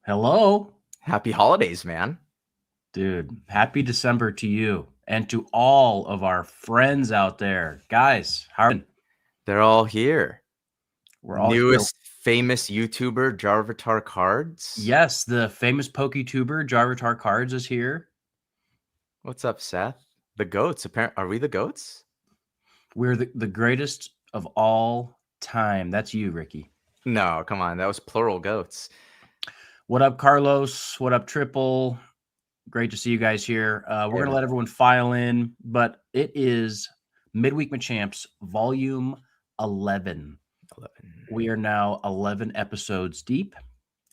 Hello, Happy holidays, man. dude. Happy December to you and to all of our friends out there. Guys, how are you? They're all here. We're all here. Newest famous YouTuber, Jarvatar Cards. Yes, the famous PokeTuber, Jarvatar Cards, is here. What's up, Seth? The goats. Are we the goats? We're the greatest of all time. That's you, Ricky. No, come on. That was plural goats. What up, Carlos? What up, Triple? Great to see you guys here. We're going to let everyone file in, but it is Midweek Machamps, Volume 11. 11. We are now 11 episodes deep,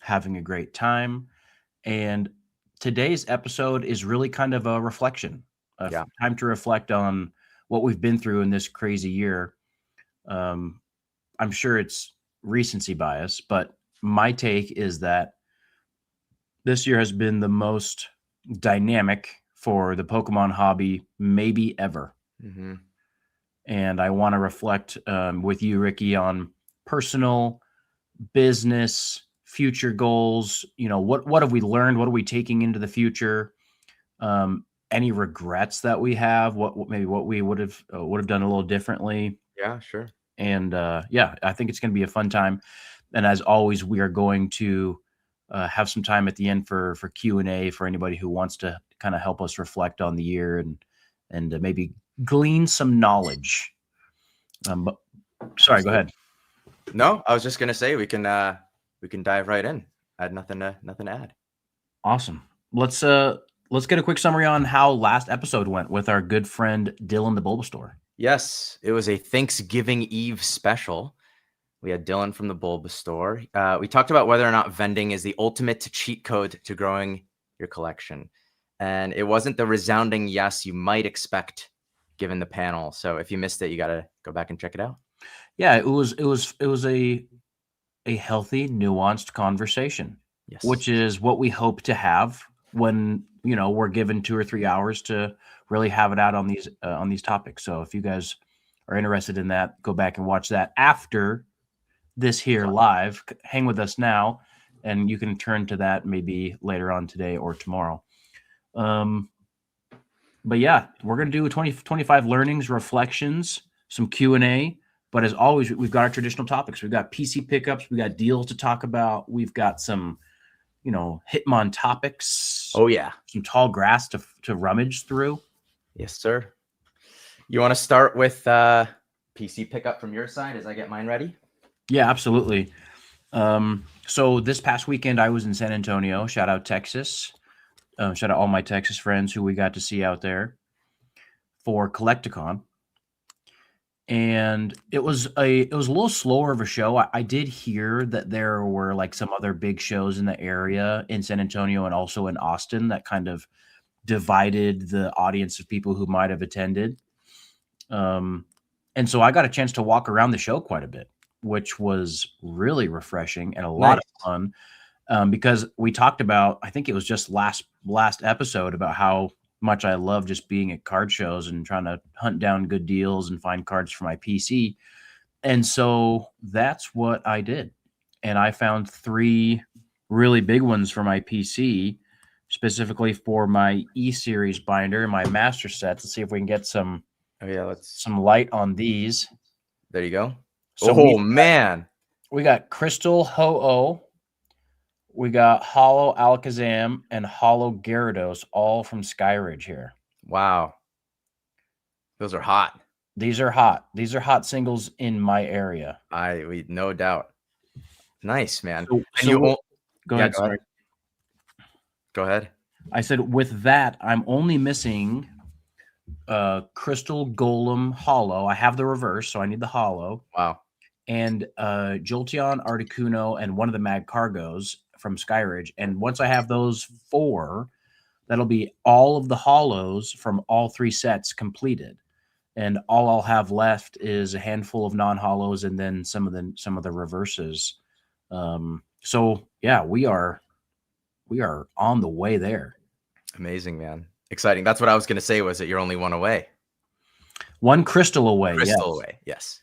having a great time. And today's episode is really kind of a reflection, time to reflect on what we've been through in this crazy year. I'm sure it's recency bias, but my take is that this year has been the most dynamic for the Pokemon hobby maybe ever. Mm-hmm. And I want to reflect with you, Ricky, on personal, business, future goals. You know, what have we learned? What are we taking into the future? Any regrets that we have? What maybe what we would have done a little differently? Yeah, sure. And yeah, I think it's going to be a fun time. And as always, we are going to have some time at the end for Q&A for anybody who wants to kind of help us reflect on the year and maybe glean some knowledge. But sorry, go ahead. No, I was just gonna say we can dive right in. I had nothing to add. Awesome. Let's get a quick summary on how last episode went with our good friend Dylan the Bulbasaur. Yes, it was a Thanksgiving Eve special. We had Dylan from the Bulbasaur. We talked about whether or not vending is the ultimate cheat code to growing your collection. And it wasn't the resounding yes you might expect given the panel. So if you missed it, you got to go back and check it out. Yeah, it was a healthy, nuanced conversation. Yes. Which is what we hope to have when, you know, we're given 2 or 3 hours to really have it out on these topics. So if you guys are interested in that, go back and watch that after this here live. Hang with us now, and you can turn to that maybe later on today or tomorrow. But yeah, we're going to do 25 learnings, reflections, some Q&A. But as always, we've got our traditional topics. We've got PC pickups. We got deals to talk about. We've got some, you know, Hitmon topics. Oh, yeah. Some tall grass to rummage through. Yes, sir. You want to start with PC pickup from your side as I get mine ready? Yeah, absolutely. So this past weekend, I was in San Antonio. Shout out Texas. Shout out all my Texas friends who we got to see out there for Collecticon. And it was a little slower of a show. I did hear that there were like some other big shows in the area in San Antonio and also in Austin that kind of divided the audience of people who might have attended. And so I got a chance to walk around the show quite a bit, which was really refreshing and a lot of fun. Because we talked about, I think it was just last episode, about how much I love just being at card shows and trying to hunt down good deals and find cards for my PC. And so that's what I did. And I found 3 really big ones for my PC, specifically for my E-Series binder and my master sets. Let's see if we can get some light on these. There you go. So man. We got Crystal Ho-Oh. We got Hollow Alakazam and Hollow Gyarados, all from Skyridge here. Wow. Those are hot. These are hot. These are hot singles in my area. No doubt. Nice, man. Go ahead. Sorry. Go ahead. I said with that, I'm only missing Crystal Golem Hollow. I have the reverse, so I need the Hollow. Wow. And Jolteon, Articuno, and one of the Mag Cargos from Skyridge. And once I have those 4, that'll be all of the hollows from all 3 sets completed. And all I'll have left is a handful of non-hollows and then some of the reverses. So yeah, we are on the way there. Amazing, man. Exciting. That's what I was going to say, was that you're only 1 away. 1 crystal away. Away. Yes.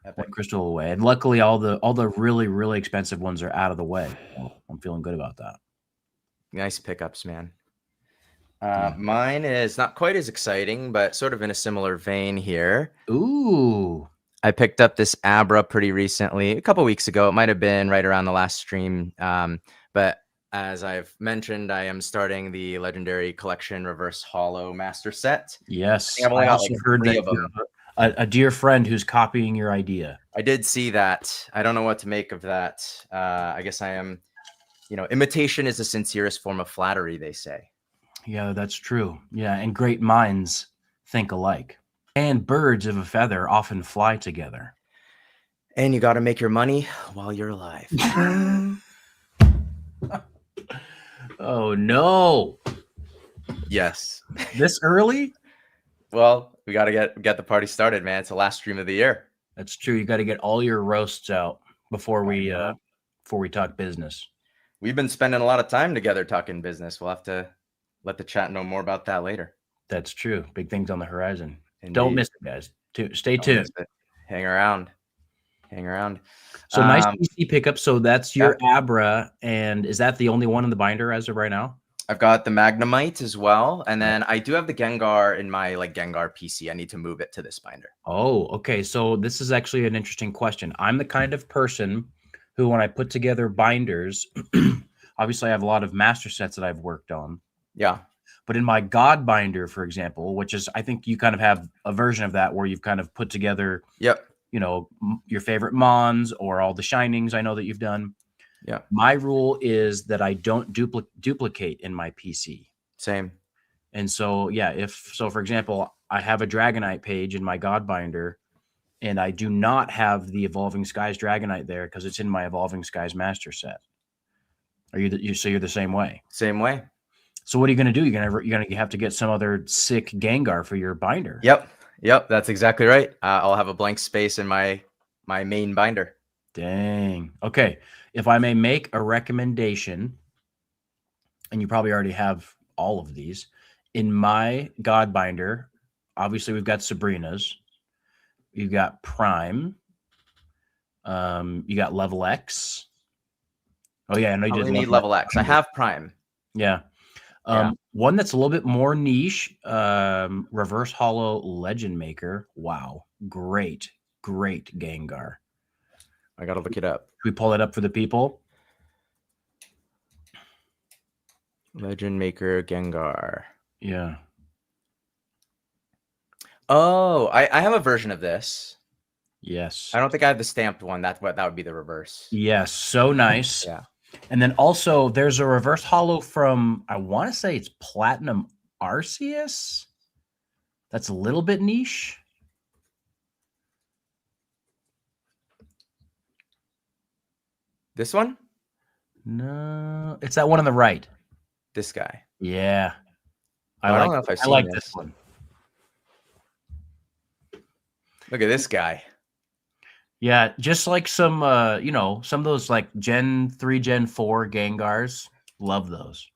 Epic. 1 crystal away. And luckily all the really, really expensive ones are out of the way. Well, I'm feeling good about that. Nice pickups, man. Mine is not quite as exciting, but sort of in a similar vein here. Ooh. I picked up this Abra pretty recently, a couple weeks ago. It might have been right around the last stream. But as I've mentioned, I am starting the legendary collection reverse hollow master set. Yes. I've only I got also like heard 3 that of you them. have a dear friend who's copying your idea. I did see that. I don't know what to make of that. I guess I am, imitation is the sincerest form of flattery, they say. Yeah, that's true. Yeah, and great minds think alike. And birds of a feather often fly together. And you got to make your money while you're alive. Oh no. Yes. This early? Well, we got to get the party started, man. It's the last stream of the year. That's true. You got to get all your roasts out before we talk business. We've been spending a lot of time together talking business. We'll have to let the chat know more about that later. That's true. Big things on the horizon. Indeed. Don't miss it, guys. Stay tuned. Hang around. So nice PC pickup. So that's your Abra, and is that the only one in the binder as of right now? I've got the Magnemite as well, and then I do have the Gengar in my Gengar PC. I need to move it to this binder. Oh, okay. So this is actually an interesting question. I'm the kind of person who, when I put together binders, obviously I have a lot of master sets that I've worked on. Yeah. But in my God binder, for example, which is, I think you kind of have a version of that where you've kind of put together, your favorite Mons or all the Shinings I know that you've done. Yeah. My rule is that I don't duplicate in my PC. Same. And so, for example, I have a Dragonite page in my God binder, and I do not have the Evolving Skies Dragonite there because it's in my Evolving Skies master set. So you're the same way? Same way. So what are you going to do? You're gonna have to get some other sick Gengar for your binder. Yep, that's exactly right. I'll have a blank space in my main binder. Dang. Okay. If I may make a recommendation, and you probably already have all of these, in my God binder, obviously we've got Sabrina's, you've got Prime, you got Level X. Oh yeah, I know you did need Level X. I have Prime. Yeah. One that's a little bit more niche, Reverse Hollow Legend Maker. Wow. Great Gengar. I got to look it up. Can we pull it up for the people? Legend Maker Gengar. Yeah. Oh, I have a version of this. Yes. I don't think I have the stamped one. That would be the reverse. Yes. So nice. Yeah. And then also there's a reverse hollow from, I want to say it's Platinum Arceus. That's a little bit niche. This one? No, it's that one on the right. This guy. Yeah. I don't know if I've seen like this one. Look at this guy. Yeah, just like some some of those like Gen 3, Gen 4 Gengars. Love those.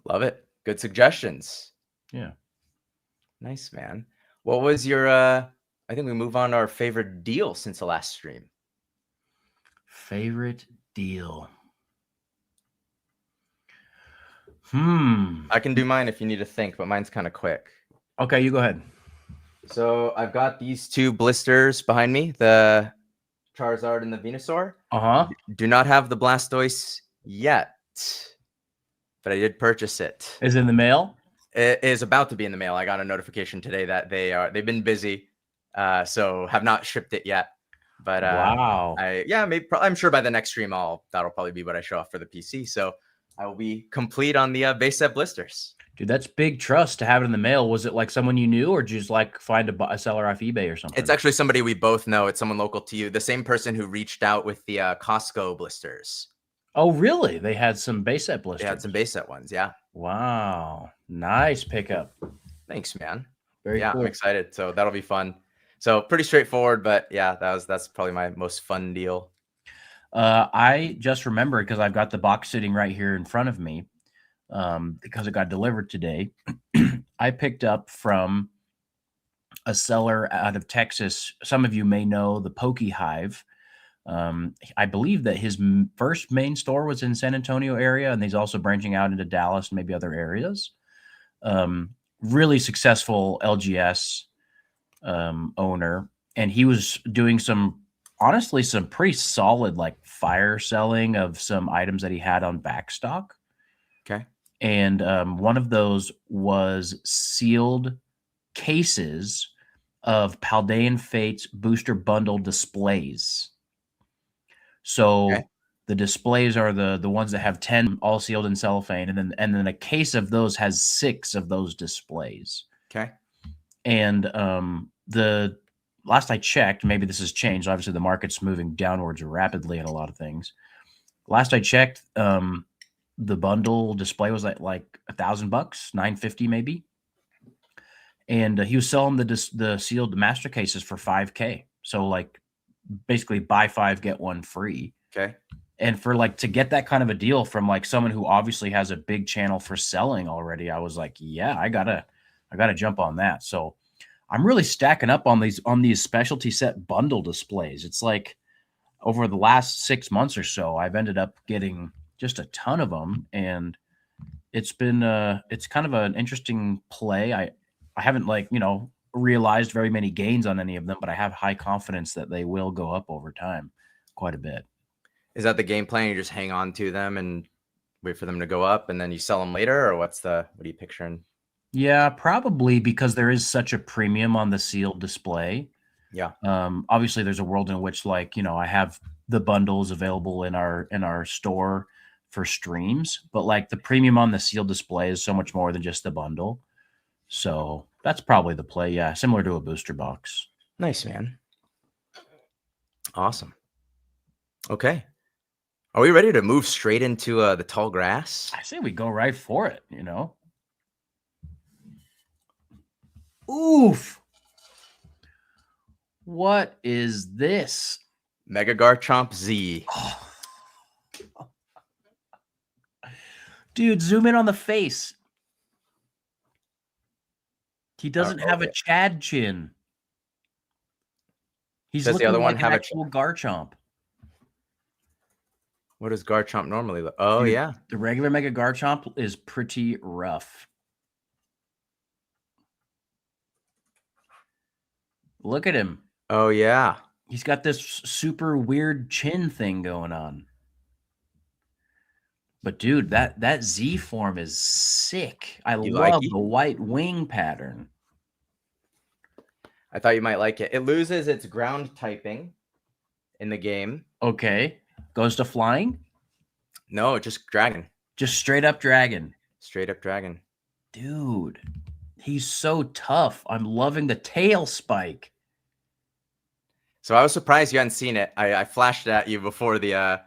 Love it. Good suggestions. Yeah. Nice, man. What was your I think we move on to our favorite deal since the last stream. Favorite deal. I can do mine if you need to think, but mine's kind of quick. Okay, you go ahead. So I've got these 2 blisters behind me, the Charizard and the Venusaur. Do not have the Blastoise yet, but I did purchase it. Is it in the mail? It is about to be in the mail. I got a notification today that they've been busy, so have not shipped it yet. But wow. I'm sure by the next stream that'll probably be what I show off for the PC. So I will be complete on the base set blisters. Dude, that's big trust to have it in the mail. Was it like someone you knew, or did you just like find a seller off eBay or something? It's actually somebody we both know. It's someone local to you. The same person who reached out with the Costco blisters. Oh, really? They had some base set blisters. They had some base set ones, yeah. Wow. Nice pickup. Thanks, man. Very cool. I'm excited. So that'll be fun. So pretty straightforward, but yeah, that's probably my most fun deal. I just remembered because I've got the box sitting right here in front of me because it got delivered today. I picked up from a seller out of Texas. Some of you may know the Pokey Hive. I believe that his first main store was in San Antonio area, and he's also branching out into Dallas and maybe other areas. Really successful LGS owner, and he was doing honestly some pretty solid like fire selling of some items that he had on backstock. Okay. And one of those was sealed cases of Paldean Fates booster bundle displays. So Okay. the displays are the ones that have 10 all sealed in cellophane, and then a case of those has 6 of those displays. Okay. And the last I checked, maybe this has changed. Obviously, the market's moving downwards rapidly in a lot of things. Last I checked, the bundle display was like $1,000, $950 maybe. And he was selling the sealed master cases for $5K. So like basically buy 5 get 1 free. Okay. And for like to get that kind of a deal from like someone who obviously has a big channel for selling already, I was like, yeah, I gotta jump on that. So I'm really stacking up on these specialty set bundle displays. It's like over the last 6 months or so, I've ended up getting just a ton of them, and it's been it's kind of an interesting play. I haven't realized very many gains on any of them, but I have high confidence that they will go up over time quite a bit. Is that the game plan? You just hang on to them and wait for them to go up and then you sell them later, or what are you picturing? Yeah, probably because there is such a premium on the sealed display. Yeah. Obviously there's a world in which I have the bundles available in our store for streams, but like the premium on the sealed display is so much more than just the bundle. So that's probably the play. Yeah. Similar to a booster box. Nice, man. Awesome. Okay. Are we ready to move straight into the tall grass? I say we go right for it, Oof. What is this? Mega Garchomp Z. Oh. Dude, zoom in on the face. He doesn't have a Chad chin. He's Does the other one have an actual Garchomp. What does Garchomp normally look? Oh, Dude, yeah. The regular Mega Garchomp is pretty rough. Look at him. Oh, yeah. He's got this super weird chin thing going on. But dude, that Z form is sick. I love the white wing pattern. I thought you might like it. It loses its ground typing in the game. Okay. Goes to flying? No, just dragon. Just straight up dragon. Straight up dragon. Dude, he's so tough. I'm loving the tail spike. So I was surprised you hadn't seen it. I flashed it at you before the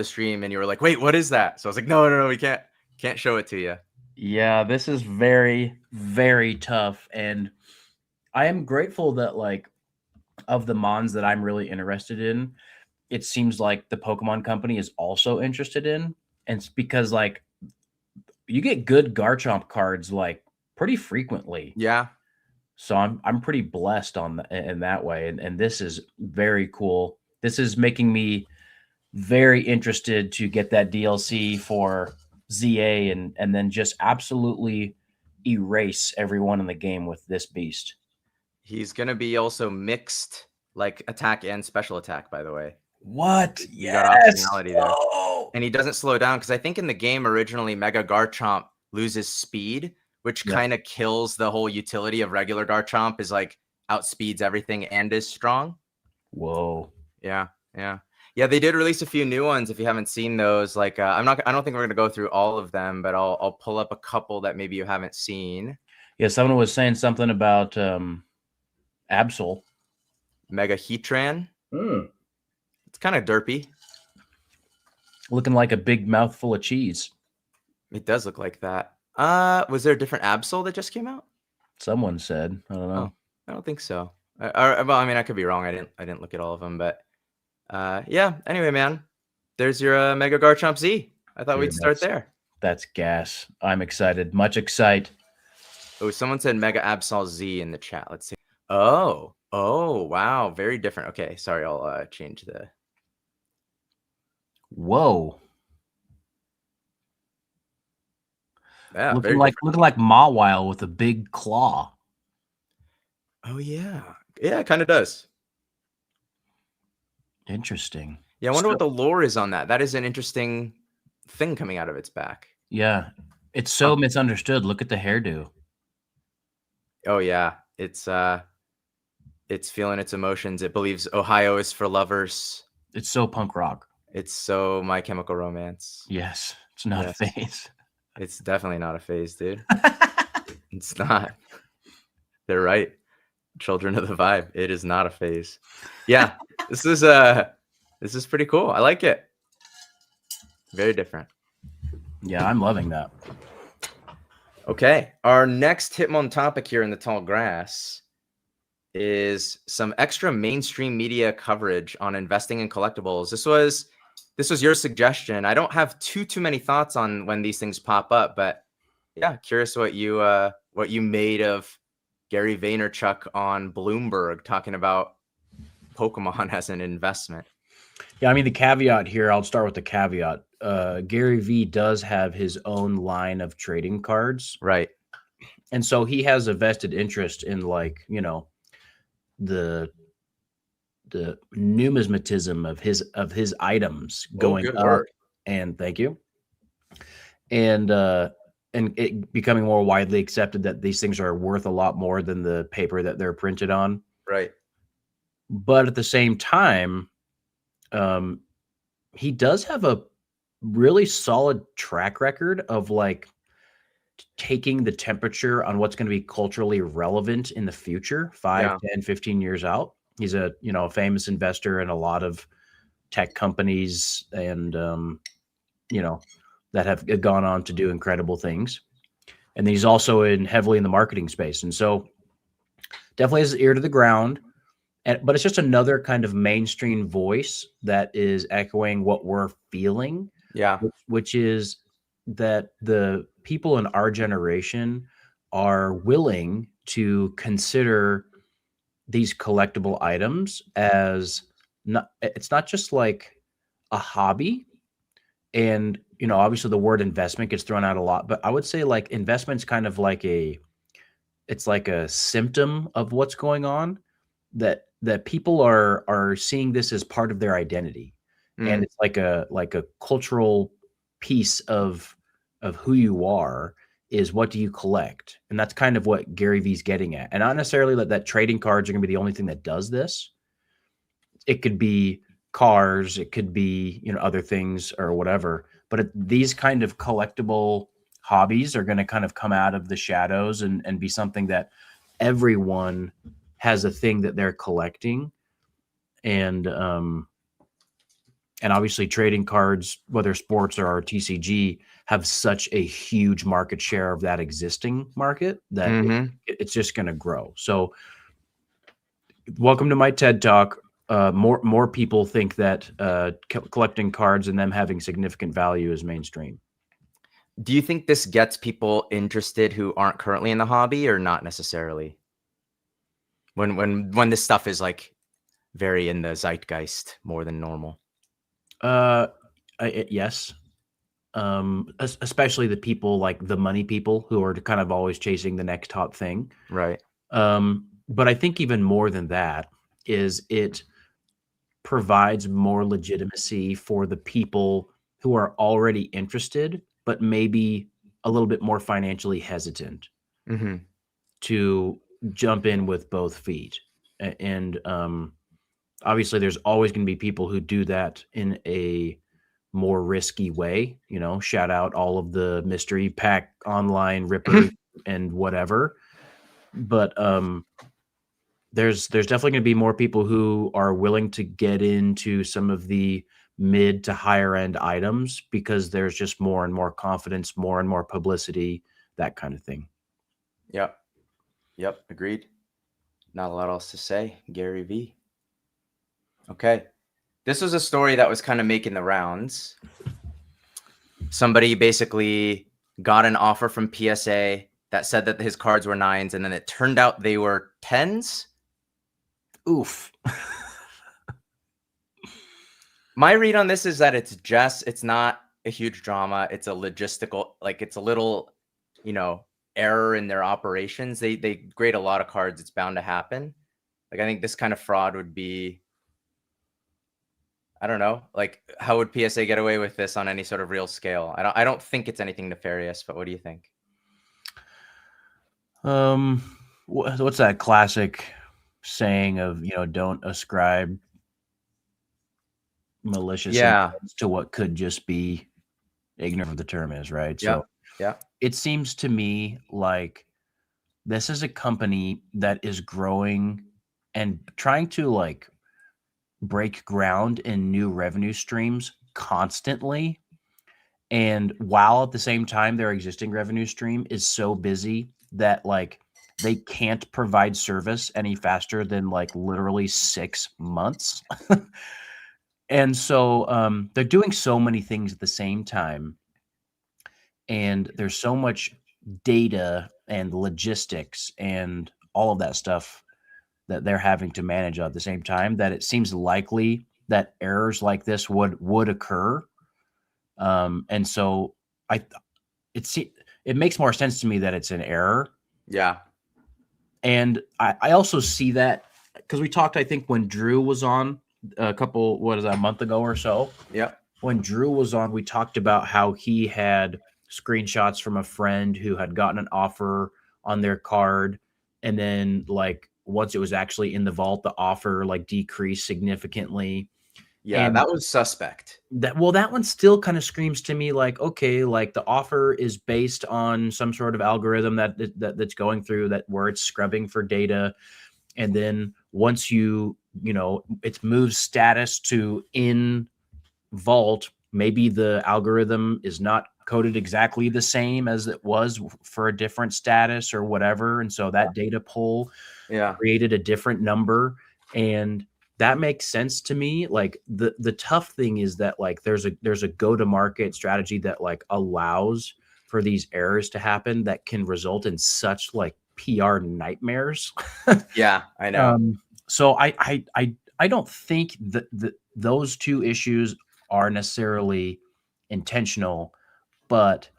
stream, and you were like, "Wait, what is that?" So I was like, "No, we can't show it to you." Yeah, this is very, very tough, and I am grateful that of the mons that I'm really interested in, it seems like the Pokemon Company is also interested in, and it's because you get good Garchomp cards pretty frequently. Yeah. So I'm pretty blessed in that way, and this is very cool. This is making me very interested to get that DLC for ZA and then just absolutely erase everyone in the game with this beast. He's gonna be also mixed attack and special attack, by the way. What? You got optionality there. And he doesn't slow down because I think in the game originally Mega Garchomp loses speed, which kind of kills the whole utility of regular Garchomp, is outspeeds everything and is strong. Whoa. Yeah. They did release a few new ones. If you haven't seen those, I don't think we're gonna go through all of them, but I'll pull up a couple that maybe you haven't seen. Yeah, someone was saying something about Absol. Mega Heatran. It's kind of derpy. Looking like a big mouthful of cheese. It does look like that. Was there a different Absol that just came out? Someone said. I don't know. I don't think so. Well, I mean, I could be wrong. I didn't look at all of them, but yeah. Anyway, man, there's your Mega Garchomp Z. I thought we'd start there. That's gas. I'm excited. Much excited. Oh, someone said Mega Absol Z in the chat. Let's see. Oh, wow. Very different. Okay, sorry. I'll change the Whoa. Yeah, Looking very like different. looking like Mawile with a big claw. Oh yeah, yeah, it kind of does. Interesting. Yeah, I wonder what So the lore is on that. That is an interesting thing coming out of its back. yeah, it's Huh. so misunderstood. Look at the hairdo. Oh yeah, it's feeling its emotions. It believes Ohio is for lovers. It's so punk rock. It's so My Chemical Romance. Yes, it's not a Yes, phase. it's definitely not a phase, dude. It's not. They're right. Children of the Vibe. It is not a phase. Yeah, this is this is pretty cool. I like it. Very different. Yeah, I'm loving that. Okay, our next Hitmon topic here in the tall grass is some extra mainstream media coverage on investing in collectibles. This was your suggestion. I don't have too many thoughts on when these things pop up, but yeah, curious what you made of Gary Vaynerchuk on Bloomberg talking about Pokemon as an investment. Yeah, I mean the caveat here, I'll start with the caveat. Gary V does have his own line of trading cards. Right. And so he has a vested interest in like, the numismatism of his items Oh, going good up, word. and thank you. And it becoming more widely accepted that these things are worth a lot more than the paper that they're printed on. Right. But at the same time, um, he does have a really solid track record of like taking the temperature on what's going to be culturally relevant in the future, 5, Yeah. 10, 15 years out. He's a famous investor in a lot of tech companies and, you know, that have gone on to do incredible things. And then he's also heavily in the marketing space. And so definitely has his ear to the ground. But it's just another kind of mainstream voice that is echoing what we're feeling, Yeah. which is that the people in our generation are willing to consider these collectible items as it's not just like a hobby. And obviously the word investment gets thrown out a lot, but I would say like investment's kind of like it's like a symptom of what's going on, that people are seeing this as part of their identity. And Mm, it's like a cultural piece of who you are, is what do you collect. And that's kind of what Gary Vee's getting at. And not necessarily that trading cards are going to be the only thing that does this. It could be cars, it could be other things or whatever, but these kind of collectible hobbies are going to kind of come out of the shadows and be something that everyone has a thing that they're collecting. And obviously trading cards, whether sports or TCG, have such a huge market share of that existing market that mhm. it's just going to grow. So welcome to my TED Talk. More people think that collecting cards and them having significant value is mainstream. Do you think this gets people interested who aren't currently in the hobby, or not necessarily? When this stuff is like very in the zeitgeist more than normal. Uh, yes. Especially the people like the money people who are kind of always chasing the next hot thing. Right. But I think even more than that is it provides more legitimacy for the people who are already interested, but maybe a little bit more financially hesitant Mhm. to jump in with both feet. And obviously, there's always going to be people who do that in a more risky way. Shout out all of the mystery pack online rippers and whatever. But there's definitely going to be more people who are willing to get into some of the mid to higher end items because there's just more and more confidence, more and more publicity, that kind of thing. Yep. Yep. Agreed. Not a lot else to say. Gary V. Okay. This was a story that was kind of making the rounds. Somebody basically got an offer from PSA that said that his cards were nines, and then it turned out they were tens. Oof. My read on this is that it's not a huge drama. It's a logistical, like it's a little, error in their operations. They grade a lot of cards. It's bound to happen. Like I think this kind of fraud would be, I don't know, like how would PSA get away with this on any sort of real scale? I don't think it's anything nefarious, but what do you think? What's that classic saying of, don't ascribe malicious Yeah. intent to what could just be ignorant of the term is, right? Yeah. So Yeah. it seems to me like this is a company that is growing and trying to like break ground in new revenue streams constantly. And while at the same time, their existing revenue stream is so busy that like they can't provide service any faster than like literally 6 months. And so they're doing so many things at the same time. And there's so much data and logistics and all of that stuff that they're having to manage at the same time that it seems likely that errors like this would occur. And so I it it makes more sense to me that it's an error. Yeah. And I also see that because we talked, I think, when Drew was on a month ago or so. Yeah. When Drew was on, we talked about how he had screenshots from a friend who had gotten an offer on their card. And then, like, once it was actually in the vault, the offer like decreased significantly. Yeah. And That was suspect. that one still kind of screams to me like, okay, like the offer is based on some sort of algorithm that's going through that where it's scrubbing for data. And then once it moves status to in vault, maybe the algorithm is not coded exactly the same as it was for a different status or whatever. And so that data pull Yeah. created a different number. And that makes sense to me. Like the tough thing is that like there's a go-to-market strategy that like allows for these errors to happen that can result in such like PR nightmares. Yeah. I know. So I don't think that those two issues are necessarily intentional, but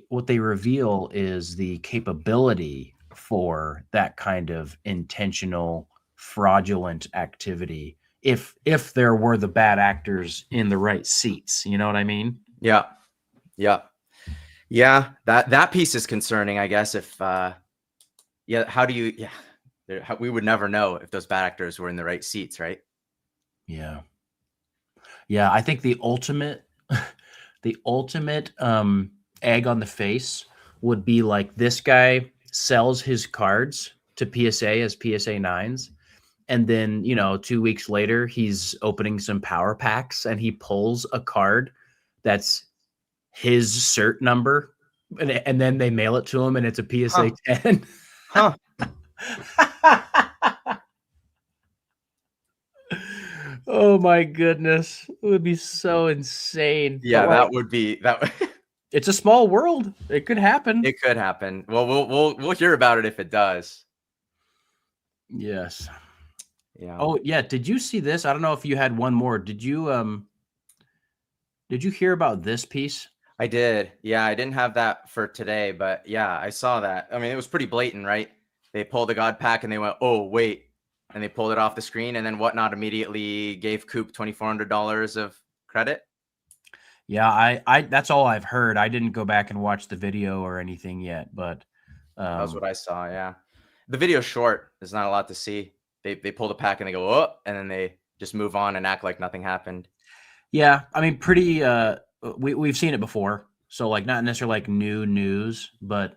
what they reveal is the capability for that kind of intentional fraudulent activity if there were the bad actors in the right seats, you know what I mean? Yeah. Yeah. Yeah. That piece is concerning, I guess. If, how do you, we would never know if those bad actors were in the right seats, right? Yeah. Yeah, I think the ultimate the ultimate egg on the face would be like this guy sells his cards to PSA as PSA 9s. And then, 2 weeks later, he's opening some power packs and he pulls a card that's his cert number. And then they mail it to him and it's a PSA Huh. 10. Huh. Oh my goodness. It would be so insane. Yeah. But like, That would be that. it's a small world. It could happen. It could happen. Well, we'll hear about it if it does. Yes. Yeah. Oh, yeah. Did you see this? I don't know if you had one more. Did you hear about this piece? I did. Yeah, I didn't have that for today, but yeah, I saw that. I mean, it was pretty blatant, right? They pulled the God pack and they went, "Oh, wait." And they pulled it off the screen, and then Whatnot immediately gave Coop $2,400 of credit. Yeah, I that's all I've heard. I didn't go back and watch the video or anything yet, but That was what I saw. Yeah. The video's short. There's not a lot to see. They pull the pack and they go, "Oh," and then they just move on and act like nothing happened. yeah, I mean, pretty. We've seen it before, so like not necessarily like new news, but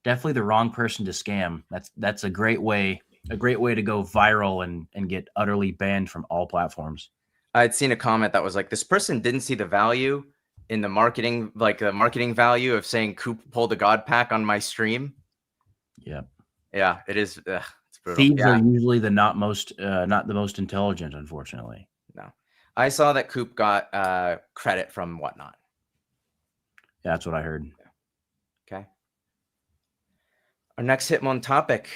definitely the wrong person to scam. That's a great way to go viral and get utterly banned from all platforms. I'd seen a comment that was like, this person didn't see the value in the marketing, like the marketing value of saying Coop pulled a God pack on my stream. Yeah, Yeah, it is. It's brutal. thieves Yeah. are usually not the most intelligent, unfortunately. No, I saw that Coop got credit from Whatnot. Yeah, that's what I heard. Okay. Our next Hitmon topic,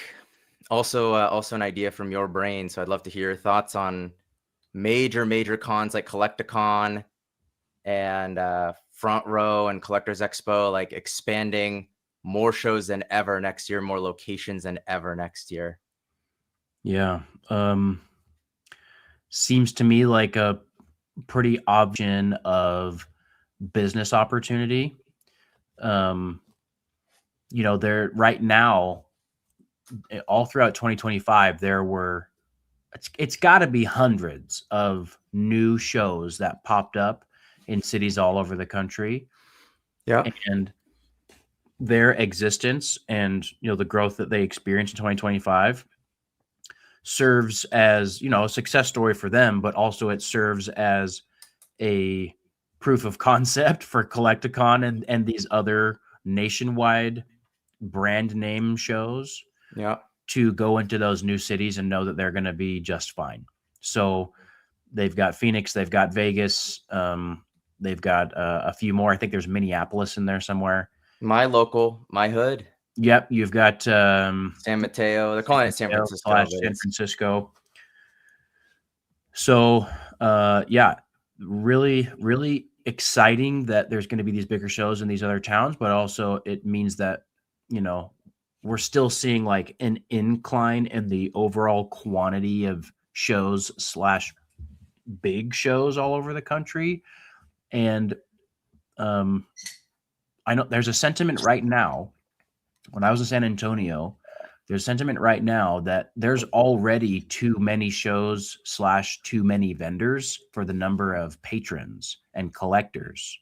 also an idea from your brain. So I'd love to hear your thoughts on major cons like Collecticon and Front Row and Collectors Expo, like expanding more shows than ever next year, more locations than ever next year. Yeah. Seems to me like a pretty option of business opportunity. There right now, all throughout 2025, there were it's got to be hundreds of new shows that popped up in cities all over the country, Yeah. and their existence and the growth that they experienced in 2025 serves as a success story for them, but also it serves as a proof of concept for Collecticon and these other nationwide brand name shows Yeah. to go into those new cities and know that they're going to be just fine. So they've got Phoenix, they've got Vegas, they've got a few more. I think there's Minneapolis in there somewhere. My local, my hood. Yep, you've got San Mateo. They're calling it San Francisco. San Francisco. So, yeah, really exciting that there's going to be these bigger shows in these other towns, but also it means that, we're still seeing like an incline in the overall quantity of shows slash big shows all over the country. And I know there's a sentiment right now. When I was in San Antonio, there's sentiment right now that there's already too many shows slash too many vendors for the number of patrons and collectors.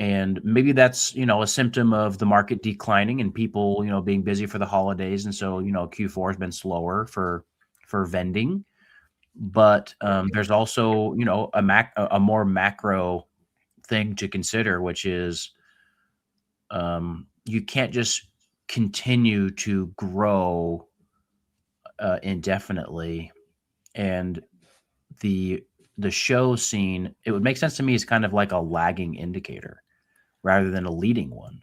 And maybe that's, a symptom of the market declining and people, being busy for the holidays. And so, Q4 has been slower for vending. But there's also, a more macro thing to consider, which is you can't just continue to grow indefinitely. And the show scene, it would make sense to me, is kind of like a lagging indicator rather than a leading one,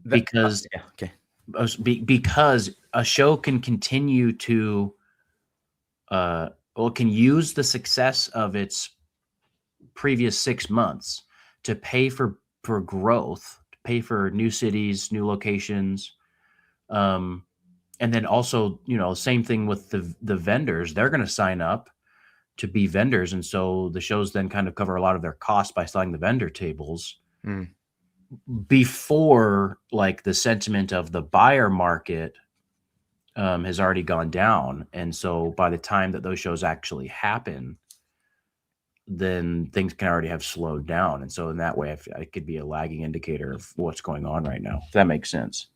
because yeah, okay. Because a show can continue to can use the success of its previous 6 months to pay for growth, to pay for new cities, new locations. And then also, same thing with the vendors. They're going to sign up to be vendors. And so the shows then kind of cover a lot of their costs by selling the vendor tables before like the sentiment of the buyer market has already gone down. And so by the time that those shows actually happen, then things can already have slowed down. And so in that way, it could be a lagging indicator of what's going on right now. If that makes sense.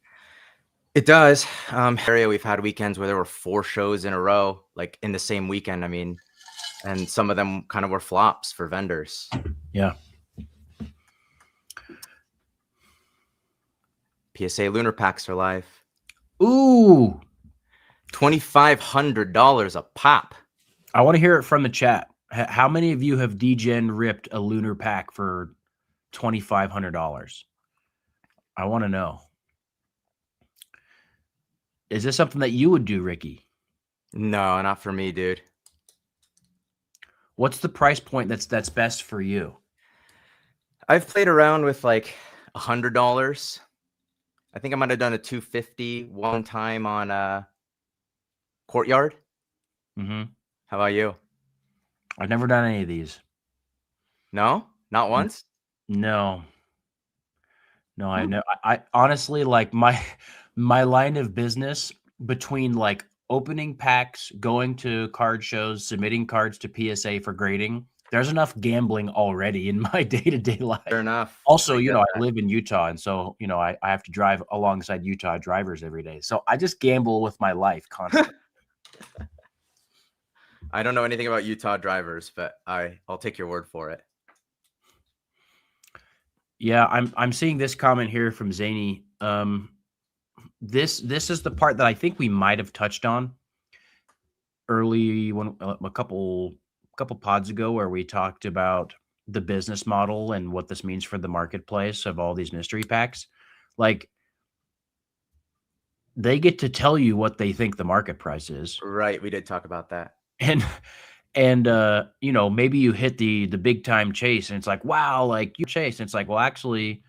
It does. Area, we've had weekends where there were 4 shows in a row, like in the same weekend. I mean, and some of them kind of were flops for vendors. Yeah. PSA lunar packs are live. Ooh, $2,500 a pop. I want to hear it from the chat. How many of you have degen ripped a lunar pack for $2,500? I want to know. Is this something that you would do, Ricky? No, not for me, dude. What's the price point that's best for you? I've played around with like $100. I think I might have done a $250 one time on Courtyard. Mm-hmm. How about you? I've never done any of these. No, not once. No, I know. I honestly, like, my line of business between like opening packs, going to card shows, submitting cards to PSA for grading. There's enough gambling already in my day-to-day life. Fair enough. Also, I live in Utah, and so, I have to drive alongside Utah drivers every day. So I just gamble with my life constantly. I don't know anything about Utah drivers, but I'll take your word for it. Yeah, I'm seeing this comment here from Zany. This is the part that I think we might have touched on early when a couple pods ago, where we talked about the business model and what this means for the marketplace of all these mystery packs. Like, they get to tell you what they think the market price is. Right, we did talk about that. And you know, maybe you hit the big time chase and it's like, wow, like you chase. And it's like, well, actually,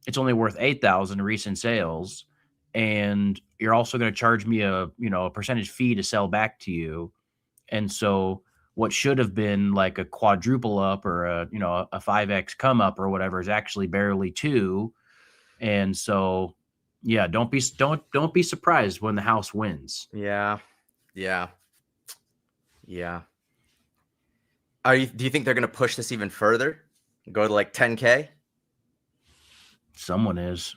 it's only worth 8,000 recent sales. And you're also going to charge me a, you know, a percentage fee to sell back to you. And so what should have been like a quadruple up or a, you know, a 5x come up or whatever is actually barely two. And so, yeah, don't be surprised when the house wins. Yeah. Yeah. Yeah. Do you think they're going to push this even further? Go to like 10K? Someone is.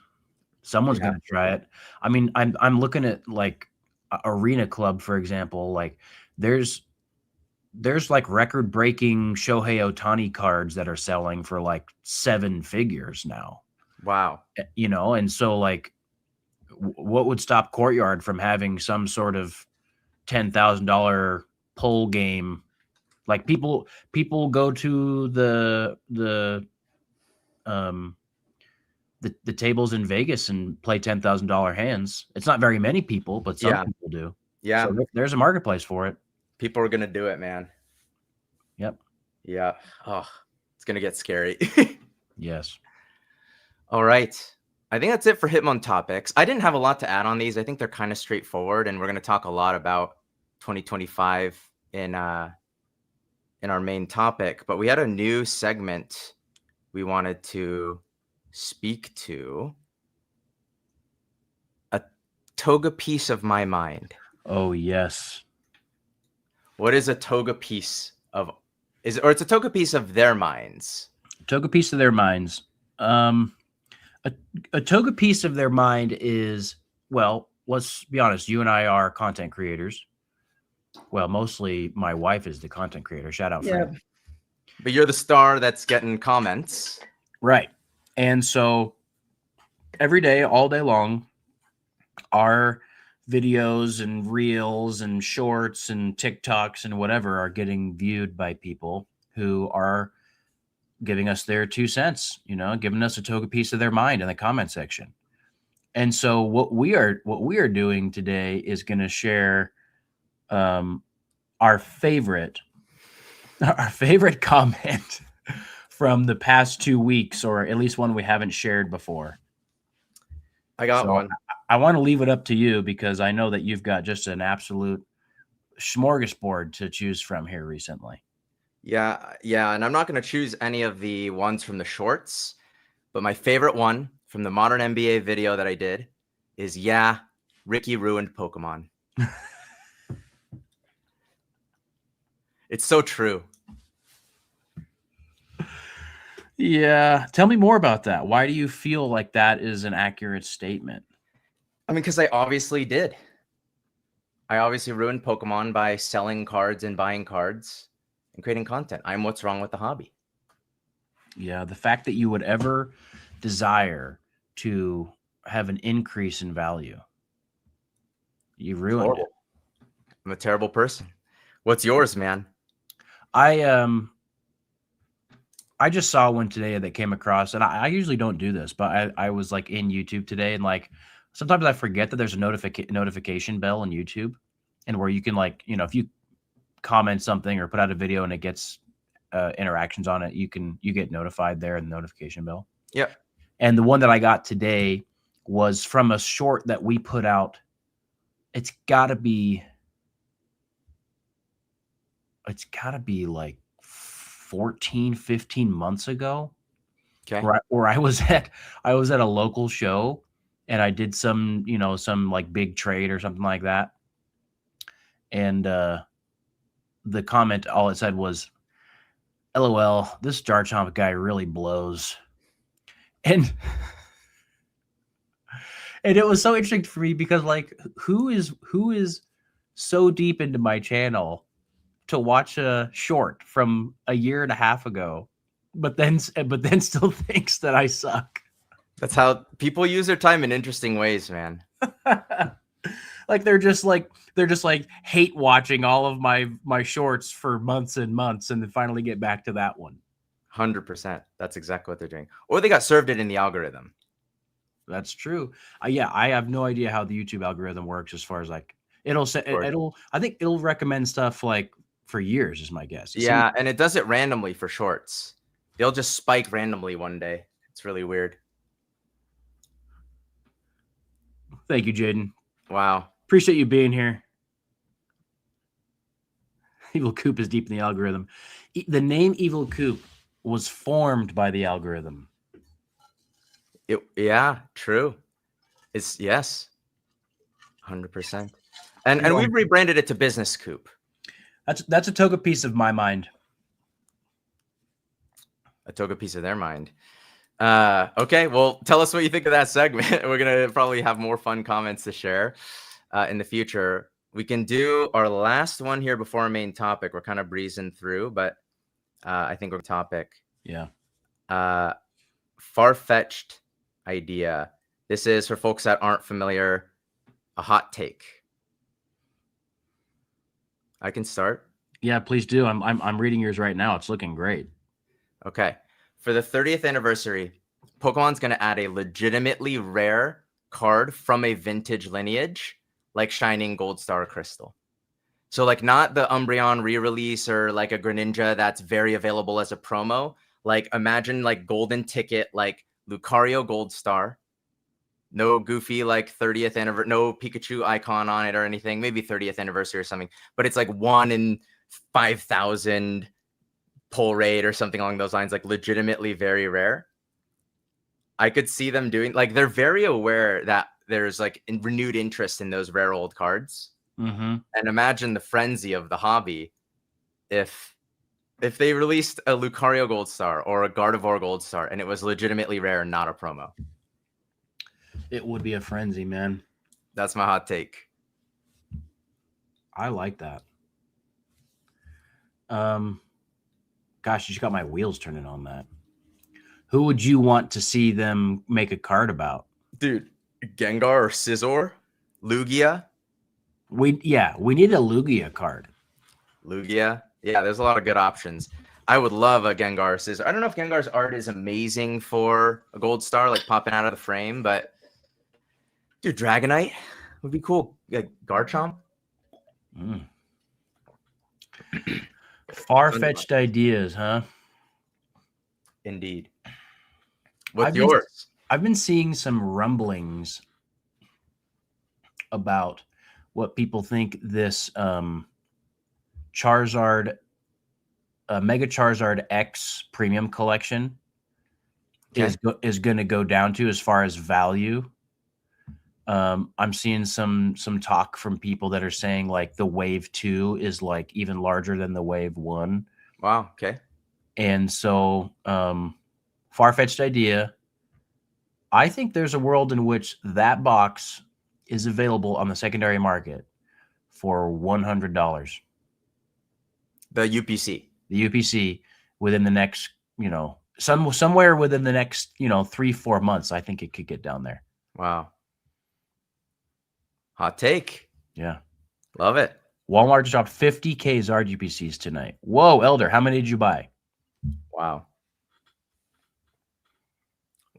Someone's Yeah. going to try it. I mean, I'm looking at like Arena Club, for example. Like there's like record breaking Shohei Ohtani cards that are selling for like 7 figures now. Wow. You know, and so like what would stop Courtyard from having some sort of $10,000 pull game? Like people go to um the tables in Vegas and play $10,000 hands. It's not very many people, but some Yeah. people do. Yeah. So there's a marketplace for it. People are going to do it, man. Yep. Yeah. Oh, it's going to get scary. Yes. All right. I think that's it for Hitmon topics. I didn't have a lot to add on these. I think they're kind of straightforward, and we're going to talk a lot about 2025 in our main topic. But we had a new segment we wanted to speak to. A toga piece of my mind. Oh, yes. What is a toga piece of? It's a toga piece of their minds. Toga piece of their minds. A toga piece of their mind is, well, let's be honest, you and I are content creators. Well, mostly my wife is the content creator. Shout out, Fran. But you're the star that's getting comments. Right. And so every day, all day long, our videos and reels and shorts and TikToks and whatever are getting viewed by people who are giving us their 2 cents, you know, giving us a toga piece of their mind in the comment section. And so what we are doing today is going to share our favorite comment from the past 2 weeks, or at least one we haven't shared before. I got one. I want to leave it up to you because I know that you've got just an absolute smorgasbord to choose from here recently. Yeah, and I'm not going to choose any of the ones from the shorts, but my favorite one from the Modern NBA video that I did is, yeah, Ricky ruined Pokemon. It's so true. Yeah. Tell me more about that. Why do you feel like that is an accurate statement? I mean, because I obviously did. I obviously ruined Pokemon by selling cards and buying cards and creating content. I'm what's wrong with the hobby. Yeah. The fact that you would ever desire to have an increase in value, you ruined it. I'm a terrible person. What's yours, man? I just saw one today that came across, and I usually don't do this, but I was like in YouTube today, and like sometimes I forget that there's a notification bell in YouTube, and where you can, like, you know, if you comment something or put out a video and it gets interactions on it, you get notified there in the notification bell. Yep. And the one that I got today was from a short that we put out. It's gotta be like 14, 15 months ago. Okay. Where I was at a local show and I did some, you know, some like big trade or something like that. And the comment, all it said was, LOL, this Jar Chomp guy really blows. And it was so interesting for me because, like, who is so deep into my channel to watch a short from a year and a half ago, but then still thinks that I suck. That's how people use their time in interesting ways, man. Like they're just like hate watching all of my shorts for months and months, and then finally get back to that one. 100%. That's exactly what they're doing. Or they got served it in the algorithm. That's true. Yeah, I have no idea how the YouTube algorithm works as far as like I think it'll recommend stuff like for years, is my guess. Yeah, and it does it randomly for shorts. They'll just spike randomly one day. It's really weird. Thank you, Jaden. Wow. Appreciate you being here. Evil Coop is deep in the algorithm. The name Evil Coop was formed by the algorithm. Yeah, true. It's yes, 100%. And we've rebranded it to Business Coop. That's a toga piece of my mind. A toga piece of their mind. Okay, well, tell us what you think of that segment. We're gonna probably have more fun comments to share in the future. We can do our last one here before our main topic. We're kind of breezing through, but I think we're topic. Yeah. Far-fetched idea. This is for folks that aren't familiar, a hot take. I can start. Yeah, please do. I'm reading yours right now. It's looking great. Okay. For the 30th anniversary, Pokemon's going to add a legitimately rare card from a vintage lineage, like Shining Gold Star Crystal. So, like, not the Umbreon re-release or like a Greninja that's very available as a promo. Like, imagine like Golden Ticket, like Lucario Gold Star. No goofy like 30th anniversary, no Pikachu icon on it or anything. Maybe 30th anniversary or something. But it's like 1 in 5,000 pull rate or something along those lines, like legitimately very rare. I could see them doing, like, they're very aware that there's like renewed interest in those rare old cards. Mm-hmm. And imagine the frenzy of the hobby if they released a Lucario Gold Star or a Gardevoir Gold Star and it was legitimately rare and not a promo. It would be a frenzy, man. That's my hot take. I like that. Gosh, you just got my wheels turning on that. Who would you want to see them make a card about? Dude, Gengar or Scizor? Lugia? We need a Lugia card. Lugia? Yeah, there's a lot of good options. I would love a Gengar Scizor. I don't know if Gengar's art is amazing for a gold star, like popping out of the frame, but dude, Dragonite would be cool. Like Garchomp. Far-fetched ideas, huh? Indeed. What's yours? I've been seeing some rumblings about what people think this Charizard, Mega Charizard X premium collection is going to go down to as far as value. I'm seeing some talk from people that are saying like the Wave 2 is like even larger than the Wave 1. Wow. Okay. And so, far-fetched idea. I think there's a world in which that box is available on the secondary market for $100. The UPC. The UPC within the next, somewhere within the next, 3-4 months, I think it could get down there. Wow. Hot take. Yeah. Love it. Walmart dropped 50K Zard UPCs tonight. Whoa, Elder, how many did you buy? Wow.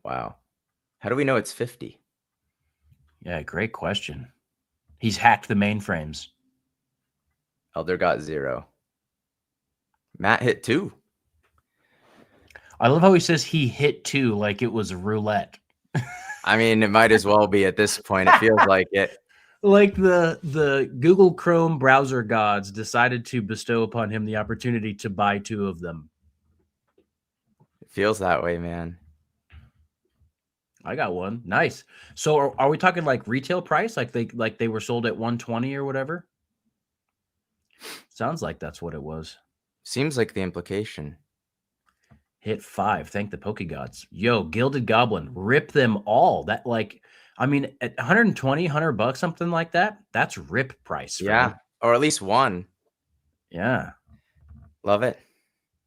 Wow. How do we know it's 50? Yeah, great question. He's hacked the mainframes. Elder got 0. Matt hit 2. I love how he says he hit 2 like it was roulette. I mean, it might as well be at this point. It feels like it. Like the Google Chrome browser gods decided to bestow upon him the opportunity to buy 2 of them. It feels that way, man. I got one. Nice. So are we talking like retail price? Like they were sold at 120 or whatever? Sounds like that's what it was. Seems like the implication. Hit 5. Thank the Poke Gods. Yo, Gilded Goblin. Rip them all. That at 120, $100, something like that. That's rip price. Yeah. Me. Or at least one. Yeah. Love it.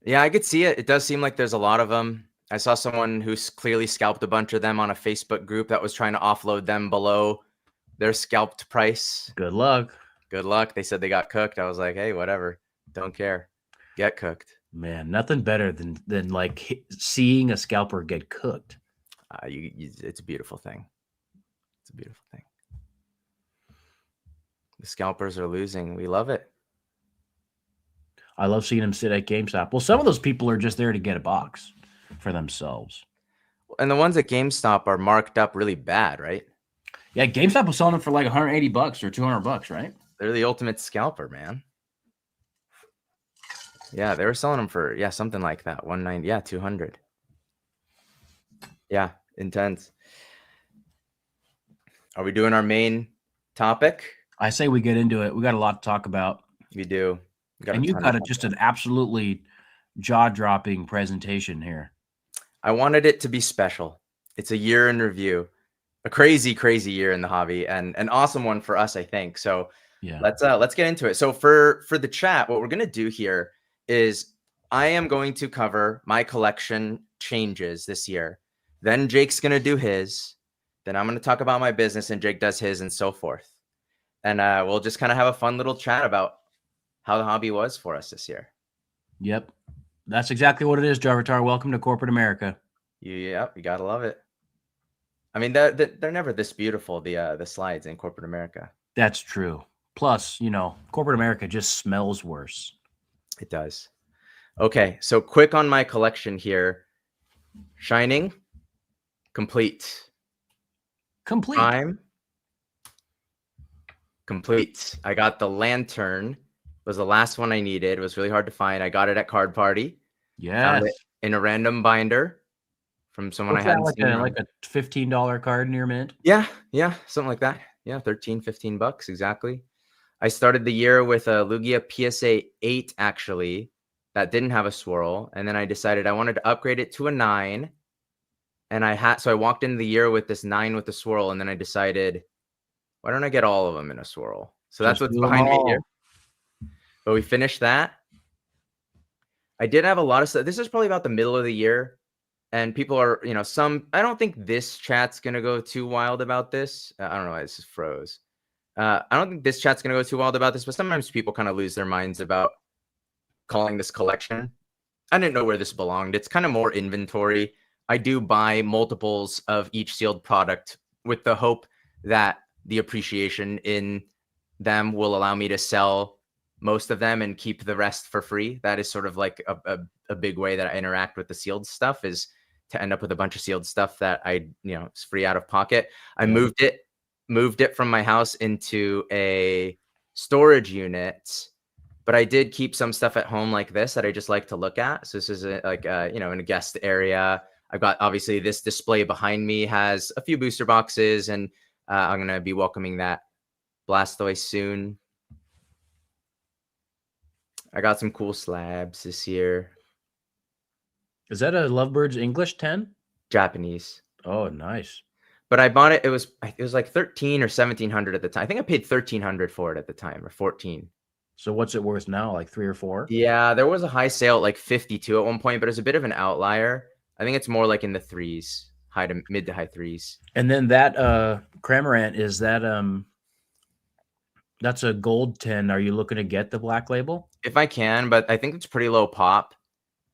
Yeah, I could see it. It does seem like there's a lot of them. I saw someone who clearly scalped a bunch of them on a Facebook group that was trying to offload them below their scalped price. Good luck. Good luck. They said they got cooked. I was like, hey, whatever. Don't care. Get cooked. Man, nothing better than like seeing a scalper get cooked. It's a beautiful thing. It's a beautiful thing. The scalpers are losing. We love it. I love seeing them sit at GameStop. Well, some of those people are just there to get a box for themselves. And the ones at GameStop are marked up really bad, right? Yeah, GameStop was selling them for like $180 or $200, right? They're the ultimate scalper, man. Yeah, they were selling them for something like that. 190, 200. Yeah, intense. Are we doing our main topic? I say we get into it. We got a lot to talk about. We do. And you've got just an absolutely jaw-dropping presentation here. I wanted it to be special. It's a year in review, a crazy, crazy year in the hobby, and an awesome one for us, I think. So Yeah. let's get into it. So for the chat, what we're gonna do here is I am going to cover my collection changes this year. Then Jake's gonna do his. Then I'm gonna talk about my business, and Jake does his, and so forth. And we'll just kind of have a fun little chat about how the hobby was for us this year. Yep. That's exactly what it is, Jarvatar. Welcome to corporate America. Yep, you gotta love it. I mean, they're never this beautiful, the slides in corporate America. That's true. Plus, corporate America just smells worse. It does. Okay, so quick on my collection here. Shining, complete. Prime, complete. I got the Lantern. Was the last one I needed. It was really hard to find. I got it at Card Party. Yeah. Found it in a random binder from someone I hadn't seen. Like a $15 card in your mint? Yeah, something like that. Yeah, 13, 15 bucks, exactly. I started the year with a Lugia PSA 8, actually, that didn't have a swirl. And then I decided I wanted to upgrade it to a 9. And so I walked into the year with this 9 with the swirl. And then I decided, why don't I get all of them in a swirl? So that's what's behind me here. But we finished that. I did have a lot of stuff. This is probably about the middle of the year. And people are, I don't think this chat's going to go too wild about this. I don't know why this is froze. I don't think this chat's going to go too wild about this, but sometimes people kind of lose their minds about calling this collection. I didn't know where this belonged. It's kind of more inventory. I do buy multiples of each sealed product with the hope that the appreciation in them will allow me to sell most of them and keep the rest for free. That is sort of like a big way that I interact with the sealed stuff, is to end up with a bunch of sealed stuff that it's free out of pocket. I moved it from my house into a storage unit, but I did keep some stuff at home like this that I just like to look at. So this is in a guest area. I've got, obviously, this display behind me has a few booster boxes, and I'm going to be welcoming that Blastoise soon. I got some cool slabs this year. Is that a Lovebirds English 10? Japanese. Oh, nice. But I bought it. It was like 13 or 1700 at the time. I think I paid 1300 for it at the time, or 14. So what's it worth now? Like 3 or 4? Yeah, there was a high sale at like 52 at one point, but it's a bit of an outlier. I think it's more like in the threes, mid to high threes. And then that Cramorant, is that that's a gold 10. Are you looking to get the black label? If I can, but I think it's pretty low pop,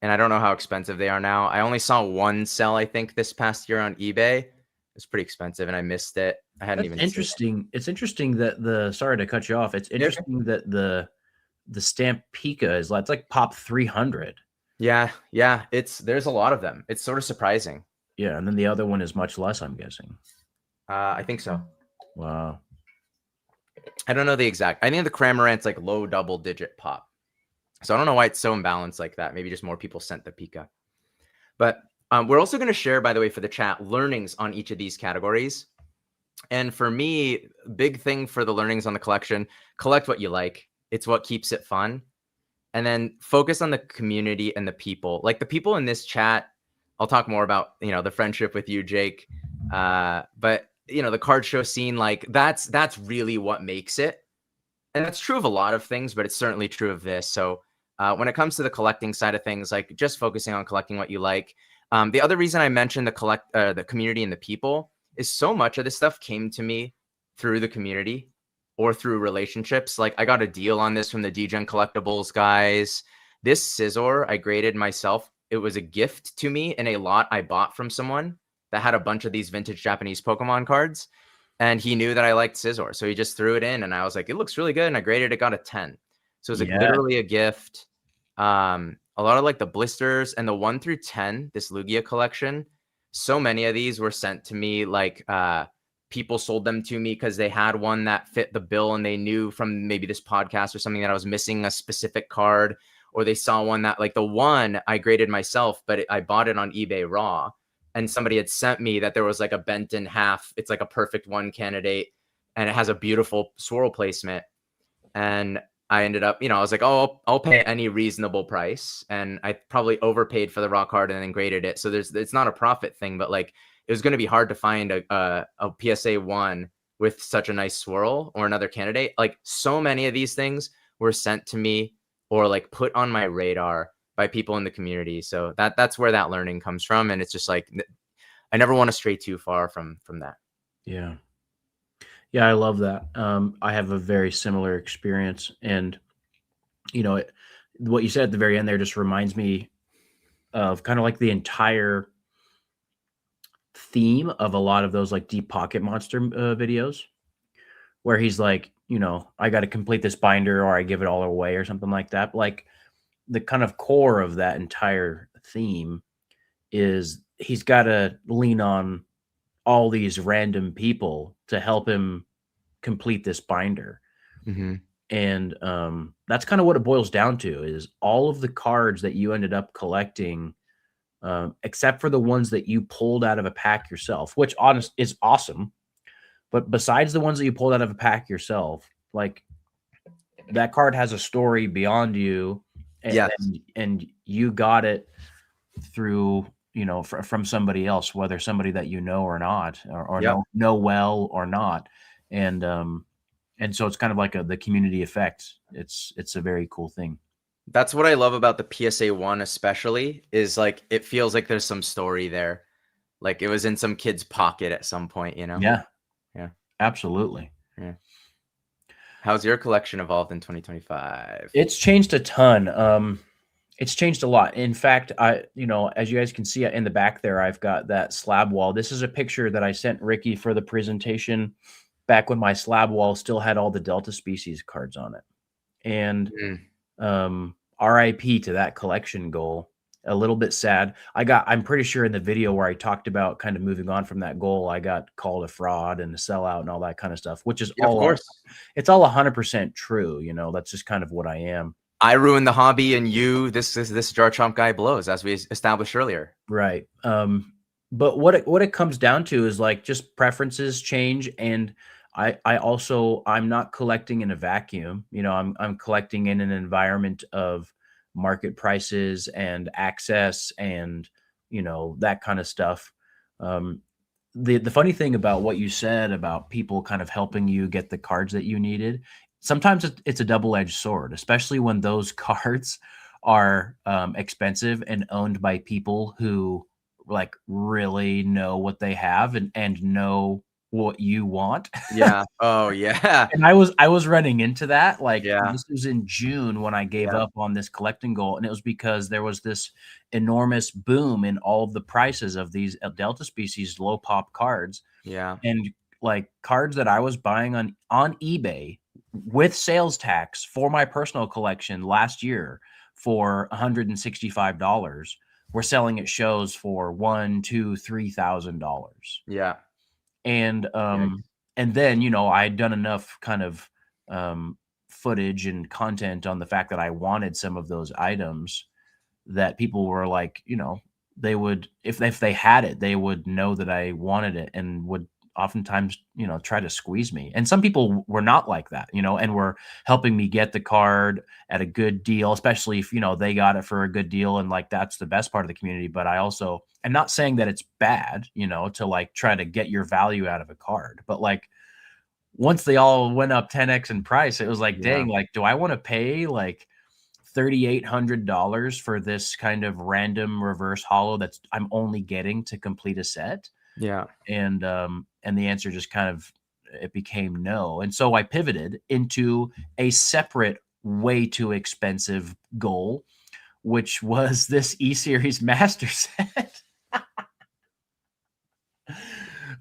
and I don't know how expensive they are now. I only saw one sell, I think, this past year on eBay. It's pretty expensive, and I missed it. I hadn't even interesting. It's interesting that sorry to cut you off. It's interesting that the stamp Pika is like pop 300. Yeah. There's a lot of them. It's sort of surprising. Yeah, and then the other one is much less, I'm guessing. I think so. Wow. I don't know the exact. I think the Cramorant's like low double-digit pop. So I don't know why it's so imbalanced like that. Maybe just more people sent the Pika. But we're also going to share, by the way, for the chat, learnings on each of these categories. And for me, big thing for the learnings on the collection: collect what you like. It's what keeps it fun. And then focus on the community and the people. Like the people in this chat, I'll talk more about, the friendship with you, Jake. But the card show scene, like that's really what makes it. And that's true of a lot of things, but it's certainly true of this. So when it comes to the collecting side of things, like just focusing on collecting what you like. The other reason I mentioned the community and the people is so much of this stuff came to me through the community or through relationships. Like I got a deal on this from the DGen Collectibles guys. This Scizor I graded myself. It was a gift to me in a lot I bought from someone that had a bunch of these vintage Japanese Pokemon cards. And he knew that I liked Scizor. So he just threw it in, and I was like, it looks really good. And I graded it, got a 10. So it was like literally a gift. A lot of like the blisters and the 1 through 10, this Lugia collection. So many of these were sent to me, like people sold them to me because they had one that fit the bill and they knew from maybe this podcast or something that I was missing a specific card, or they saw one that, like the one I graded myself, but I bought it on eBay raw, and somebody had sent me that there was like a bent in half. It's like a perfect one candidate, and it has a beautiful swirl placement. And I ended up, I was like, oh, I'll pay any reasonable price. And I probably overpaid for the raw card and then graded it. So it's not a profit thing, but like it was going to be hard to find a PSA 1 with such a nice swirl or another candidate. Like so many of these things were sent to me or like put on my radar by people in the community. So that's where that learning comes from. And it's just like, I never want to stray too far from that. Yeah. Yeah, I love that. I have a very similar experience, and what you said at the very end there just reminds me of kind of like the entire theme of a lot of those like Deep Pocket Monster videos, where he's like, I got to complete this binder or I give it all away or something like that. Like the kind of core of that entire theme is he's got to lean on all these random people to help him complete this binder. Mm-hmm. And that's kind of what it boils down to, is all of the cards that you ended up collecting, except for the ones that you pulled out of a pack yourself, which is awesome. But besides the ones that you pulled out of a pack yourself, like that card has a story beyond you, and Yes. and you got it through, from somebody else, whether somebody that you know or not, or Yep. know well or not. And so it's kind of like the community effect. It's a very cool thing. That's what I love about the PSA 1 especially, is like it feels like there's some story there. Like it was in some kid's pocket at some point, Yeah. Yeah. Absolutely. Yeah. How's your collection evolved in 2025? It's changed a ton. It's changed a lot. In fact, as you guys can see in the back there, I've got that slab wall. This is a picture that I sent Ricky for the presentation back when my slab wall still had all the Delta species cards on it. And RIP to that collection goal. A little bit sad. I'm pretty sure in the video where I talked about kind of moving on from that goal, I got called a fraud and a sellout and all that kind of stuff, which is Yeah, of course. it's all 100% true. That's just kind of what I am. I ruined the hobby, and this jar chomp guy blows, as we established earlier. Right. But what it comes down to is like just preferences change, and I'm not collecting in a vacuum. I'm collecting in an environment of market prices and access and that kind of stuff. The funny thing about what you said about people kind of helping you get the cards that you needed, sometimes it's a double-edged sword, especially when those cards are expensive and owned by people who like really know what they have and know what you want. Yeah. Oh, yeah. And I was running into that. Like, Yeah. this was in June when I gave Yeah. up on this collecting goal, and it was because there was this enormous boom in all of the prices of these Delta species low pop cards, Yeah. and like cards that I was buying on eBay with sales tax for my personal collection last year for $165 were selling at shows for $1,000, $2,000, $3,000. Yeah. And Yikes. and then I had done enough kind of footage and content on the fact that I wanted some of those items, that people were like, they would, if they had it, they would know that I wanted it and would oftentimes try to squeeze me. And some people were not like that, and were helping me get the card at a good deal, especially if they got it for a good deal, and like that's the best part of the community. But I also am not saying that it's bad, to like try to get your value out of a card, but like once they all went up 10x in price, it was like, Yeah. dang, like, do I want to pay like $3,800 for this kind of random reverse holo that's I'm only getting to complete a set? Yeah. And the answer just kind of, it became no. And so I pivoted into a separate, way too expensive goal, which was this E-Series Master Set.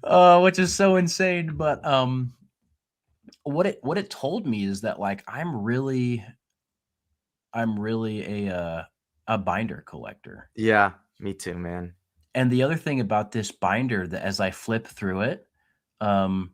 Which is so insane. But what it told me is that like I'm really I'm really a binder collector. Yeah, me too, man. And the other thing about this binder that as I flip through it, um,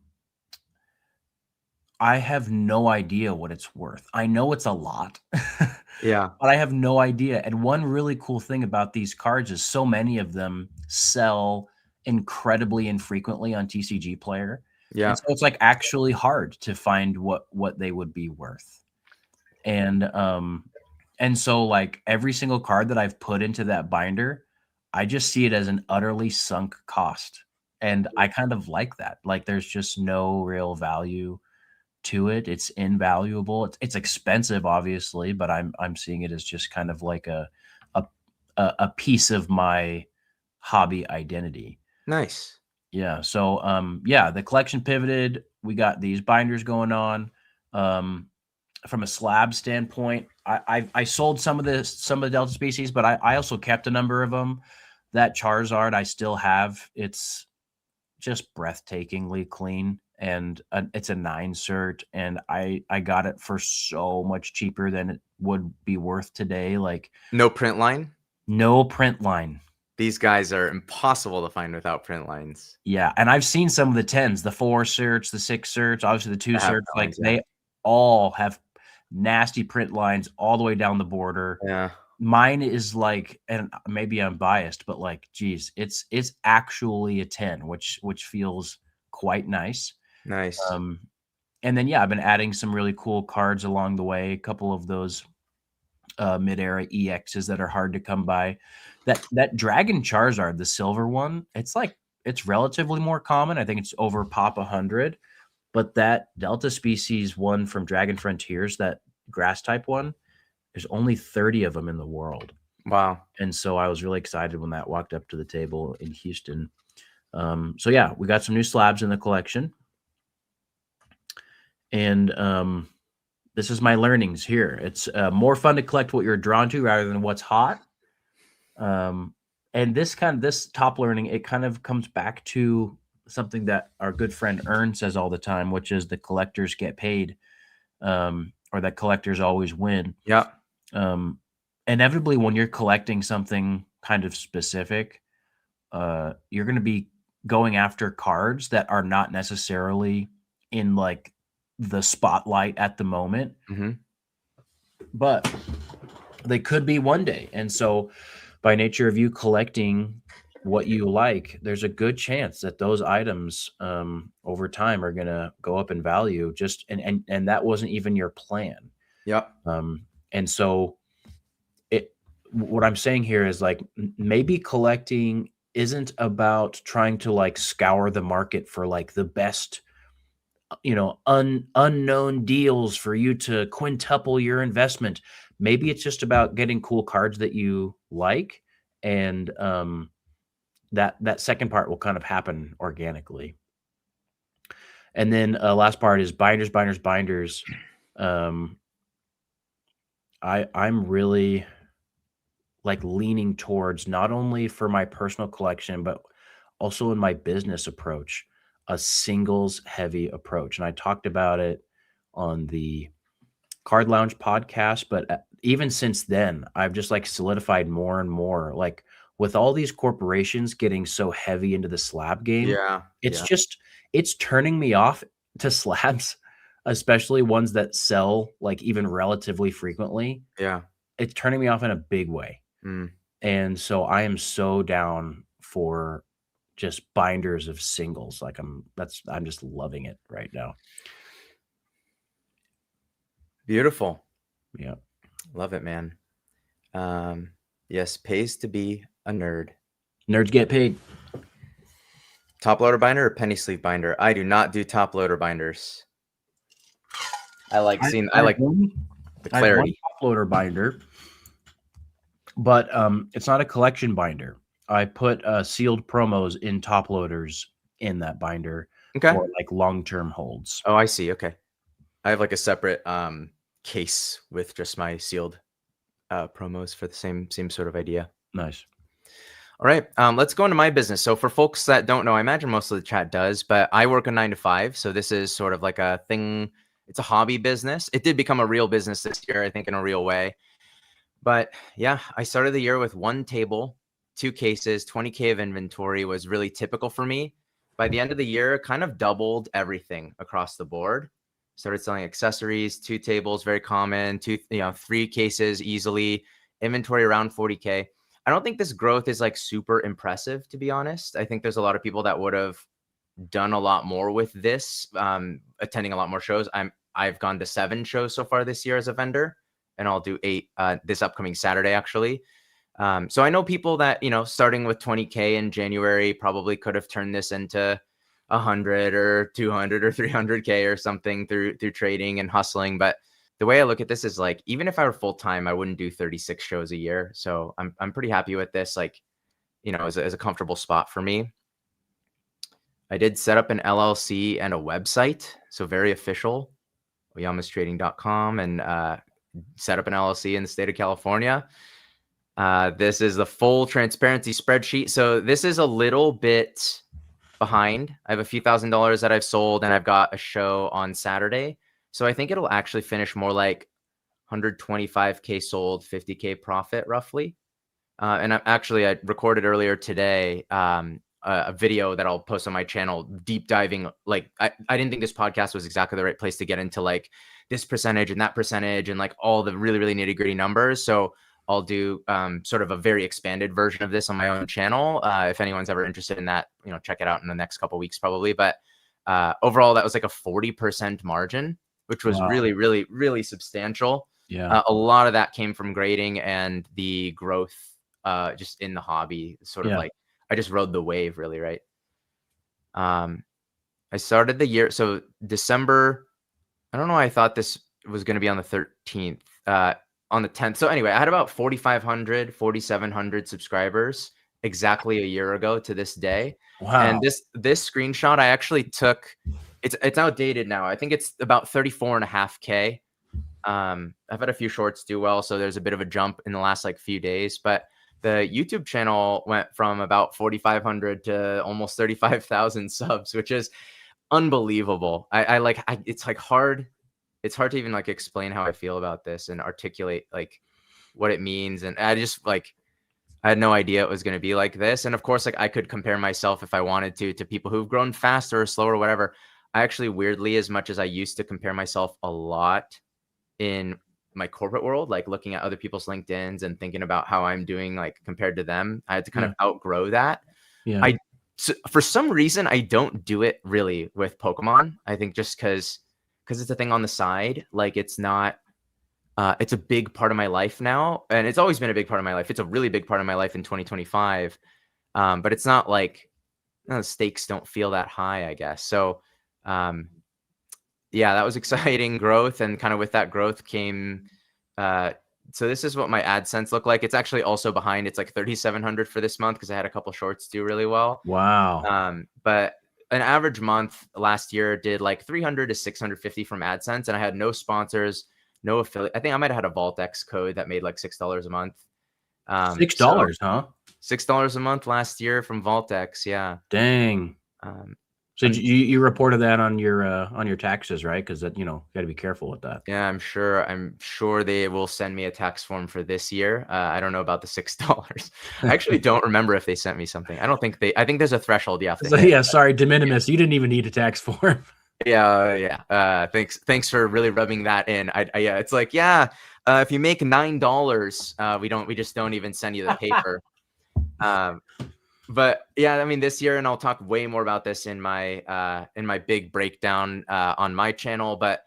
I have no idea what it's worth. I know it's a lot, but Yeah, I have no idea. And one really cool thing about these cards is so many of them sell incredibly infrequently on TCG Player. And yeah. so it's like actually hard to find what they would be worth. And so like every single card that I've put into that binder, I just see it as an utterly sunk cost. And I kind of like that. Like there's just no real value to it. It's invaluable. It's expensive, obviously, but I'm seeing it as just kind of like a a piece of my hobby identity. Nice. Yeah. So yeah, the collection pivoted. We got these binders going on. From a slab standpoint, I sold some of the Delta species, but I also kept a number of them. That Charizard I still have. It's just breathtakingly clean, and it's a 9 cert, and I got it for so much cheaper than it would be worth today, like, No print line. no print line. These guys are impossible to find without print lines. Yeah, and I've seen some of the 10s, the 4 certs, the 6 certs, obviously the 2 I have certs, print like, lines, yeah. they all have nasty print lines all the way down the border. Yeah, Mine is like, and maybe I'm biased, but like, geez, it's actually a 10, which feels quite nice. nice. Um, and then, yeah, I've been adding some really cool cards along the way. A couple of those mid-era EXs that are hard to come by. That Dragon Charizard, the silver one, it's relatively more common. I think it's over pop 100. But that Delta species one from Dragon Frontiers, that grass type one, there's only 30 of them in the world. Wow. And so I was really excited when that walked up to the table in Houston. So yeah, we got some new slabs in the collection. And this is my learnings here. It's more fun to collect what you're drawn to rather than what's hot. And this top learning, it kind of comes back to something that our good friend Ern says all the time, which is the collectors get paid, or that collectors always win. Yeah. Inevitably, when you're collecting something kind of specific, you're going to be going after cards that are not necessarily in like the spotlight at the moment, Hmm. but they could be one day. And so, by nature of you collecting what you like, there's a good chance that those items over time are going to go up in value. Just and that wasn't even your plan. Yeah. And so, what I'm saying here is like maybe collecting isn't about trying to like scour the market for like the best unknown deals for you to quintuple your investment. Maybe it's just about getting cool cards that you like, and that second part will kind of happen organically. And then last part is binders, binders, binders. I'm really like leaning towards, not only for my personal collection but also in my business approach, a singles heavy approach. And I talked about it on the Card Lounge podcast, but even since then, I've just like solidified more and more. Like with all these corporations getting so heavy into the slab game, Yeah. it's Yeah. just it's turning me off to slabs, especially ones that sell like even relatively frequently. Yeah. It's turning me off in a big way. Mm. And so I am so down for just binders of singles. Like I'm just loving it right now. Beautiful. Yeah. Love it, man. Yes, pays to be a nerd. Nerds get paid. Top loader binder or penny sleeve binder? I do not do top loader binders. I like seeing. I like the I have one clarity. top loader binder, but it's not a collection binder. I put sealed promos in top loaders in that binder Okay. for like long-term holds. Oh, I see. Okay. I have like a separate case with just my sealed promos for the same sort of idea. Nice. All right. Let's go into my business. So for folks that don't know, I imagine most of the chat does, but I work a 9 to 5. So this is sort of like a thing. It's a hobby business. It did become a real business this year, I think, in a real way. But yeah, I started the year with 1 table, 2 cases, 20K of inventory was really typical for me. By the end of the year, kind of doubled everything across the board. Started selling accessories, 2 tables, very common, 3 cases easily, inventory around 40K. I don't think this growth is like super impressive, to be honest. I think there's a lot of people that would have done a lot more with this, attending a lot more shows. I've gone to 7 shows so far this year as a vendor, and I'll do 8 this upcoming Saturday, actually. So I know people that, starting with 20K in January probably could have turned this into 100 or 200 or 300K or something through trading and hustling. But the way I look at this is like, even if I were full time, I wouldn't do 36 shows a year. So I'm pretty happy with this, like, as a comfortable spot for me. I did set up an LLC and a website, so very official, oyamastrading.com, and set up an LLC in the state of California. This is the full transparency spreadsheet. So this is a little bit behind. I have a few $1,000s that I've sold, and I've got a show on Saturday. So I think it'll actually finish more like 125K sold, 50K profit roughly. And I recorded earlier today a video that I'll post on my channel, deep diving. Like I didn't think this podcast was exactly the right place to get into like this percentage and that percentage and like all the really, really nitty gritty numbers. So I'll do sort of a very expanded version of this on my own channel. If anyone's ever interested in that, check it out in the next couple of weeks probably. But overall, that was like a 40% margin, which was really, really, really substantial. Yeah. A lot of that came from grading and the growth just in the hobby, sort of like I just rode the wave really, right? I started the year, so December, I don't know why I thought this was going to be on the 13th, on the 10th. So anyway, I had about 4,500, 4,700 subscribers exactly a year ago to this day. Wow. And this screenshot I actually took, it's outdated now. I think it's about 34.5K. I've had a few shorts do well, so there's a bit of a jump in the last like few days, but the YouTube channel went from about 4,500 to almost 35,000 subs, which is unbelievable. It's hard to even like explain how I feel about this and articulate like what it means. And I had no idea it was going to be like this. And of course, like I could compare myself if I wanted to people who've grown faster or slower or whatever. I actually, weirdly, as much as I used to compare myself a lot in my corporate world, like looking at other people's LinkedIn's and thinking about how I'm doing like compared to them, I had to kind of outgrow that. Yeah. So for some reason, I don't do it really with Pokemon. I think just because it's a thing on the side. Like it's not, it's a big part of my life now. And it's always been a big part of my life. It's a really big part of my life in 2025. But it's not like the stakes don't feel that high, I guess. So, yeah, that was exciting growth. And kind of with that growth came, so this is what my AdSense looked like. It's actually also behind. It's like 3,700 for this month because I had a couple shorts do really well. Wow. But an average month last year did like 300 to 650 from AdSense, and I had no sponsors, no affiliate. I think I might have had a VaultX code that made like $6 a month. $6, huh? $6 a month last year from VaultX. Yeah. Dang. So you reported that on your taxes, right? Because that, got to be careful with that. Yeah, I'm sure they will send me a tax form for this year. I don't know about the $6. I actually don't remember if they sent me something. I think there's a threshold you have to hit. Yeah, sorry, de minimis. You didn't even need a tax form. Yeah. Thanks for really rubbing that in. Yeah, it's like, if you make $9, we just don't even send you the paper. But yeah, I mean, this year, and I'll talk way more about this in my big breakdown on my channel, but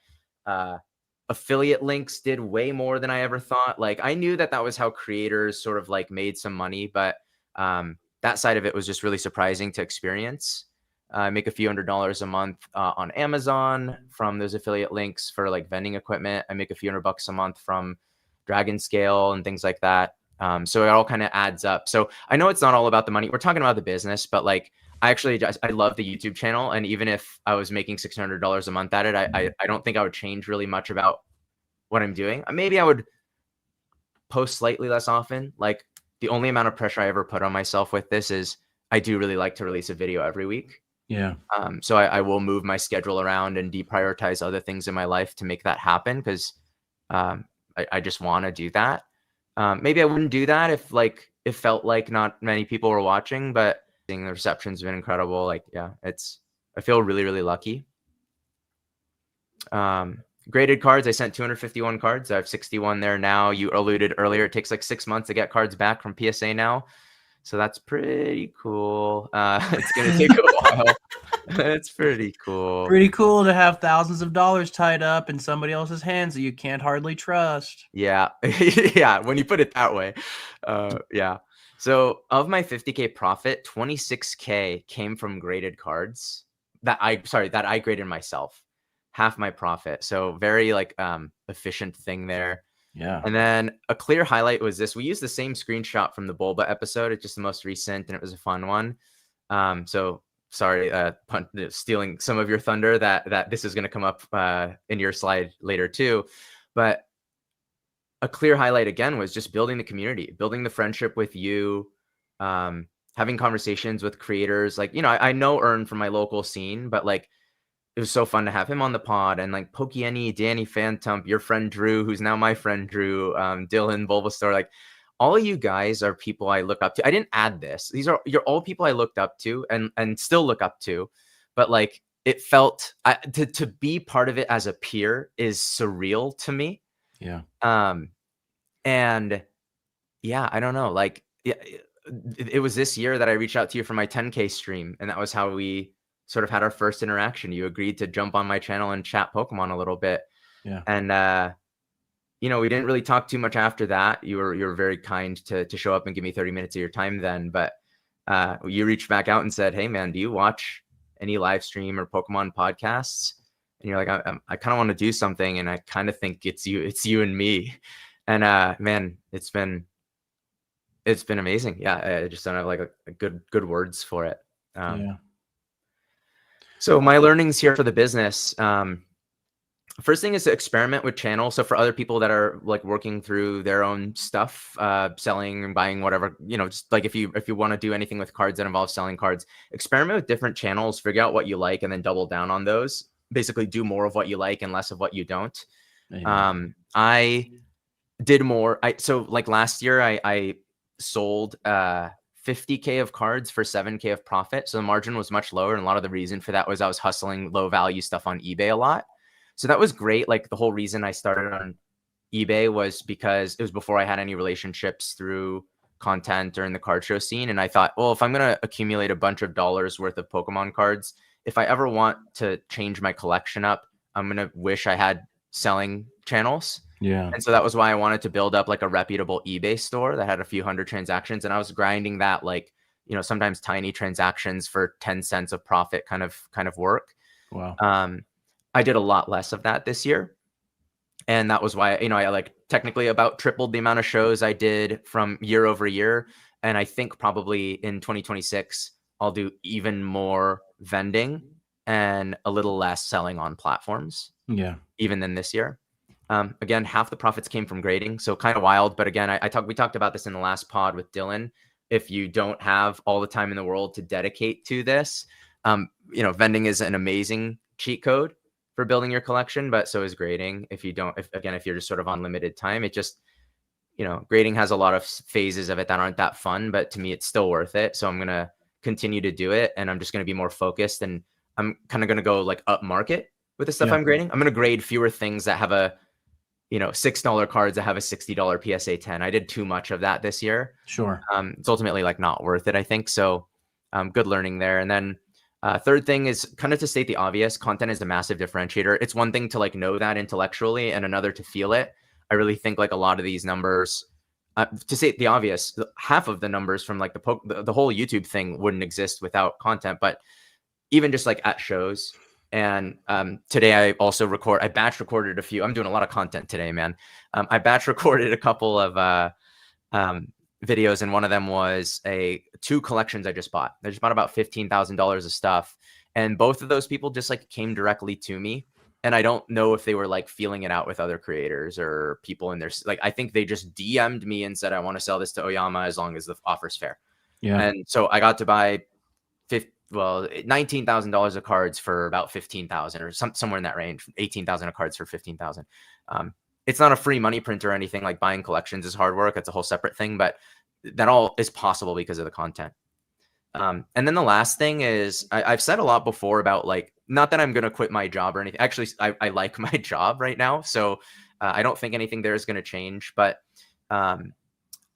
affiliate links did way more than I ever thought. Like I knew that was how creators sort of like made some money, but that side of it was just really surprising to experience. I make a few $100s a month on Amazon from those affiliate links for like vending equipment. I make a few $100 a month from Dragon Scale and things like that. So it all kind of adds up. So I know it's not all about the money. We're talking about the business, but like I love the YouTube channel. And even if I was making $600 a month at it, I don't think I would change really much about what I'm doing. Maybe I would post slightly less often. Like the only amount of pressure I ever put on myself with this is I do really like to release a video every week. Yeah. So I will move my schedule around and deprioritize other things in my life to make that happen because I just want to do that. Maybe I wouldn't do that if like it felt like not many people were watching, but the reception's been incredible. Like, yeah, I feel really, really lucky. Graded cards, I sent 251 cards. I have 61 there now. You alluded earlier, it takes like 6 months to get cards back from PSA now. So that's pretty cool. It's going to take a while. It's pretty cool. Pretty cool to have thousands of dollars tied up in somebody else's hands that you can't hardly trust. Yeah. Yeah. When you put it that way. Yeah. So of my 50K profit, 26K came from graded cards that I graded myself. Half my profit. So very like efficient thing there. Yeah. And then a clear highlight was this. We used the same screenshot from the Bulba episode. It's just the most recent and it was a fun one. So sorry, stealing some of your thunder that this is going to come up in your slide later too. But a clear highlight again was just building the community, building the friendship with you, having conversations with creators. Like, you know, I know Ern from my local scene, but like, it was so fun to have him on the pod, and like Pokieni, Danny Phantom, your friend Drew, who's now my friend Drew, Dylan, Bulbasaur, like all of you guys are people I look up to. I didn't add this. You're all people I looked up to and still look up to, but like it felt to be part of it as a peer is surreal to me. Yeah. And yeah, I don't know. Like it was this year that I reached out to you for my 10K stream, and that was how we sort of had our first interaction. You agreed to jump on my channel and chat Pokemon a little bit. Yeah. And you know, we didn't really talk too much after that. You were very kind to show up and give me 30 minutes of your time then, but you reached back out and said, "Hey man, do you watch any live stream or Pokemon podcasts?" And you're like, I kind of want to do something, and I kind of think it's you and me. And man, it's been amazing. Yeah, I just don't have like a good words for it. Yeah. So my learnings here for the business, first thing is to experiment with channels. So for other people that are like working through their own stuff, selling and buying whatever, you know, just like if you want to do anything with cards that involves selling cards, experiment with different channels, figure out what you like, and then double down on those. Basically do more of what you like and less of what you don't. Amen. I did more. So like last year, I sold 50K of cards for 7K of profit. So the margin was much lower. And a lot of the reason for that was I was hustling low value stuff on eBay a lot. So that was great. Like the whole reason I started on eBay was because it was before I had any relationships through content or in the card show scene. And I thought, well, if I'm going to accumulate a bunch of dollars worth of Pokemon cards, if I ever want to change my collection up, I'm going to wish I had selling channels. Yeah. And so that was why I wanted to build up like a reputable eBay store that had a few hundred transactions. And I was grinding that, like, you know, sometimes tiny transactions for 10 cents of profit kind of work. Wow. I did a lot less of that this year. And that was why, you know, I like technically about tripled the amount of shows I did from year over year. And I think probably in 2026, I'll do even more vending and a little less selling on platforms. Yeah. Even than this year. Again, half the profits came from grading. So kind of wild. But again, we talked about this in the last pod with Dylan. If you don't have all the time in the world to dedicate to this, you know, vending is an amazing cheat code for building your collection, but so is grading. If you're just sort of on limited time, it just, you know, grading has a lot of phases of it that aren't that fun, but to me, it's still worth it. So I'm going to continue to do it, and I'm just going to be more focused, and I'm kind of going to go like up market with the stuff I'm grading. I'm going to grade fewer things that have a, you know, $6 cards that have a $60 PSA 10. I did too much of that this year. Sure. It's ultimately like not worth it, I think. So good learning there. And then third thing is kind of to state the obvious, content is a massive differentiator. It's one thing to like know that intellectually and another to feel it. I really think like a lot of these numbers, to state the obvious, half of the numbers from like the whole YouTube thing wouldn't exist without content, but even just like at shows. And today I also I batch recorded a few. I'm doing a lot of content today, man. I batch recorded a couple of videos, and one of them was two collections I just bought. I just bought about $15,000 of stuff, and both of those people just like came directly to me. And I don't know if they were like feeling it out with other creators or people in their, like, I think they just DM'd me and said, I want to sell this to Oyama as long as the offer's fair. Yeah. And so I got to buy $19,000 of cards for about 15,000 or somewhere in that range, 18,000 of cards for 15,000. it's not a free money printer or anything. Like buying collections is hard work. It's a whole separate thing, but that all is possible because of the content. And then the last thing is I've said a lot before about like, not that I'm going to quit my job or anything. Actually, I like my job right now. So I don't think anything there is going to change. But um,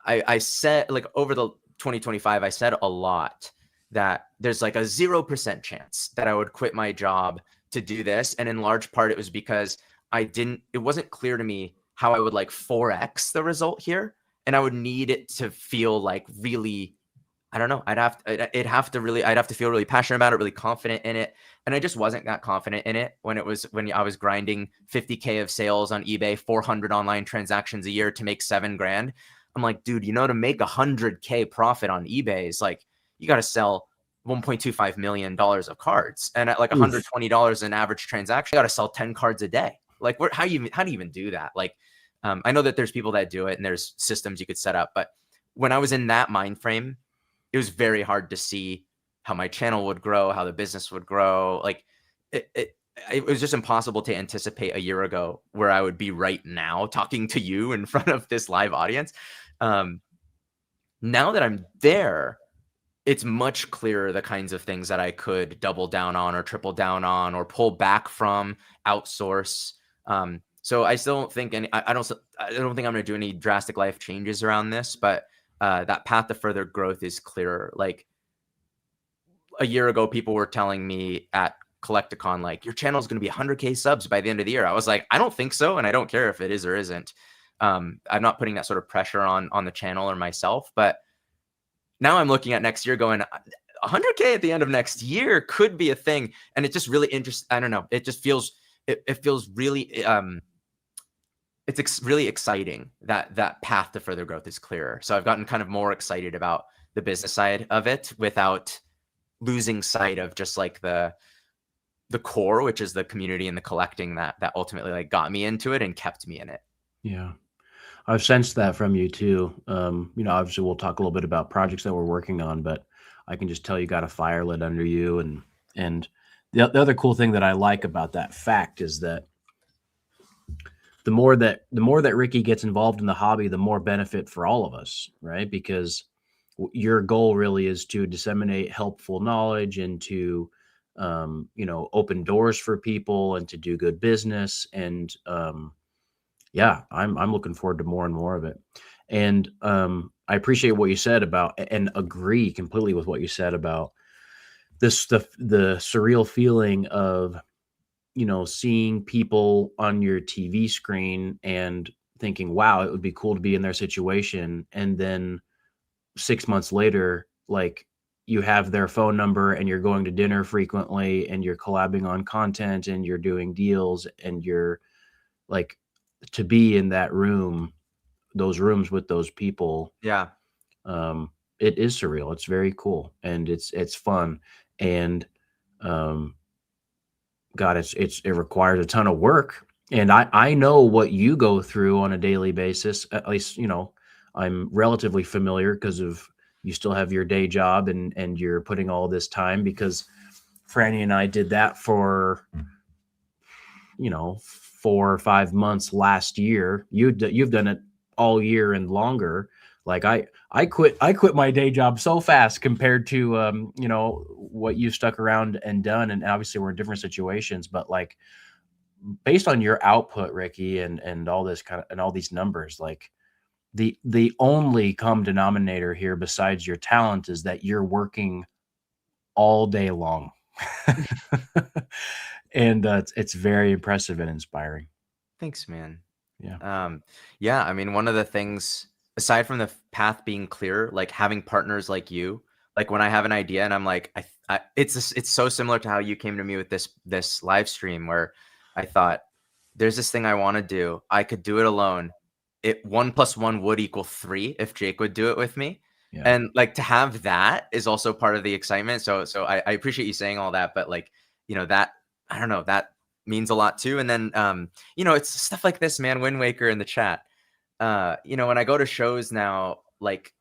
I said like over the 2025, I said a lot that there's like a 0% chance that I would quit my job to do this. And in large part, it was because it wasn't clear to me how I would like 4x the result here. And I would need it to feel like really, I don't know. I'd have to feel really passionate about it, really confident in it. And I just wasn't that confident in it when I was grinding 50K of sales on eBay, 400 online transactions a year to make $7,000. I'm like, dude, to make 100K profit on eBay is like, you got to sell $1.25 million of cards. And at like Oof. $120 an average transaction, you got to sell 10 cards a day. Like how do you even do that? Like, I know that there's people that do it and there's systems you could set up, but when I was in that mind frame, it was very hard to see how my channel would grow, how the business would grow. Like it was just impossible to anticipate a year ago where I would be right now talking to you in front of this live audience. Now that I'm there, it's much clearer the kinds of things that I could double down on or triple down on or pull back from, outsource. So I still don't think I don't think I'm going to do any drastic life changes around this, but that path to further growth is clearer. Like a year ago, people were telling me at Collecticon, like, your channel is going to be 100K subs by the end of the year. I was like, I don't think so. And I don't care if it is or isn't. I'm not putting that sort of pressure on the channel or myself, but now I'm looking at next year going 100K at the end of next year could be a thing. And it just really interesting. I don't know. It just feels, it feels really, it's really exciting that that path to further growth is clearer. So I've gotten kind of more excited about the business side of it without losing sight of just like the core, which is the community and the collecting that ultimately like got me into it and kept me in it. Yeah. I've sensed that from you too. Obviously we'll talk a little bit about projects that we're working on, but I can just tell you got a fire lit under you. And the other cool thing that I like about that fact is that the more that Ricky gets involved in the hobby, the more benefit for all of us, right? Because your goal really is to disseminate helpful knowledge and to open doors for people and to do good business. And yeah, I'm looking forward to more and more of it. And I appreciate what you said about, and agree completely with what you said about this, the surreal feeling of, seeing people on your TV screen and thinking, wow, it would be cool to be in their situation. And then 6 months later, like, you have their phone number and you're going to dinner frequently and you're collabing on content and you're doing deals, and you're like, to be in those rooms with those people. Yeah. It is surreal. It's very cool. And it's fun. And, God, it requires a ton of work. And I know what you go through on a daily basis. At least, I'm relatively familiar because of, you still have your day job and you're putting all this time, because Franny and I did that for, 4 or 5 months last year. You've done it all year and longer. Like I quit my day job so fast compared to what you stuck around and done. And obviously we're in different situations, but like, based on your output, Ricky, and all this kind of, and all these numbers, like, the only common denominator here besides your talent is that you're working all day long. And it's very impressive and inspiring. Thanks, man. Yeah. Yeah. I mean, one of the things, aside from the path being clear, like having partners like you, like when I have an idea and I'm like, it's so similar to how you came to me with this live stream, where I thought, there's this thing I want to do. I could do it alone. 1 + 1 would equal 3 if Jake would do it with me. Yeah. And like, to have that is also part of the excitement. So I appreciate you saying all that, but like, that, I don't know, that means a lot too. And then, it's stuff like this, man. Wind Waker in the chat. When I go to shows now, like,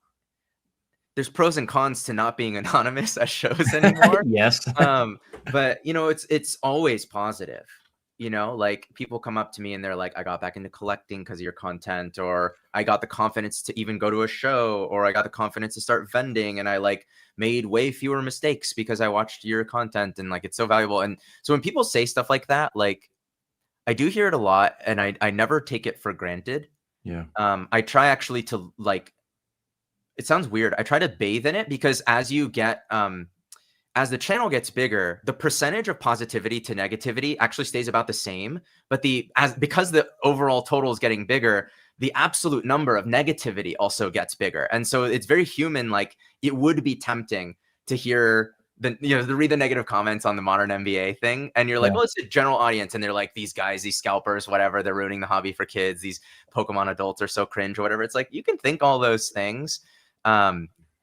there's pros and cons to not being anonymous at shows anymore. Yes. But it's always positive. You know, like people come up to me and they're like, I got back into collecting because of your content, or I got the confidence to even go to a show, or I got the confidence to start vending, and I like made way fewer mistakes because I watched your content, and like it's so valuable. And so when people say stuff like that, like I do hear it a lot, and I never take it for granted. Yeah. I try actually to like, it sounds weird. I try to bathe in it because as the channel gets bigger, the percentage of positivity to negativity actually stays about the same. But because the overall total is getting bigger, the absolute number of negativity also gets bigger. And so it's very human. Like it would be tempting to hear to read the negative comments on the modern MBA thing. And you're like, Yeah. well, it's a general audience. And they're like, these guys, these scalpers, whatever, they're ruining the hobby for kids. These Pokemon adults are so cringe or whatever. It's like, you can think all those things.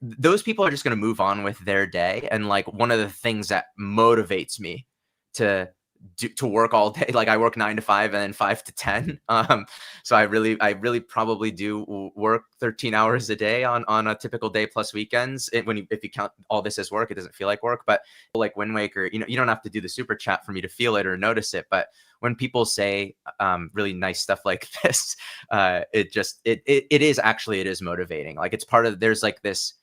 Those people are just going to move on with their day. And like one of the things that motivates me to work all day, like I work 9 to 5 and then 5 to 10. So I really probably do work 13 hours a day on a typical day plus weekends. If you count all this as work, it doesn't feel like work. But like Wind Waker, you don't have to do the super chat for me to feel it or notice it. But when people say really nice stuff like this, it is motivating. Like it's part of, there's like this,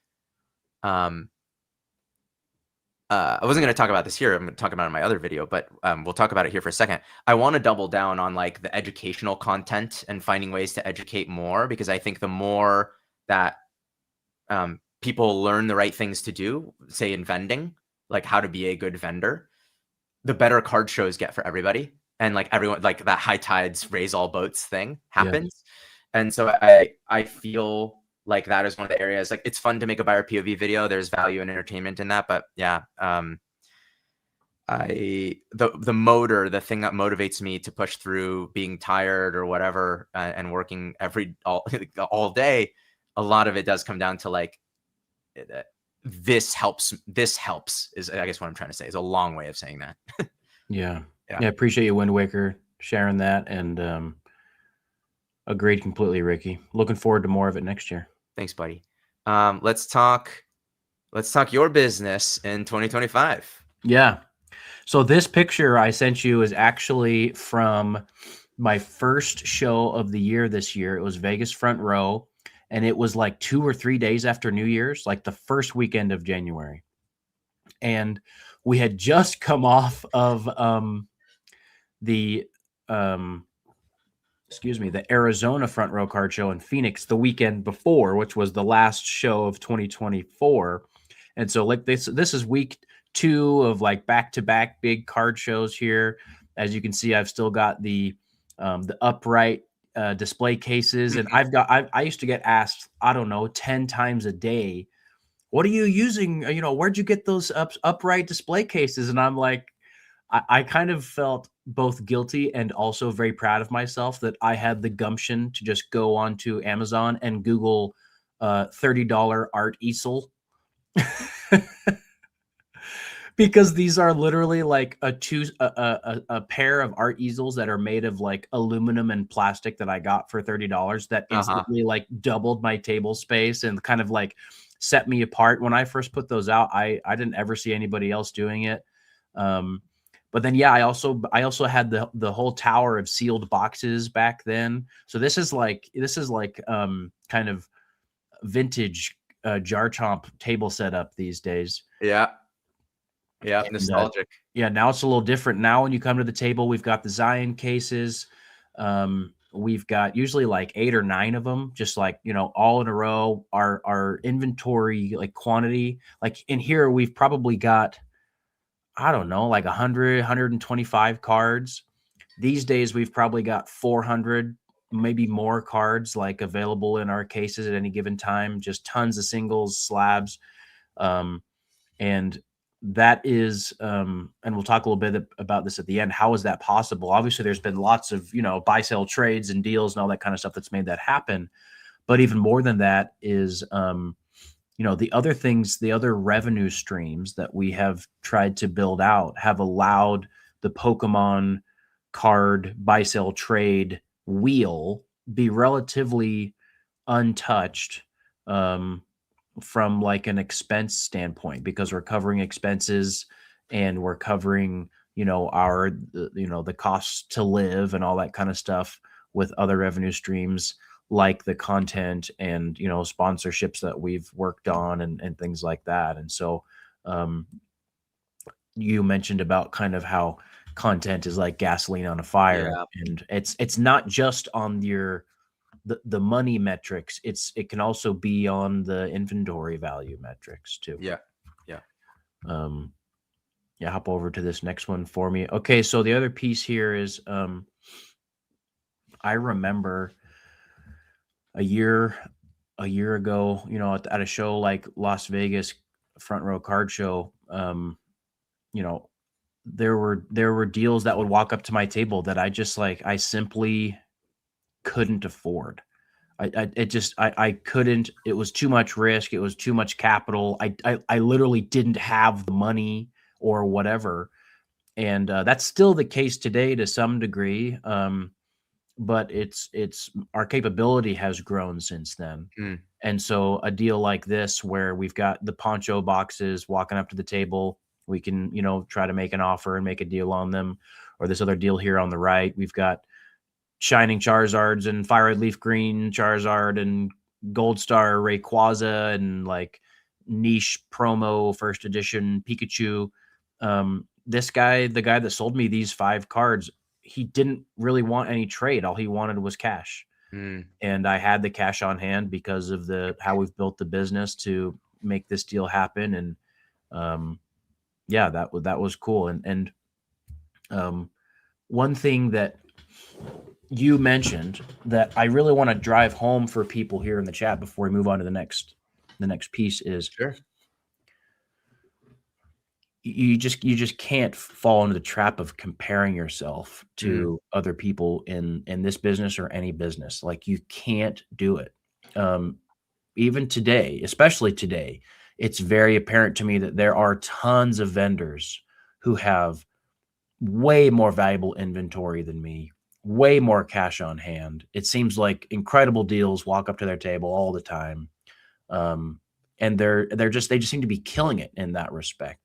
I wasn't going to talk about this here. I'm going to talk about it in my other video, but we'll talk about it here for a second. I want to double down on like the educational content and finding ways to educate more, because I think the more that people learn the right things to do, say in vending, like how to be a good vendor, the better card shows get for everybody. And like everyone, like that high tides raise all boats thing Yeah. happens. And so I feel like that is one of the areas, like it's fun to make a buyer POV video. There's value and entertainment in that. But yeah, the motor, the thing that motivates me to push through being tired or whatever, and working all day, a lot of it does come down to like, this helps is, I guess what I'm trying to say, is a long way of saying that. Yeah. Yeah. Yeah. Appreciate you, Wind Waker, sharing that, and agreed completely, Ricky. Looking forward to more of it next year. Thanks, buddy. Let's talk your business in 2025. Yeah. So this picture I sent you is actually from my first show of the year this year. It was Vegas Front Row, and it was like 2 or 3 days after New Year's, like the first weekend of January. And we had just come off of the the Arizona Front Row Card Show in Phoenix the weekend before, which was the last show of 2024. And so like this is week 2 of like back-to-back big card shows here. As you can see, I've still got the upright display cases, and I used to get asked, I don't know, 10 times a day, what are you using? Where'd you get those upright display cases? And I'm like, I kind of felt both guilty and also very proud of myself that I had the gumption to just go onto Amazon and Google $30 art easel. Because these are literally like a pair of art easels that are made of like aluminum and plastic that I got for $30 that instantly like doubled my table space and kind of like set me apart. When I first put those out, I didn't ever see anybody else doing it. But then, yeah, I also had the whole tower of sealed boxes back then. So this is like kind of vintage jar chomp table setup these days. Yeah. Yeah. And, Nostalgic. yeah, now it's a little different. Now when you come to the table, we've got the Zion cases. We've got usually like 8 or 9 of them, just like, all in a row. Our inventory, like quantity, like in here, we've probably got, I don't know, like 100, 125 cards. These days, we've probably got 400, maybe more cards like available in our cases at any given time. Just tons of singles, slabs. And that is, and we'll talk a little bit about this at the end. How is that possible? Obviously, there's been lots of, buy, sell trades and deals and all that kind of stuff that's made that happen. But even more than that is, the other things, the other revenue streams that we have tried to build out have allowed the Pokemon card buy, sell, trade wheel be relatively untouched from like an expense standpoint, because we're covering expenses and we're covering the costs to live and all that kind of stuff with other revenue streams like the content and sponsorships that we've worked on and things like that. And so um, you mentioned about kind of how content is like gasoline on a fire, Yeah. and it's not just on the money metrics. It can also be on the inventory value metrics too. Yeah. Yeah. um yeah, hop over to this next one for me. Okay, so the other piece here is I remember a year ago, at a show like Las Vegas Front Row Card Show. You know, there were deals that would walk up to my table that I simply couldn't afford. I couldn't. It was too much risk. It was too much capital. I literally didn't have the money or whatever, and that's still the case today to some degree. But it's our capability has grown since then. Mm. And so a deal like this where we've got the poncho boxes walking up to the table, we can, try to make an offer and make a deal on them. Or this other deal here on the right, we've got shining Charizards and fire red leaf green Charizard and gold star Rayquaza and like niche promo first edition Pikachu. This guy, the guy that sold me these 5 cards, he didn't really want any trade. All he wanted was cash. Mm. And I had the cash on hand because of how we've built the business to make this deal happen. And yeah, that was cool. And one thing that you mentioned that I really want to drive home for people here in the chat before we move on to the next piece is Sure. you just can't fall into the trap of comparing yourself to other people in this business or any business. Like, you can't do it. Even today, especially today, it's very apparent to me that there are tons of vendors who have way more valuable inventory than me, way more cash on hand. It seems like incredible deals walk up to their table all the time. And they just seem to be killing it in that respect.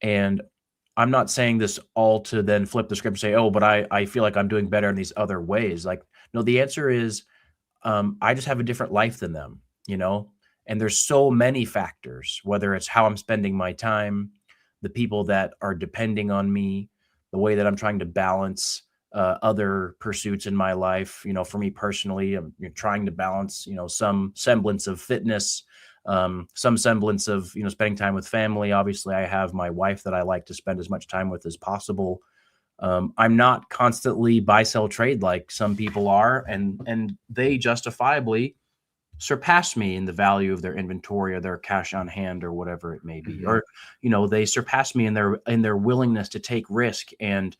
And I'm not saying this all to then flip the script and say, oh, but I feel like I'm doing better in these other ways. Like, no, the answer is I just have a different life than them, and there's so many factors, whether it's how I'm spending my time, the people that are depending on me, the way that I'm trying to balance other pursuits in my life. For me personally, I'm trying to balance, some semblance of fitness, some semblance of, spending time with family. Obviously, I have my wife that I like to spend as much time with as possible. I'm not constantly buy, sell, trade like some people are, and they justifiably surpass me in the value of their inventory or their cash on hand or whatever it may be. Mm-hmm. Or, they surpass me in their willingness to take risk and,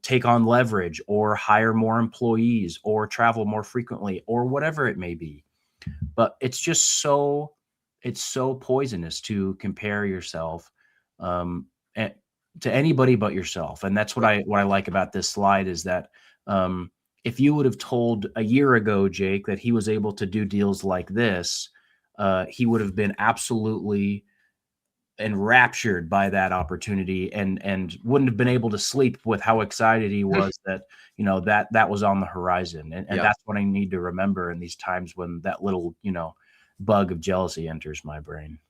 take on leverage or hire more employees or travel more frequently or whatever it may be. But it's so poisonous to compare yourself and to anybody but yourself. And that's what I like about this slide is that if you would have told a year ago Jake that he was able to do deals like this, he would have been absolutely enraptured by that opportunity and wouldn't have been able to sleep with how excited he was that that was on the horizon. And Yep. that's what I need to remember in these times when that little bug of jealousy enters my brain.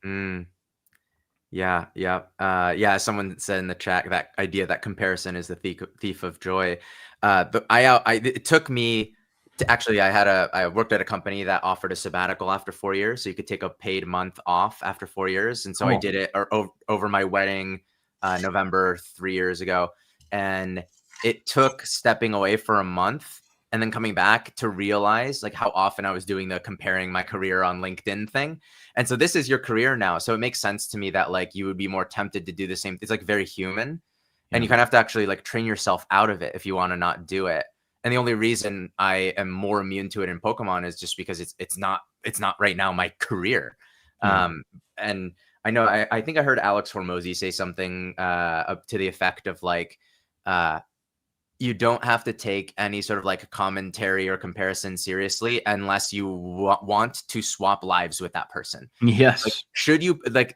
Yeah, yeah. Yeah, someone said in the chat that idea that comparison is the thief of joy. But it took me to actually, I worked at a company that offered a sabbatical after 4 years. So you could take a paid month off after 4 years. And so I did it over my wedding, November 3 years ago. And it took stepping away for a month and then coming back to realize like how often I was doing the comparing my career on LinkedIn thing. And so this is your career now. So it makes sense to me that like you would be more tempted to do the same. It's like very human. And you kind of have to actually like train yourself out of it if you want to not do it. And the only reason I am more immune to it in Pokemon is just because it's not right now my career. And I know I think I heard Alex Hormozy say something to the effect of like you don't have to take any sort of like commentary or comparison seriously unless you want to swap lives with that person. Like, Yes. should you like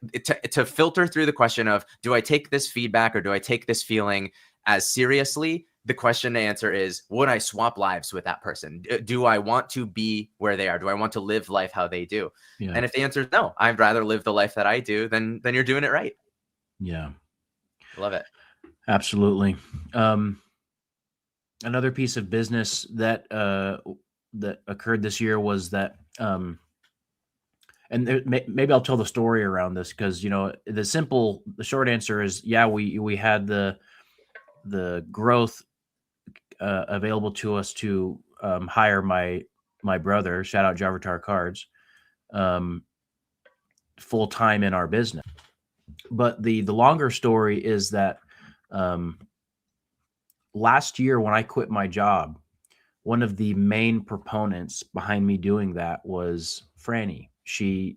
to filter through the question of, do I take this feedback or do I take this feeling as seriously? The question to answer is, would I swap lives with that person? Do I want to be where they are? Do I want to live life how they do? Yeah. And if the answer is no, I'd rather live the life that I do, then you're doing it right. Yeah. Love it. Absolutely. Another piece of business that that occurred this year was that, and maybe I'll tell the story around this because, you know, the short answer is, yeah, we had the growth available to us to hire my brother, shout out Javatar Cards, um, full time in our business. But the longer story is that, um, last year when I quit my job, one of the main proponents behind me doing that was Franny. She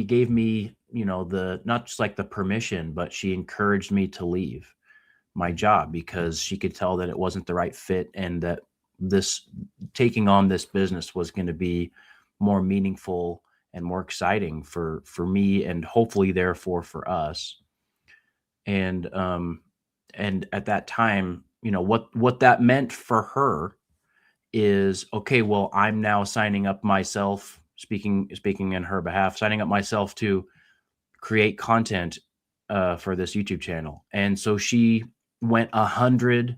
gave me, you know, the not just like the permission, but she encouraged me to leave my job because she could tell that it wasn't the right fit and that this taking on this business was going to be more meaningful and more exciting for me and hopefully therefore for us. And at that time, you know, what that meant for her is, okay, well, I'm now signing up myself, speaking in her behalf, signing up myself to create content for this YouTube channel. And so she went 100,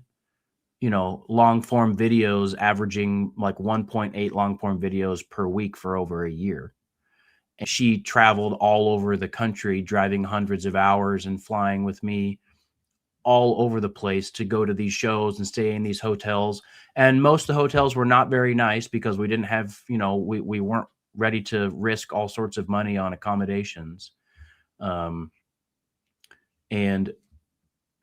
you know, long form videos, averaging like 1.8 long form videos per week for over a year. And she traveled all over the country, driving hundreds of hours and flying with me all over the place to go to these shows and stay in these hotels. And most of the hotels were not very nice because we didn't have, you know, we weren't ready to risk all sorts of money on accommodations. Um, and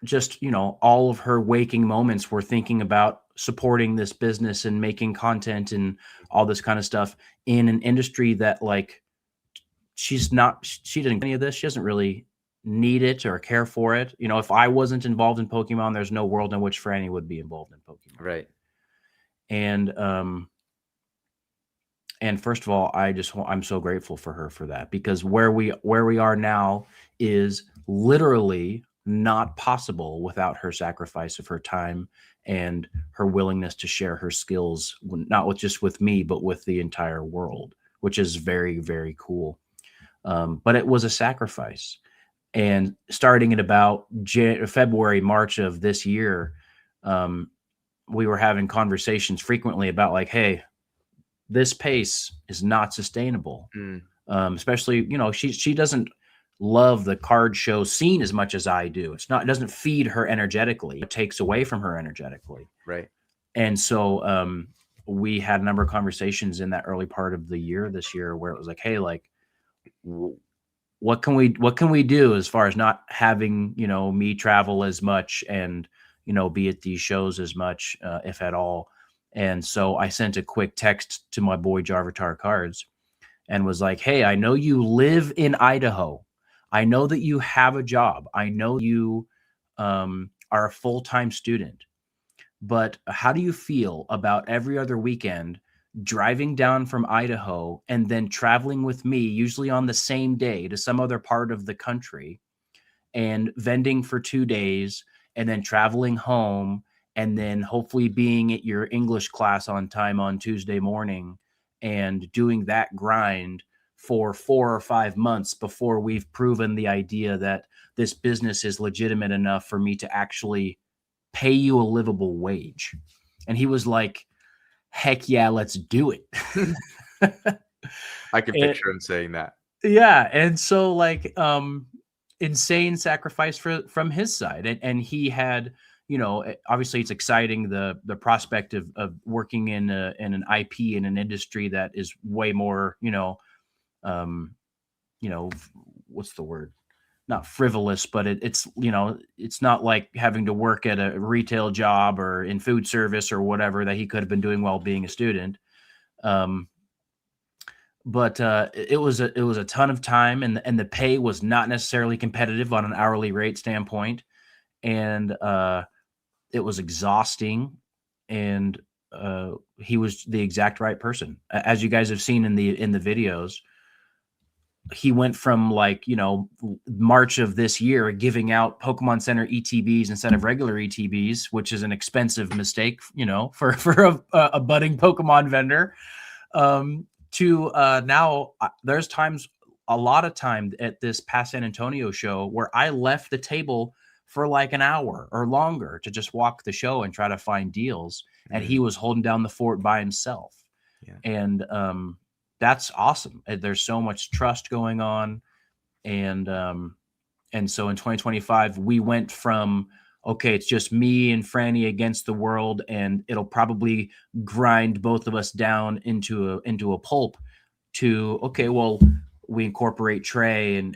just, you know, all of her waking moments were thinking about supporting this business and making content and all this kind of stuff in an industry that, like, she didn't get any of this. She doesn't really need it or care for it. You know, if I wasn't involved in Pokemon, there's no world in which Franny would be involved in Pokemon. Right. And first of all, I'm so grateful for her for that, because where we are now is literally not possible without her sacrifice of her time and her willingness to share her skills, not just with me, but with the entire world, which is very, very cool. But it was a sacrifice. And starting in about February, March of this year, we were having conversations frequently about, like, hey, this pace is not sustainable. Mm, Especially, you know, she doesn't love the card show scene as much as I do. It doesn't feed her energetically. It takes away from her energetically. right. And so we had a number of conversations in that early part of the year this year where it was like, hey, like, what can we do as far as not having, you know, me travel as much and, you know, be at these shows as much, if at all. And so I sent a quick text to my boy Jarvatar Cards and was like, hey, I know you live in Idaho. I know that you have a job. I know you are a full-time student. But how do you feel about every other weekend driving down from Idaho and then traveling with me, usually on the same day, to some other part of the country and vending for 2 days and then traveling home and then hopefully being at your English class on time on Tuesday morning and doing that grind for 4 or 5 months before we've proven the idea that this business is legitimate enough for me to actually pay you a livable wage? And he was like, heck yeah, let's do it. I can And picture him saying that. yeah, and so, like, insane sacrifice from his side, and he had, you know, obviously it's exciting, the prospect of working in an IP in an industry that is way more, um, what's the word? Not frivolous, but it's, you know, it's not like having to work at a retail job or in food service or whatever that he could have been doing while being a student. Um, but it was a ton of time, and the pay was not necessarily competitive on an hourly rate standpoint, and it was exhausting, and he was the exact right person. As you guys have seen in the videos, he went from, like, March of this year giving out Pokemon Center ETBs instead of regular ETBs, which is an expensive mistake, for a budding Pokemon vendor, to now there's times, a lot of time at this past San Antonio show, where I left the table for like an hour or longer to just walk the show and try to find deals, and he Mm, was holding down the fort by himself. yeah. And that's awesome. There's so much trust going on, and so in 2025 we went from, okay, it's just me and Franny against the world, and it'll probably grind both of us down into a pulp, to, okay, well, we incorporate Trey, and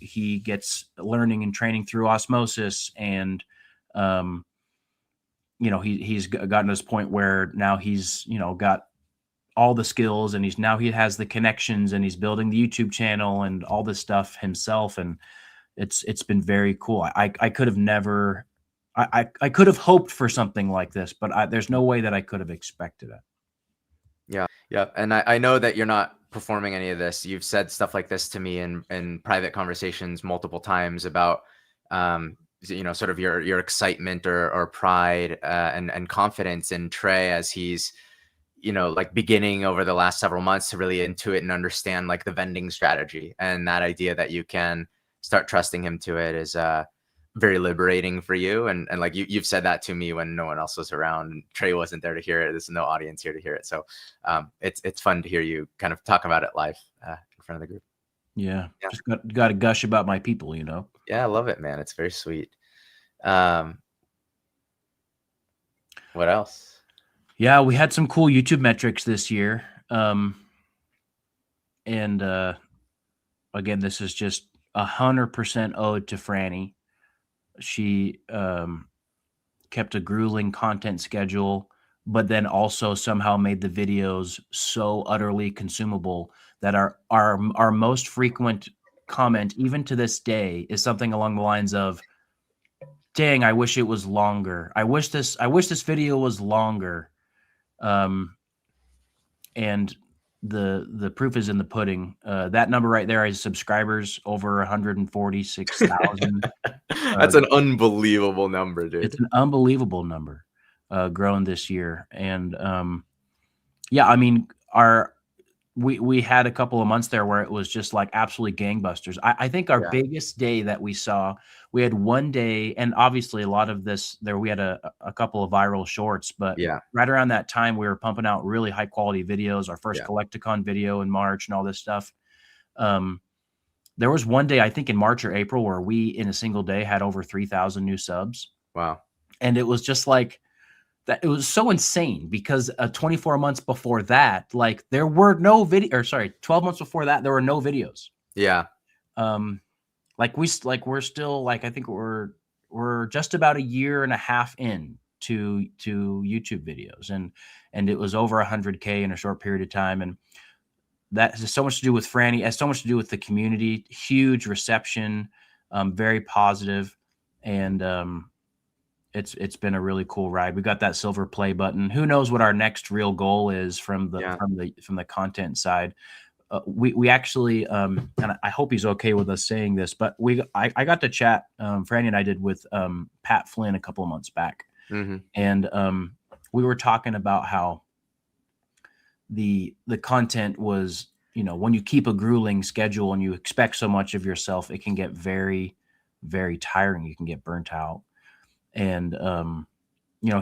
he gets learning and training through osmosis, and he's gotten to this point where now he's got all the skills, and he has the connections, and he's building the YouTube channel and all this stuff himself, and it's been very cool. I could have never, I could have hoped for something like this, but there's no way that I could have expected it. Yeah. Yeah. And I know that you're not performing any of this. You've said stuff like this to me in private conversations multiple times about, sort of your excitement or pride and confidence in Trey as he's, like beginning over the last several months to really intuit and understand like the vending strategy, and that idea that you can start trusting him to it is very liberating for you. And like you've said that to me when no one else was around. Trey wasn't there to hear it. There's no audience here to hear it. So it's fun to hear you kind of talk about it live in front of the group. Yeah, Yeah. just got to gush about my people. Yeah, I love it, man. It's very sweet. What else? Yeah, we had some cool YouTube metrics this year. And again, this is just 100% owed to Franny. She kept a grueling content schedule, but then also somehow made the videos so utterly consumable that our most frequent comment, even to this day, is something along the lines of, "Dang, I wish it was longer. I wish this video was longer." And the proof is in the pudding. That number right there is subscribers over 146,000. That's an unbelievable number, dude. It's an unbelievable number, grown this year. And yeah, I mean, we had a couple of months there where it was just like absolutely gangbusters. I think our Yeah. biggest day that we had one day, and obviously a lot of this there, we had a couple of viral shorts, but Yeah. right around that time we were pumping out really high quality videos, our first Yeah. Collecticon video in March and all this stuff. There was one day, I think in March or April, where we in a single day had over 3,000 new subs. Wow. And it was just like, that it was so insane because 24 months before that, like, there were no video, or sorry, 12 months before that, there were no videos. Yeah. We're still, like, I think we're just about a year and a half in to YouTube videos, and it was over 100K in a short period of time. And that has so much to do with Franny, has so much to do with the community, huge reception, very positive, and it's been a really cool ride. We got that silver play button. Who knows what our next real goal is from the content side. We actually, and I hope he's okay with us saying this, but I got to chat, Franny and I did, with Pat Flynn a couple of months back. Mm-hmm. And we were talking about how the content was, when you keep a grueling schedule and you expect so much of yourself, it can get very, very tiring. You can get burnt out. And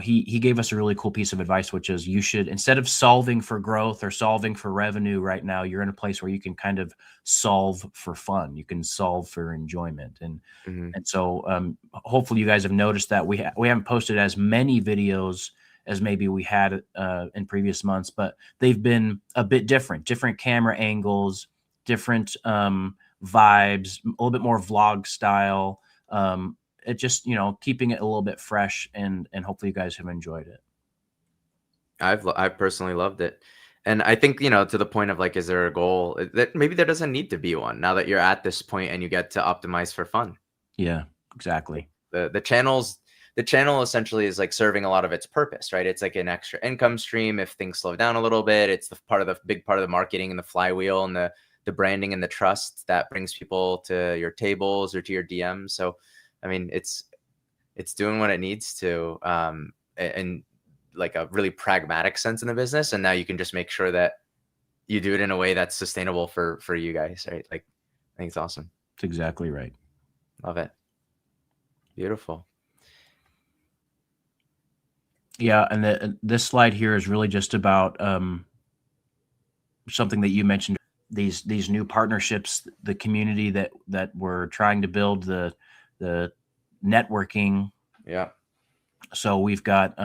he gave us a really cool piece of advice, which is, you should, instead of solving for growth or solving for revenue right now, you're in a place where you can kind of solve for fun. You can solve for enjoyment. And so hopefully you guys have noticed that we haven't posted as many videos as maybe we had in previous months, but they've been a bit different camera angles, different vibes, a little bit more vlog style. It just, keeping it a little bit fresh, and hopefully you guys have enjoyed it. I've personally loved it. And I think, to the point of like, is there a goal that maybe there doesn't need to be one now that you're at this point and you get to optimize for fun? Yeah, Like exactly. the channel essentially is like serving a lot of its purpose, right? It's like an extra income stream if things slow down a little bit. It's the big part of the marketing and the flywheel and the branding and the trust that brings people to your tables or to your DMs. So, I mean, it's doing what it needs to, and like a really pragmatic sense in the business. And now you can just make sure that you do it in a way that's sustainable for you guys, right? Like, I think it's awesome. That's exactly right. Love it. Beautiful. Yeah, and this slide here is really just about something that you mentioned, these new partnerships, the community that we're trying to build, the networking. Yeah. So we've got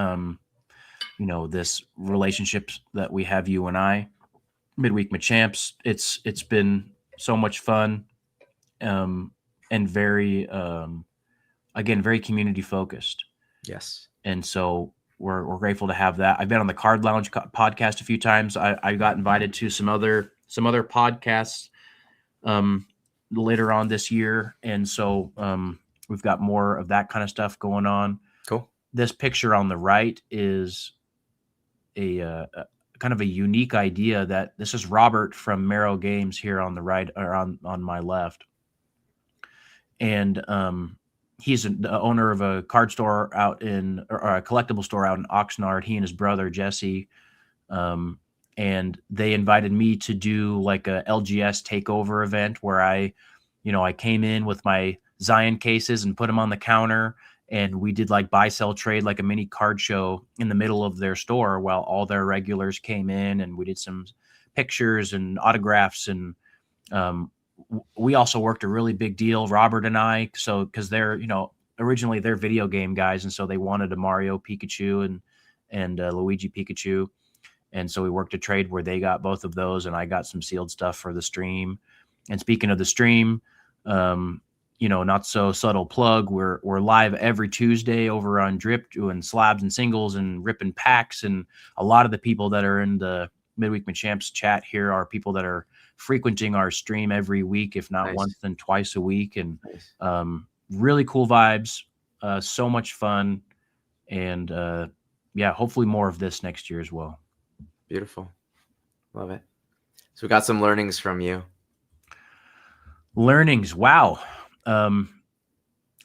this relationships that we have, you and I, Midweek Machamps. It's been so much fun, and very again, very community focused. Yes. And so we're grateful to have that. I've been on the Card Lounge podcast a few times. I got invited to some other podcasts later on this year, and so we've got more of that kind of stuff going on. Cool. This picture on the right is a kind of a unique idea. That this is Robert from Marrow Games here on the right, or on my left, and he's the owner of a card store out in, or a collectible store out in Oxnard. He and his brother Jesse, and they invited me to do like a LGS takeover event where I came in with my Zion cases and put them on the counter, and we did like buy, sell, trade, like a mini card show in the middle of their store while all their regulars came in, and we did some pictures and autographs. And we also worked a really big deal, Robert and I, so because they're originally they're video game guys, and so they wanted a Mario Pikachu and Luigi Pikachu, and so we worked a trade where they got both of those, and I got some sealed stuff for the stream. And speaking of the stream, not so subtle plug, we're live every Tuesday over on Drip doing slabs and singles and ripping packs, and a lot of the people that are in the Midweek Machamps chat here are people that are frequenting our stream every week, if not Nice. once, then twice a week. And Nice. really cool vibes, so much fun, and yeah, hopefully more of this next year as well. Beautiful. Love it. So we got some learnings from you. Learnings. Wow.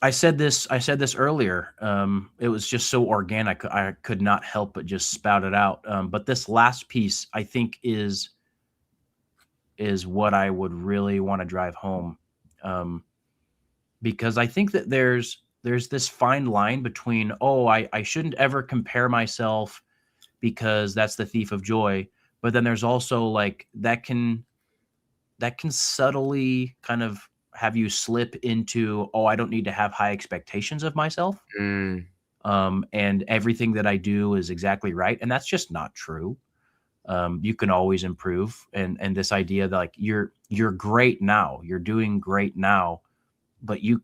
I said this earlier. It was just so organic. I could not help but just spout it out. But this last piece, I think, is what I would really want to drive home. Because I think that there's this fine line between, I shouldn't ever compare myself because that's the thief of joy. But then there's also like that can subtly kind of have you slip into, I don't need to have high expectations of myself. And everything that I do is exactly right. And that's just not true. You can always improve. And this idea that like, you're great now, you're doing great now, but you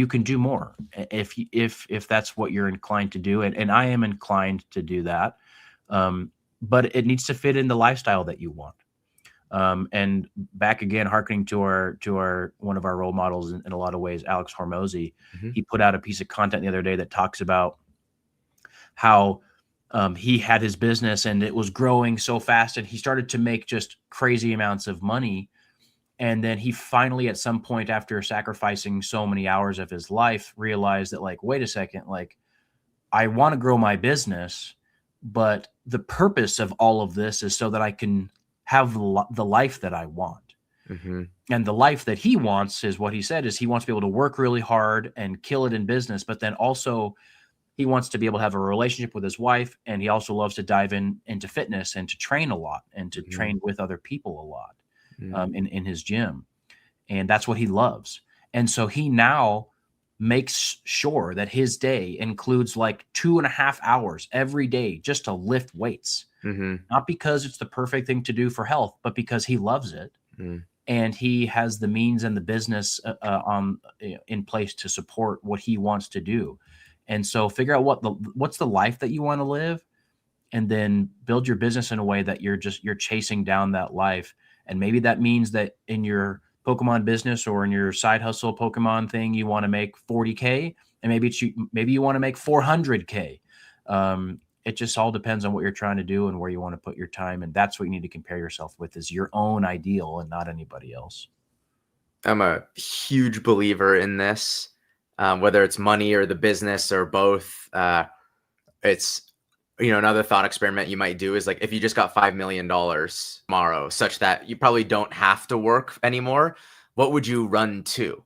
can do more if that's what you're inclined to do. And I am inclined to do that. But it needs to fit in the lifestyle that you want. And back again, hearkening to our one of our role models in a lot of ways, Alex Hormozy, he put out a piece of content the other day that talks about how he had his business and it was growing so fast, and he started to make just crazy amounts of money. And then he finally, at some point, after sacrificing so many hours of his life, realized that, like, wait a second, like, I want to grow my business, but the purpose of all of this is so that I can have the life that I want. And the life that he wants is what he said is he wants to be able to work really hard and kill it in business, but then also he wants to be able to have a relationship with his wife. And he also loves to dive into fitness and to train a lot and to train with other people a lot in his gym. And that's what he loves. And so he now makes sure that his day includes like 2.5 hours every day just to lift weights. Not because it's the perfect thing to do for health, but because he loves it. And he has the means and the business in place to support what he wants to do. And so figure out what's the life that you want to live, and then build your business in a way that you're chasing down that life. And maybe that means that in your Pokemon business or in your side hustle Pokemon thing, you want to make 40K, and maybe you want to make 400K. It just all depends on what you're trying to do and where you want to put your time. And that's what you need to compare yourself with, is your own ideal and not anybody else. I'm a huge believer in this, whether it's money or the business or both. It's, another thought experiment you might do is like, if you just got $5 million tomorrow, such that you probably don't have to work anymore, what would you run to?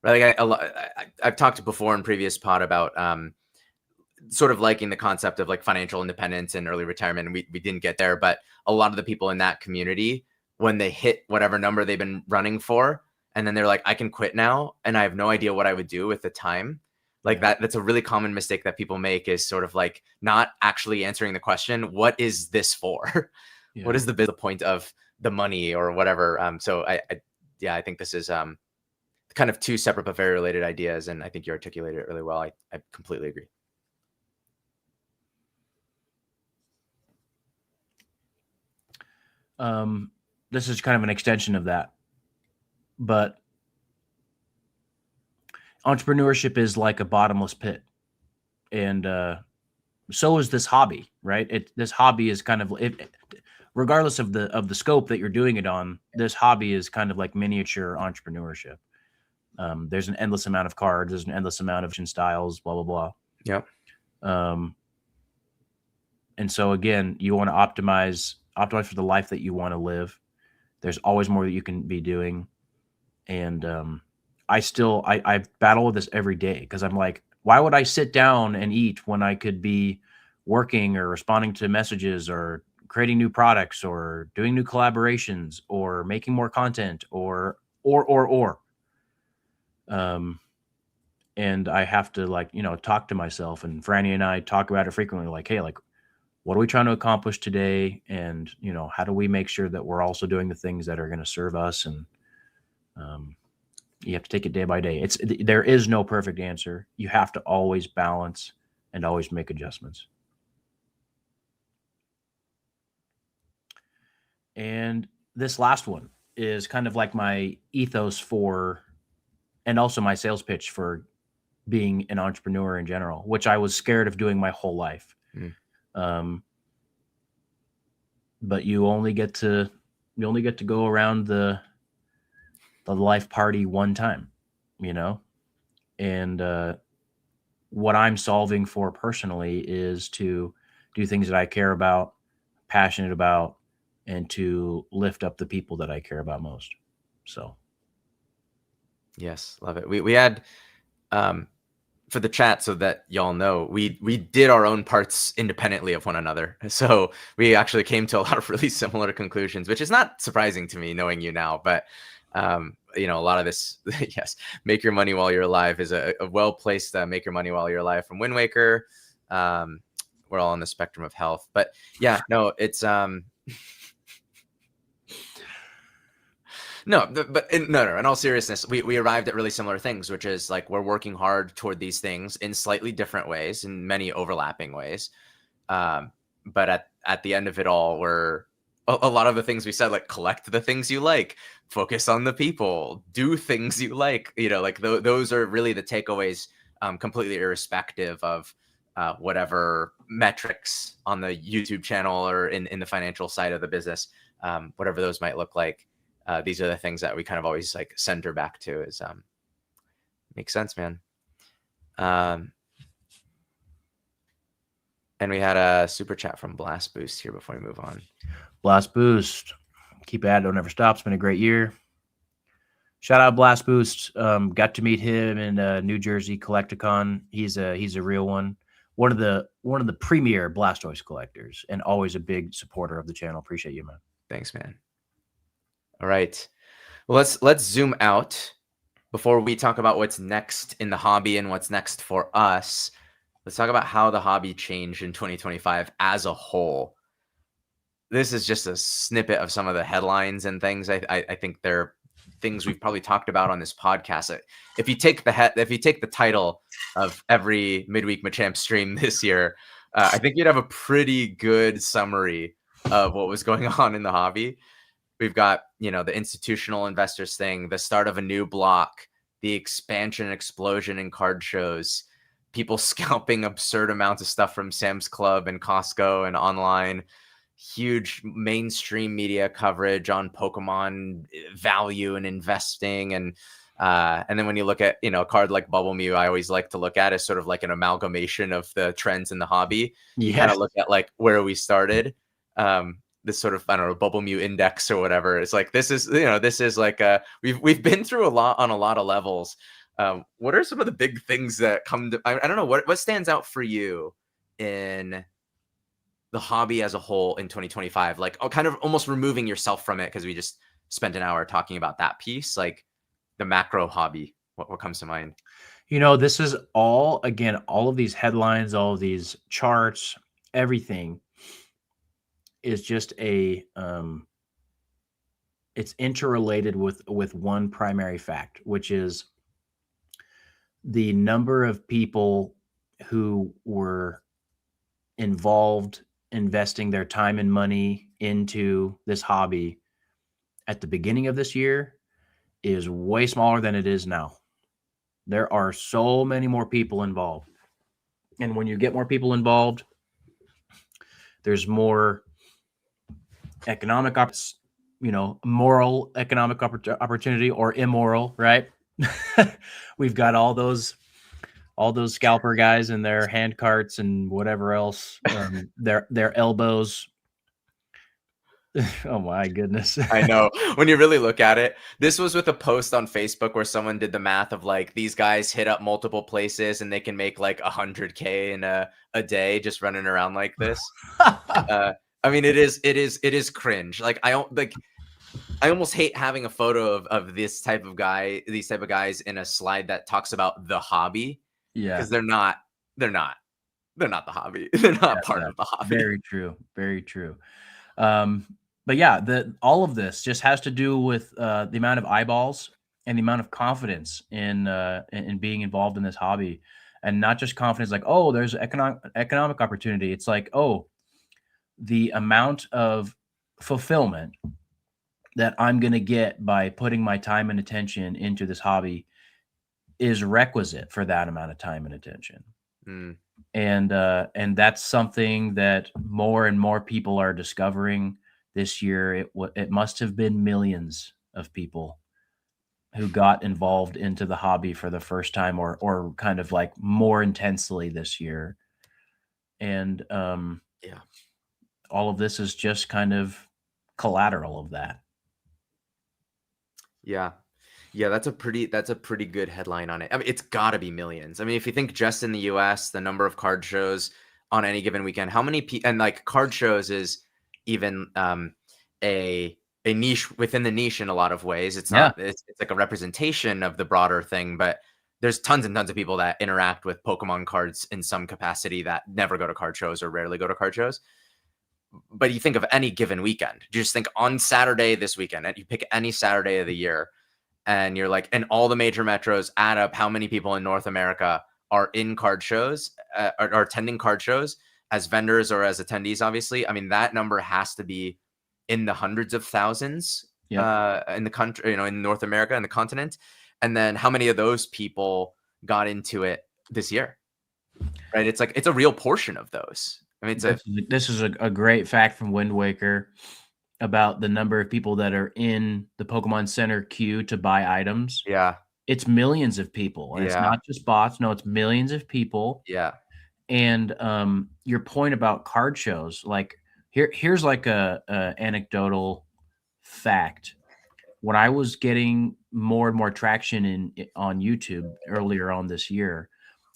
Right? Like I've talked before in previous pod about sort of liking the concept of like financial independence and early retirement. And we didn't get there, but a lot of the people in that community, when they hit whatever number they've been running for, and then they're like, I can quit now, and I have no idea what I would do with the time. Like that's a really common mistake that people make, is sort of like not actually answering the question, what is this for? Yeah. What is the point of the money or whatever? So I think this is kind of two separate but very related ideas. And I think you articulated it really well. I completely agree. This is kind of an extension of that, but entrepreneurship is like a bottomless pit, and so is this hobby, right? This hobby is kind of, regardless of the scope that you're doing it on, this hobby is kind of like miniature entrepreneurship. There's an endless amount of cards, there's an endless amount of styles, blah blah blah. Yep. And so again, you want to optimize for the life that you want to live. There's always more that you can be doing, and I battle with this every day, because I'm like, why would I sit down and eat when I could be working or responding to messages or creating new products or doing new collaborations or making more content or. And I have to talk to myself, and Franny and I talk about it frequently. Like, hey, like, what are we trying to accomplish today? And, how do we make sure that we're also doing the things that are going to serve us? And, you have to take it day by day. There is no perfect answer. You have to always balance and always make adjustments. And this last one is kind of like my ethos for, and also my sales pitch for being an entrepreneur in general, which I was scared of doing my whole life. But you only get to go around the life party one time, and what I'm solving for personally is to do things that I care about, passionate about, and to lift up the people that I care about most. So. Yes. Love it. We had, for the chat, so that y'all know, we did our own parts independently of one another. So we actually came to a lot of really similar conclusions, which is not surprising to me knowing you now, but a lot of this, yes, make your money while you're alive is a well-placed make your money while you're alive from Wind Waker. We're all on the spectrum of health, but yeah, no, it's no, but in all seriousness, we arrived at really similar things, which is like, we're working hard toward these things in slightly different ways, in many overlapping ways. But at the end of it all, we're a lot of the things we said, like, collect the things you like, focus on the people, do things you like, like those are really the takeaways, completely irrespective of whatever metrics on the YouTube channel or in the financial side of the business, whatever those might look like. These are the things that we kind of always like center back to. Is makes sense, man. And we had a super chat from Blast Boost here before we move on. Blast Boost, keep at it, don't ever stop. It's been a great year. Shout out Blast Boost. Got to meet him in New Jersey Collecticon. He's a real one. One of the premier Blastoise collectors, and always a big supporter of the channel. Appreciate you, man. Thanks, man. All right. Well, let's zoom out before we talk about what's next in the hobby and what's next for us. Let's talk about how the hobby changed in 2025 as a whole. This is just a snippet of some of the headlines and things. I think they're things we've probably talked about on this podcast. If you take the title of every Midweek Machamps stream this year, I think you'd have a pretty good summary of what was going on in the hobby. We've got, the institutional investors thing, the start of a new block, the expansion and explosion in card shows, people scalping absurd amounts of stuff from Sam's Club and Costco and online, huge mainstream media coverage on Pokemon value and investing. And then when you look at, a card like Bubble Mew, I always like to look at as sort of like an amalgamation of the trends in the hobby. You kind Yes. of look at like where we started. This sort of, I don't know, Bubble Mew index or whatever. It's like, this is like, we've been through a lot on a lot of levels. What are some of the big things that come to, I don't know, what stands out for you in the hobby as a whole in 2025? Like, kind of almost removing yourself from it, because we just spent an hour talking about that piece, like the macro hobby. What comes to mind? This is all, again, all of these headlines, all of these charts, everything is just it's interrelated with one primary fact, which is the number of people who were involved investing their time and money into this hobby at the beginning of this year is way smaller than it is now. There are so many more people involved. And when you get more people involved, there's more economic, moral economic opportunity, or immoral, right? We've got all those scalper guys and their hand carts and whatever else, their elbows. Oh my goodness. I know. When you really look at it, this was with a post on Facebook where someone did the math of like, these guys hit up multiple places and they can make like 100K in a day just running around like this. I mean, it is cringe. Like, I almost hate having a photo of these type of guys in a slide that talks about the hobby. Yeah. Because they're not the hobby. They're not part of the hobby. Very true. Very true. But yeah, all of this just has to do with the amount of eyeballs and the amount of confidence in being involved in this hobby, and not just confidence like, oh, there's economic opportunity. It's like, oh, the amount of fulfillment that I'm going to get by putting my time and attention into this hobby is requisite for that amount of time and attention. Mm. And that's something that more and more people are discovering this year. It must have been millions of people who got involved into the hobby for the first time, or kind of like more intensely this year. And Yeah, all of this is just kind of collateral of that. yeah, that's a pretty good headline on it. I mean, it's got to be millions. I mean, if you think just in the U.S., the number of card shows on any given weekend, how many and like card shows is even a niche within the niche in a lot of ways. It's not. It's like a representation of the broader thing, but there's tons and tons of people that interact with Pokemon cards in some capacity that never go to card shows or rarely go to card shows. But you think of any given weekend, you just think on Saturday this weekend, and you pick any Saturday of the year, and you're like, and all the major metros add up how many people in North America are in card shows, are attending card shows as vendors or as attendees, obviously. I mean, that number has to be in the hundreds of thousands in the country, in North America and the continent. And then how many of those people got into it this year, right? It's like, it's a real portion of those. I mean, this is a great fact from Wind Waker about the number of people that are in the Pokemon Center queue to buy items. Yeah. It's millions of people. And it's not just bots. No, it's millions of people. Yeah. And your point about card shows, like here's like a anecdotal fact. When I was getting more and more traction on YouTube earlier on this year,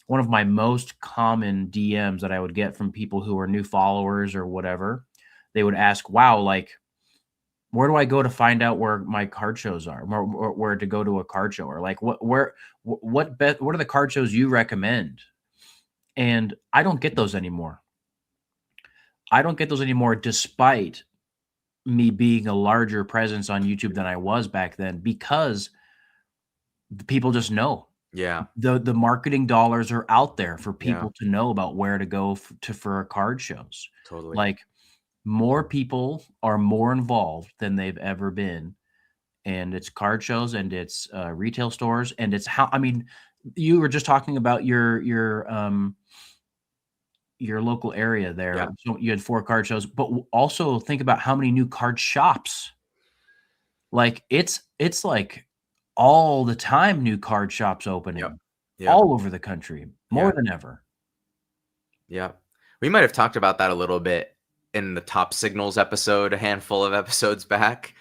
one of my most common DMs that I would get from people who are new followers or whatever, they would ask, wow, like, where do I go to find out where my card shows are, or where to go to a card show, or like what are the card shows you recommend? And I don't get those anymore. Despite me being a larger presence on YouTube than I was back then, because the people just know. Yeah. The marketing dollars are out there for Yeah. people to know about where to go for card shows. Totally. Like, more people are more involved than they've ever been, and it's card shows, and it's, retail stores, and it's how I mean, you were just talking about your local area there. Yeah. So you had 4 card shows, but also think about how many new card shops. Like, it's like all the time new card shops Yep. opening Yep. all over the country, more Yeah. than ever. Yeah. We might have talked about that a little bit in the Top Signals episode, a handful of episodes back.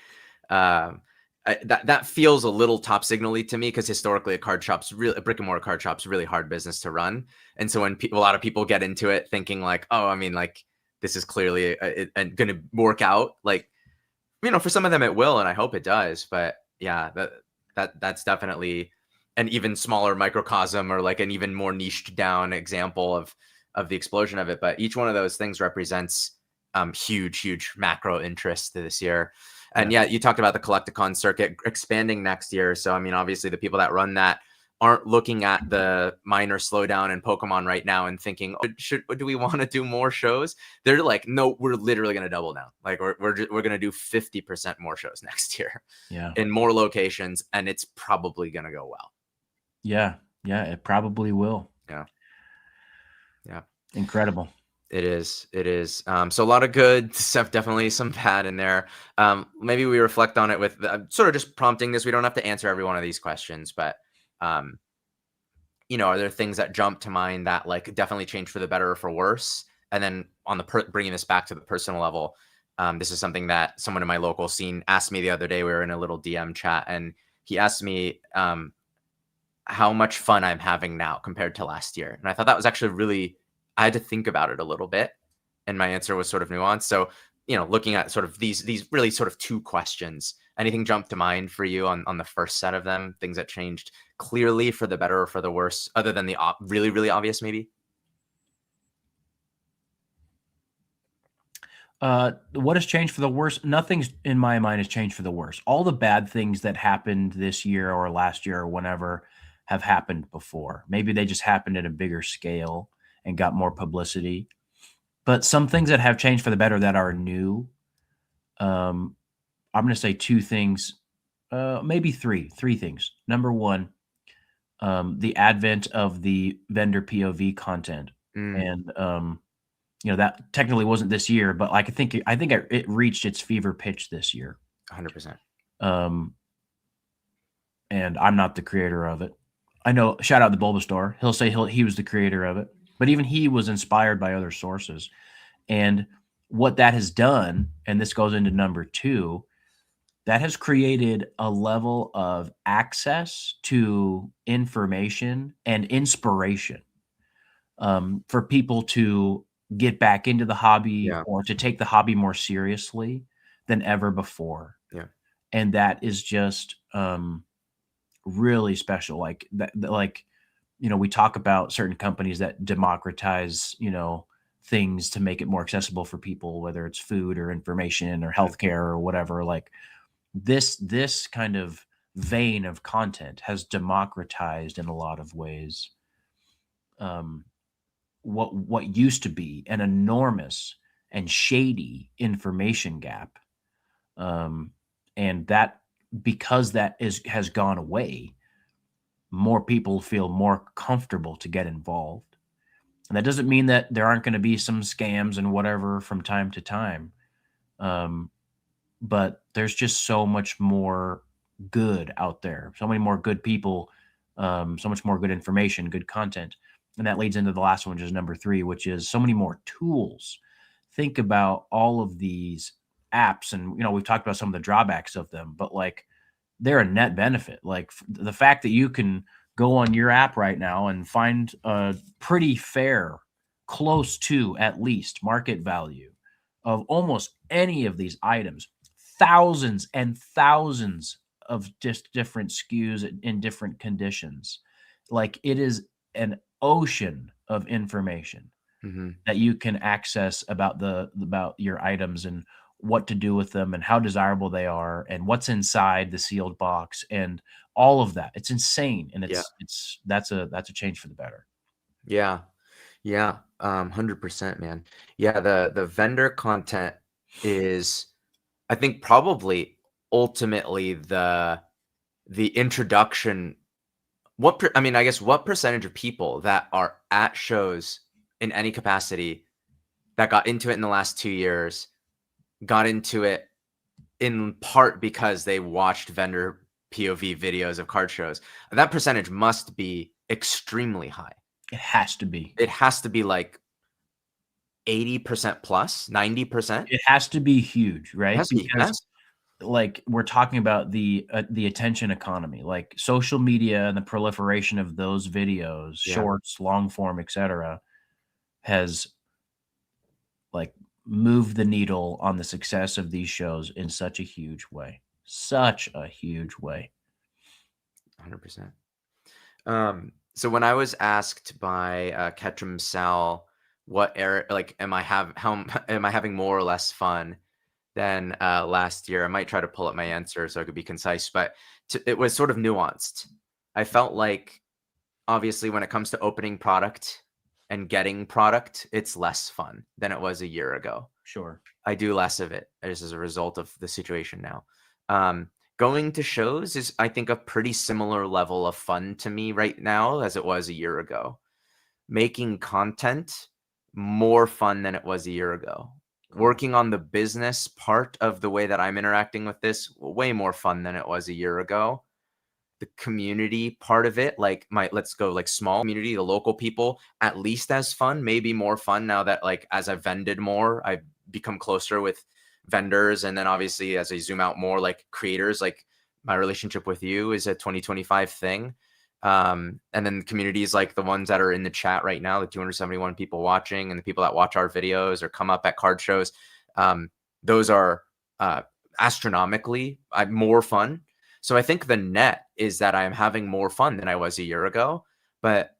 Um, that feels a little top signally to me because historically a brick and mortar card shop's really hard business to run. And so when a lot of people get into it thinking like, oh, I mean, like this is clearly going to work out. Like, for some of them it will, and I hope it does. But yeah, that's definitely an even smaller microcosm or like an even more niched down example of the explosion of it. But each one of those things represents huge macro interest this year. And Yeah. yeah, you talked about the Collecticon circuit expanding next year. So I mean, obviously the people that run that aren't looking at the minor slowdown in Pokemon right now and thinking, oh, do we want to do more shows? They're like, no, we're literally going to double down. Like we're going to do 50% more shows next year Yeah. in more locations, and it's probably going to go well. Yeah. Yeah, it probably will. Yeah. Yeah. Incredible. It is. It is. So a lot of good stuff, definitely some bad in there. Maybe we reflect on it with sort of just prompting this. We don't have to answer every one of these questions, but um, are there things that jump to mind that like definitely change for the better or for worse? And then on the bringing this back to the personal level, this is something that someone in my local scene asked me the other day. We were in a little DM chat, and he asked me how much fun I'm having now compared to last year. And I thought that was actually really, I had to think about it a little bit, and my answer was sort of nuanced. So, looking at sort of these really sort of two questions, anything jump to mind for you on the first set of them, things that changed clearly for the better or for the worse, other than the really, really obvious, maybe? What has changed for the worse? Nothing's in my mind has changed for the worse. All the bad things that happened this year or last year or whenever have happened before. Maybe they just happened at a bigger scale and got more publicity. But some things that have changed for the better that are new, I'm going to say 2 things, maybe 3 things. Number 1, the advent of the vendor POV content. Mm, And, that technically wasn't this year, but like, I think it reached its fever pitch this year. 100%. Um, and I'm not the creator of it. I know, shout out to Bulbasaur. He'll say he was the creator of it, but even he was inspired by other sources. And what that has done, and this goes into number 2, that has created a level of access to information and inspiration, for people to get back into the hobby Yeah. or to take the hobby more seriously than ever before. Yeah. And that is just, really special. Like like, we talk about certain companies that democratize, things to make it more accessible for people, whether it's food or information or Mm, healthcare or whatever. Like, this kind of vein of content has democratized in a lot of ways, um, what used to be an enormous and shady information gap, um, and that, because that has gone away, more people feel more comfortable to get involved. And that doesn't mean that there aren't going to be some scams and whatever from time to time, um, but there's just so much more good out there, so many more good people, so much more good information, good content. And that leads into the last one, which is number 3, which is so many more tools. Think about all of these apps, and we've talked about some of the drawbacks of them, but like, they're a net benefit. Like, the fact that you can go on your app right now and find a pretty fair, close to at least market value of almost any of these items, thousands and thousands of just different SKUs in different conditions. Like, it is an ocean of information mhm. that you can access about about your items and what to do with them and how desirable they are and what's inside the sealed box and all of that. It's insane, and Yeah. that's a change for the better. Yeah. Yeah. 100%, man. Yeah. The vendor content is, I think, probably ultimately the introduction. I mean, I guess what percentage of people that are at shows in any capacity that got into it in the last 2 years got into it in part because they watched vendor POV videos of card shows? That percentage must be extremely high. It has to be. It has to be like 80% plus, 90%. It has to be huge, It right? has to be Because massive. like we're talking about the attention economy, like social media and the proliferation of those videos, Yeah, shorts, long form, etc., has like moved the needle on the success of these shows in such a huge way. Such a huge way. 100%. So when I was asked by Ketchum Sal, what era, like, am I having more or less fun than last year? I might try to pull up my answer so I could be concise, but it was sort of nuanced. I felt like, obviously, when it comes to opening product and getting product, it's less fun than it was a year ago. Sure. I do less of it as a result of the situation now. Going to shows is, I think, a pretty similar level of fun to me right now as it was a year ago. Making content, more fun than it was a year ago. Cool. Working on the business part of the way that I'm interacting with this, way more fun than it was a year ago. The community part of it, like let's go like small community, the local people, at least as fun, maybe more fun now that, like, as I've vended more, I've become closer with vendors. And then obviously as I zoom out more, like creators, like my relationship with you is a 2025 thing. And then communities like the ones that are in the chat right now, the 271 people watching, and the people that watch our videos or come up at card shows, those are astronomically more fun. So I think the net is that I'm having more fun than I was a year ago, but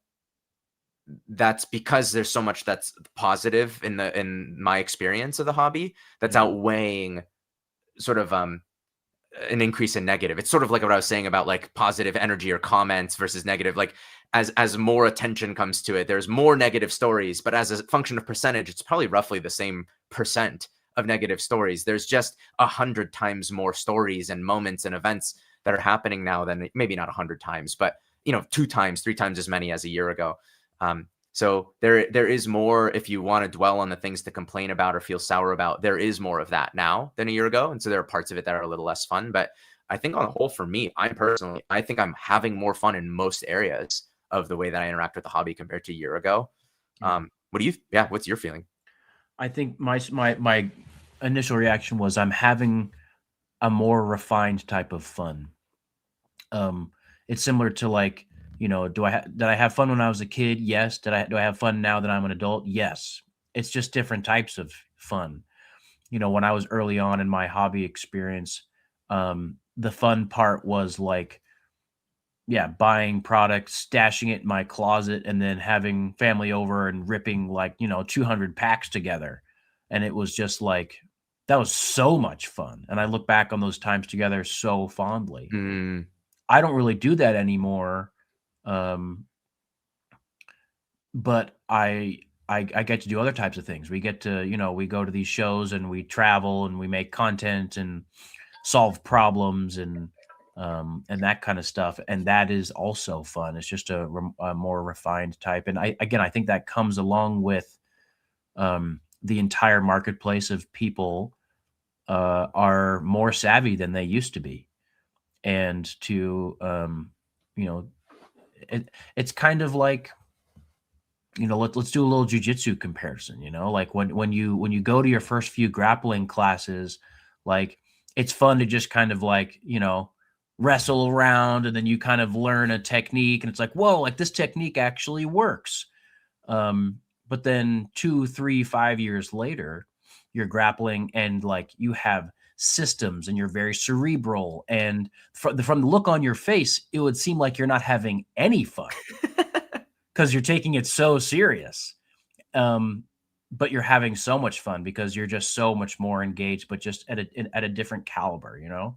that's because there's so much that's positive in my experience of the hobby that's Yeah. outweighing sort of an increase in negative. It's sort of like what I was saying about like positive energy or comments versus negative. Like as more attention comes to it, there's more negative stories, but as a function of percentage, it's probably roughly the same percent of negative stories. There's just 100 times more stories and moments and events that are happening now than, maybe not 100 times, but 2 times, 3 times as many as a year ago. So there is more. If you want to dwell on the things to complain about or feel sour about, there is more of that now than a year ago. And so there are parts of it that are a little less fun. But I think on the whole, for me, I think I'm having more fun in most areas of the way that I interact with the hobby compared to a year ago. Yeah. What's your feeling? I think my initial reaction was I'm having a more refined type of fun. Um, it's similar to like, did I have fun when I was a kid? Yes. Do I have fun now that I'm an adult? Yes. It's just different types of fun. When I was early on in my hobby experience, the fun part was like, yeah, buying products, stashing it in my closet, and then having family over and ripping like, 200 packs together. And it was just like, that was so much fun. And I look back on those times together so fondly. Mm, I don't really do that anymore. Um, but I get to do other types of things. We get to, we go to these shows and we travel and we make content and solve problems and that kind of stuff. And that is also fun. It's just a more refined type. And I think that comes along with the entire marketplace of people are more savvy than they used to be. And to, you know, it's kind of like, let's do a little jujitsu comparison, like when you go to your first few grappling classes, like it's fun to just kind of like, wrestle around and then you kind of learn a technique and it's like, whoa, like this technique actually works. Um, but then 2, 3, 5 years later, you're grappling and like you have systems and you're very cerebral. And from the look on your face, it would seem like you're not having any fun because you're taking it so serious. Um, but you're having so much fun because you're just so much more engaged, but just at a different caliber, you know?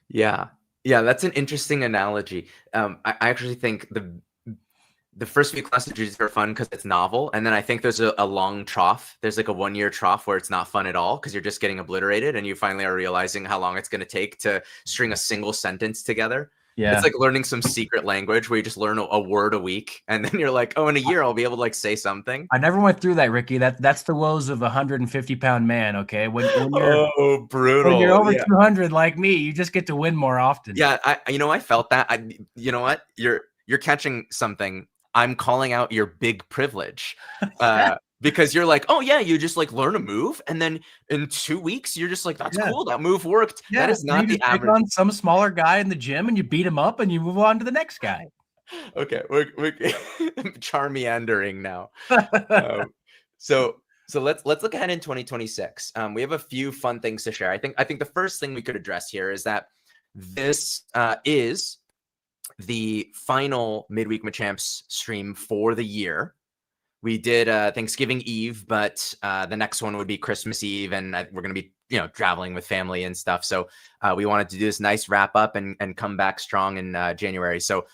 Yeah. Yeah, that's an interesting analogy. I actually think the first few classes are fun because it's novel, and then I think there's a long trough. There's like a 1 year trough where it's not fun at all because you're just getting obliterated, and you finally are realizing how long it's going to take to string a single sentence together. It's Yeah. like learning some secret language where you just learn a word a week, and then you're like, oh, in a year I'll be able to like say something. I never went through that, Ricky. That's the woes of a 150-pound man, okay? Oh, When you're brutal. over Yeah. 200 like me, you just get to win more often. Yeah, I felt that. You know what? You're catching something. I'm calling out your big privilege. Because you're like, "Oh yeah, you just like learn a move and then in 2 weeks you're just like, that's Yeah. cool. That move worked." That Yeah. is You not the just pick average. on some smaller guy in the gym and you beat him up and you move on to the next guy. Okay, we're charmeandering now. Um, so let's look ahead in 2026. We have a few fun things to share. I think the first thing we could address here is that this is the final Midweek Machamps stream for the year. We did Thanksgiving Eve, but the next one would be Christmas Eve, and we're going to be traveling with family and stuff. So we wanted to do this nice wrap up and come back strong in January. So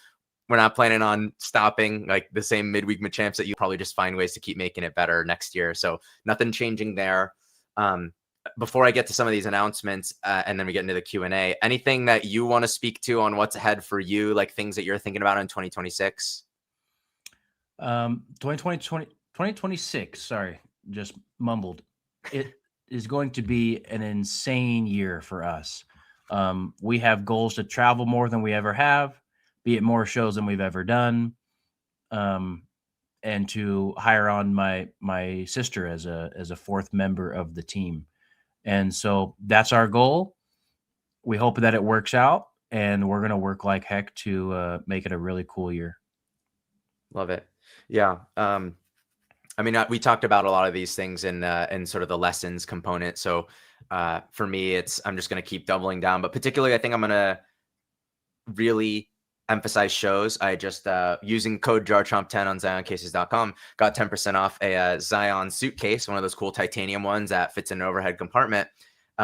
we're not planning on stopping like the same Midweek Machamps that you probably just find ways to keep making it better next year. So nothing changing there. Um, Before I get to some of these announcements and then we get into the Q&A, anything that you want to speak to on what's ahead for you, like things that you're thinking about in 2026? 2026, sorry, just mumbled. It is going to be an insane year for us. We have goals to travel more than we ever have, be it more shows than we've ever done, and to hire on my sister as a fourth member of the team. And so that's our goal. We hope that it works out, and we're going to work like heck to make it a really cool year. Love it. Yeah. I mean, we talked about a lot of these things in sort of the lessons component. So for me, I'm just going to keep doubling down. But particularly, I think I'm going to really emphasize shows. I just using code JARCHOMP10 on ZionCases.com got 10% off a Zion suitcase, one of those cool titanium ones that fits in an overhead compartment,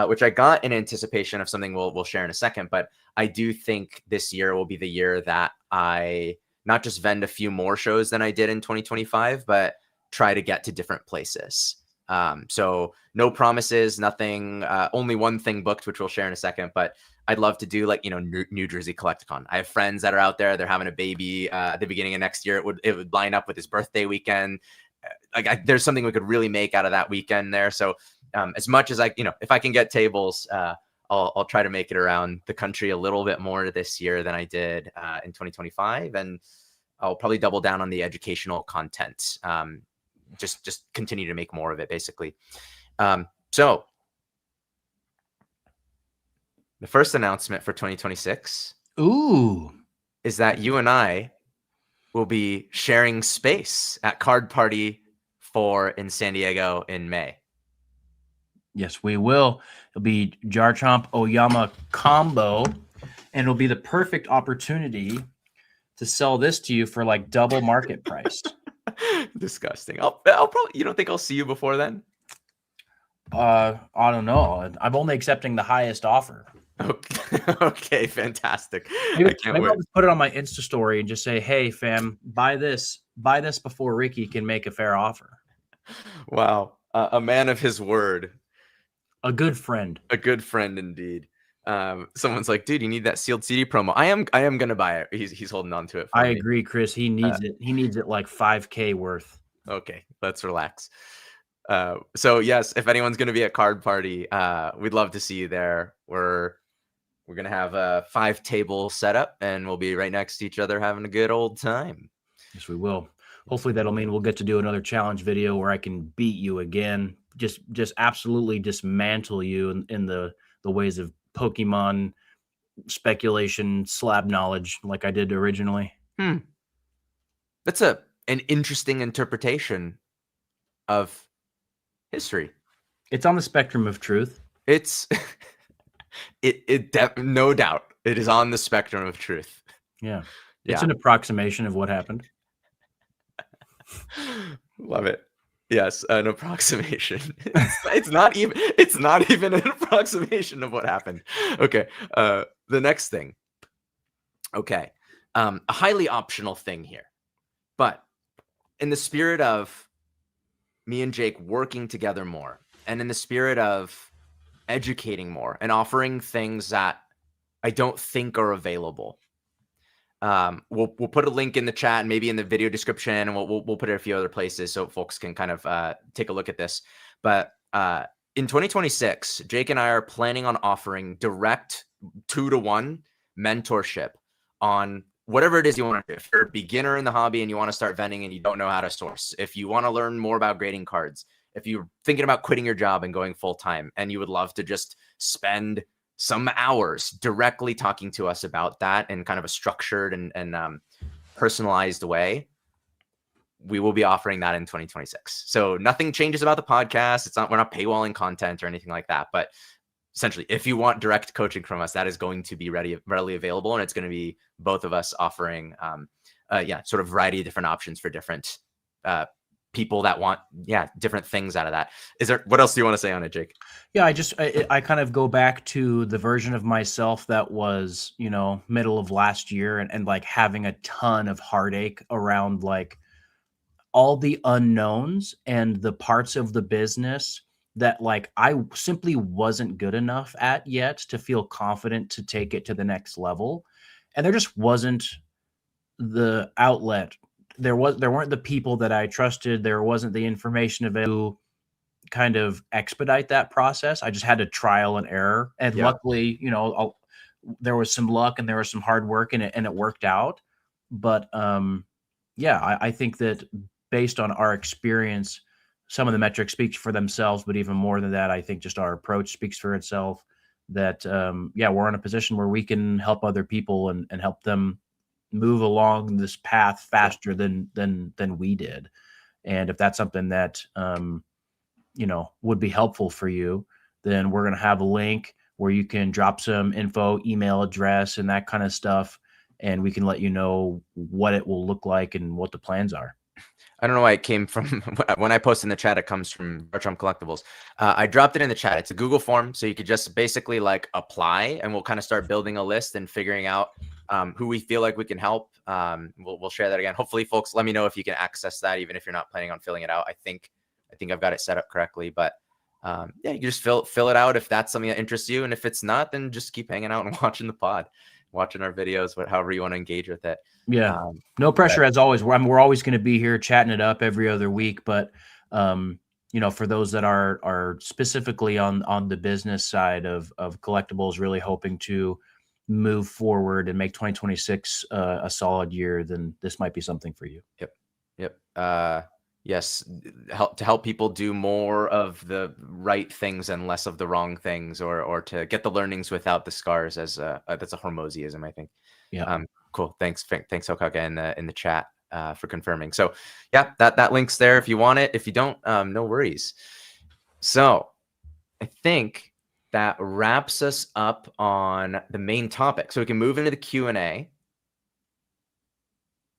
which I got in anticipation of something we'll share in a second. But I do think this year will be the year that I not just vend a few more shows than I did in 2025, but try to get to different places. So no promises, nothing, only one thing booked, which we'll share in a second, but I'd love to do like, New Jersey Collecticon. I have friends that are out there. They're having a baby at the beginning of next year. It would line up with his birthday weekend. There's something we could really make out of that weekend there. So as much as if I can get tables, I'll try to make it around the country a little bit more this year than I did in 2025. And I'll probably double down on the educational content. Just continue to make more of it, basically. So the first announcement for 2026 is that you and I will be sharing space at Card Party 4 in San Diego in May. Yes, we will. It'll be Jar Chomp Oyama combo, and it'll be the perfect opportunity to sell this to you for like double market price. Disgusting. I'll probably. You don't think I'll see you before then? I don't know. I'm only accepting the highest offer. Okay, okay, fantastic. Maybe, I can't maybe wait. I'll just put it on my Insta story and just say, "Hey, fam, buy this before Ricky can make a fair offer." Wow, a man of his word. A good friend. A good friend indeed. Someone's like, dude, you need that sealed CD promo. I am gonna buy it. He's holding on to it for I me. agree, Chris. He needs it. He needs it like 5K worth. Okay, let's relax. So yes, if anyone's gonna be at Card Party, we'd love to see you there. We're gonna have a 5-table setup, and we'll be right next to each other having a good old time. Yes, we will. Hopefully that'll mean we'll get to do another challenge video where I can beat you again. Just absolutely dismantle you in the ways of Pokemon speculation, slab knowledge, like I did originally. That's an interesting interpretation of history. It's on the spectrum of truth. It's no doubt it is on the spectrum of truth. Yeah. It's an approximation of what happened. Love it. Yes, an approximation. It's not even an approximation of what happened. Okay. The next thing. Okay. A highly optional thing here. But in the spirit of me and Jake working together more, and in the spirit of educating more and offering things that I don't think are available, we'll put a link in the chat and maybe in the video description, and we'll put it a few other places so folks can kind of take a look at this. But in 2026, Jake and I are planning on offering direct 2-to-1 mentorship on whatever it is you want to do. If you're a beginner in the hobby and you want to start vending and you don't know how to source, if you want to learn more about grading cards, if you're thinking about quitting your job and going full time and you would love to just spend some hours directly talking to us about that in kind of a structured and personalized way, we will be offering that in 2026. So nothing changes about the podcast. We're not paywalling content or anything like that. But essentially, if you want direct coaching from us, that is going to be readily available. And it's going to be both of us offering, sort of variety of different options for different people that want, different things out of that. What else do you want to say on it, Jake? Yeah, I kind of go back to the version of myself that was, middle of last year and like having a ton of heartache around like all the unknowns and the parts of the business that like I simply wasn't good enough at yet to feel confident to take it to the next level. And there just wasn't the outlet. There weren't the people that I trusted. There wasn't the information available to kind of expedite that process. I just had to trial and error. And luckily, there was some luck and there was some hard work in it and it worked out. But I think that based on our experience, some of the metrics speak for themselves, but even more than that, I think just our approach speaks for itself that, we're in a position where we can help other people and help them move along this path faster than we did. And if that's something that, would be helpful for you, then we're going to have a link where you can drop some info, email address, and that kind of stuff. And we can let you know what it will look like and what the plans are. I don't know why it came from when I post in the chat, it comes from Bertram Collectibles. I dropped it in the chat. It's a Google form. So you could just basically like apply and we'll kind of start building a list and figuring out who we feel like we can help. We'll share that again. Hopefully folks, let me know if you can access that, even if you're not planning on filling it out. I think I've got it set up correctly, but you can just fill it out if that's something that interests you. And if it's not, then just keep hanging out and watching the pod, watching our videos, however you want to engage with it. Yeah. No pressure as always. We're always going to be here chatting it up every other week. But, for those that are specifically on the business side of collectibles, really hoping to move forward and make 2026 a solid year, then this might be something for you. Yep. Yes. To help people do more of the right things and less of the wrong things, or to get the learnings without the scars, as that's a Hormoziism, I think. Yeah. Cool. Thanks, Hokaka, in the chat for confirming. So yeah, that link's there if you want it. If you don't, no worries. So I think that wraps us up on the main topic. So we can move into the Q&A.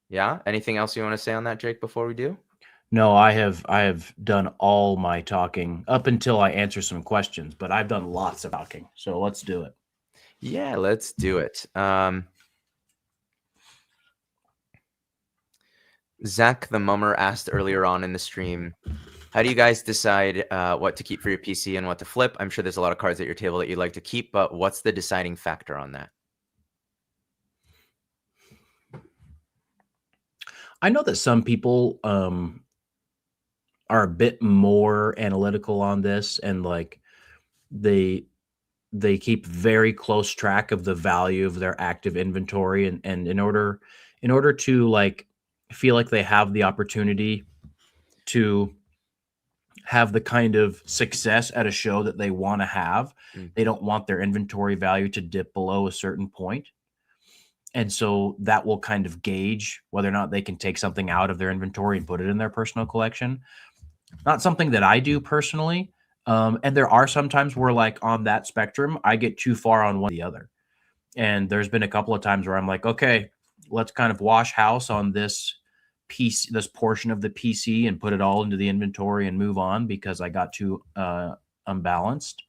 Yeah. Anything else you want to say on that, Jake, before we do? No, I have done all my talking up until I answer some questions, but I've done lots of talking. So let's do it. Yeah, let's do it. Zach the Mummer asked earlier on in the stream, how do you guys decide what to keep for your PC and what to flip? I'm sure there's a lot of cards at your table that you'd like to keep, but what's the deciding factor on that? I know that some people are a bit more analytical on this, and like they keep very close track of the value of their active inventory, and in order to like feel like they have the opportunity to have the kind of success at a show that they want to have, they don't want their inventory value to dip below a certain point. And so that will kind of gauge whether or not they can take something out of their inventory and put it in their personal collection. Not something that I do personally. And there are some times where, like, on that spectrum, I get too far on one or the other. And there's been a couple of times where I'm like, okay, let's kind of wash house on this this portion of the PC and put it all into the inventory and move on because I got too unbalanced.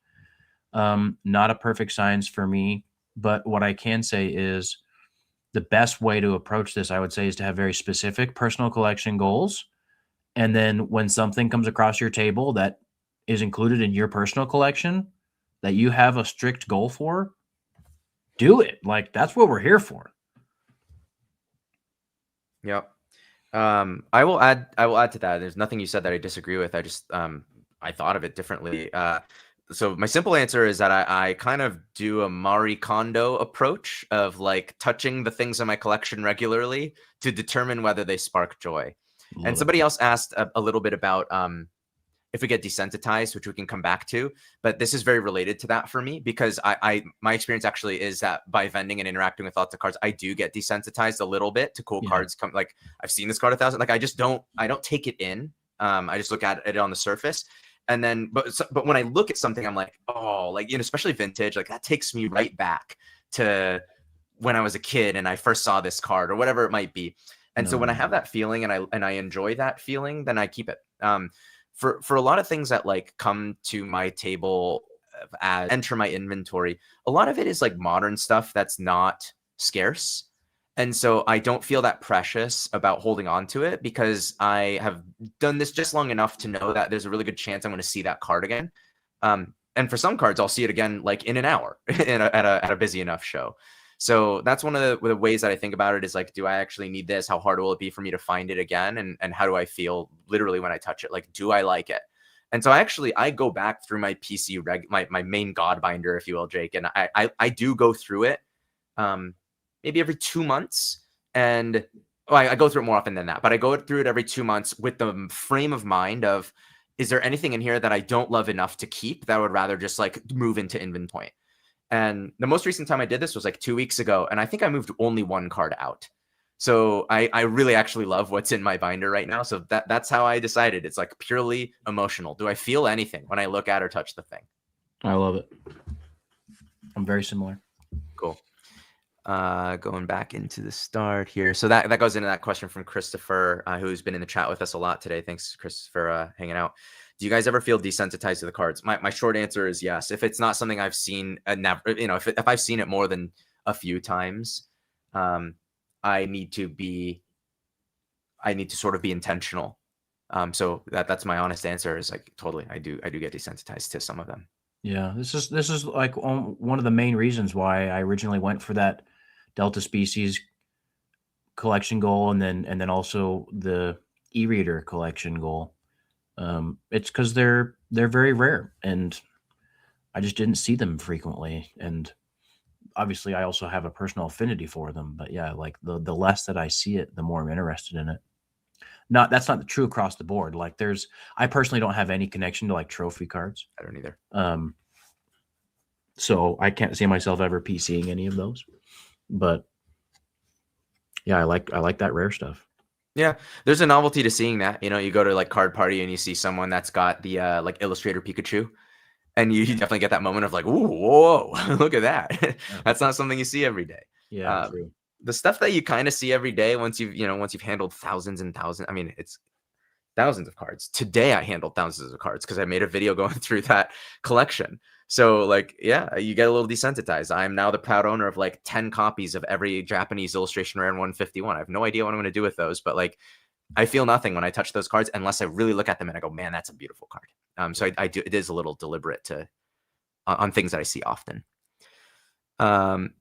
Not a perfect science for me, but what I can say is the best way to approach this, I would say, is to have very specific personal collection goals. And then when something comes across your table that is included in your personal collection that you have a strict goal for, do it. Like, that's what we're here for. Yep. I will add to that. There's nothing you said that I disagree with. I just I thought of it differently. So my simple answer is that I kind of do a Marie Kondo approach of like touching the things in my collection regularly to determine whether they spark joy. And somebody else asked a little bit about if we get desensitized, which we can come back to, but this is very related to that for me because my experience actually is that by vending and interacting with lots of cards, I do get desensitized a little bit to cool cards. Come like I've seen this card 1,000, like I don't take it in. I just look at it on the surface. And then, but when I look at something, I'm like, oh, like, especially vintage, like that takes me right back to when I was a kid and I first saw this card or whatever it might be. And so when I have that feeling and I enjoy that feeling, then I keep it. For a lot of things that like come to my table as enter my inventory, a lot of it is like modern stuff that's not scarce. And so I don't feel that precious about holding on to it because I have done this just long enough to know that there's a really good chance I'm going to see that card again. And for some cards, I'll see it again like in an hour at a busy enough show. So that's one of the ways that I think about it is like, do I actually need this? How hard will it be for me to find it again? And how do I feel literally when I touch it? Like, do I like it? And so I go back through my PC, my main God binder, if you will, Jake. And I do go through it maybe every 2 months. And I go through it more often than that, but I go through it every 2 months with the frame of mind of, is there anything in here that I don't love enough to keep that I would rather just like move into inventory? And the most recent time I did this was like 2 weeks ago. And I think I moved only one card out. So I really actually love what's in my binder right now. So that's how I decided. It's like purely emotional. Do I feel anything when I look at or touch the thing? I love it. I'm very similar. Cool. Going back into the start here. So that goes into that question from Christopher, who's been in the chat with us a lot today. Thanks, Chris, for hanging out. Do you guys ever feel desensitized to the cards? My short answer is yes. If it's not something I've seen, never, if I've seen it more than a few times, I need to sort of be intentional. So that's my honest answer is like, totally. I do get desensitized to some of them. Yeah, this is like one of the main reasons why I originally went for that Delta species collection goal, and then also the e-reader collection goal. It's because they're very rare, and I just didn't see them frequently. And obviously, I also have a personal affinity for them. But yeah, like the less that I see it, the more I'm interested in it. That's not true across the board. Like I personally don't have any connection to like trophy cards. I don't either. So I can't see myself ever PCing any of those. But yeah, I like that rare stuff. Yeah, there's a novelty to seeing that. You go to like Card Party and you see someone that's got the like Illustrator Pikachu, and you definitely get that moment of like, ooh, whoa, look at that. Yeah. That's not something you see every day. Yeah, true. The stuff that you kind of see every day once you've handled thousands and thousands. I mean, it's thousands of cards. Today I handled thousands of cards because I made a video going through that collection. So like, yeah, you get a little desensitized. I am now the proud owner of like 10 copies of every Japanese illustration rare in 151. I have no idea what I'm going to do with those, but like, I feel nothing when I touch those cards unless I really look at them and I go, man, that's a beautiful card. So I do. It is a little deliberate on things that I see often.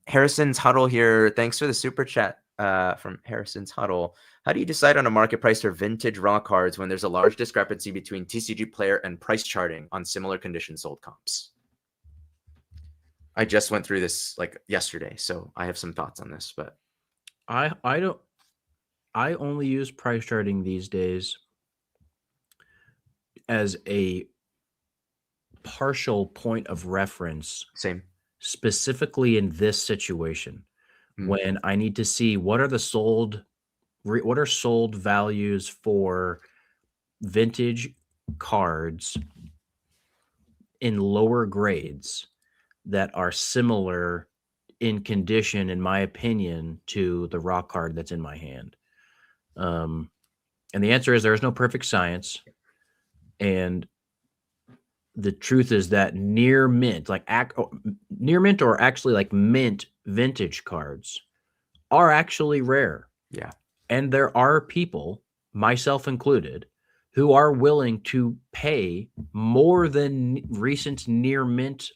Harrison's Huddle here. Thanks for the super chat from Harrison's Huddle. How do you decide on a market price for vintage raw cards when there's a large discrepancy between TCG player and price charting on similar condition sold comps? I just went through this like yesterday, so I have some thoughts on this, but I only use price charting these days as a partial point of reference. Same. Specifically in this situation, when I need to see what are sold values for vintage cards in lower grades that are similar in condition, in my opinion, to the raw card that's in my hand. And the answer is there is no perfect science. And the truth is that near mint, near mint or actually like mint vintage cards are actually rare. Yeah. And there are people, myself included, who are willing to pay more than recent near mint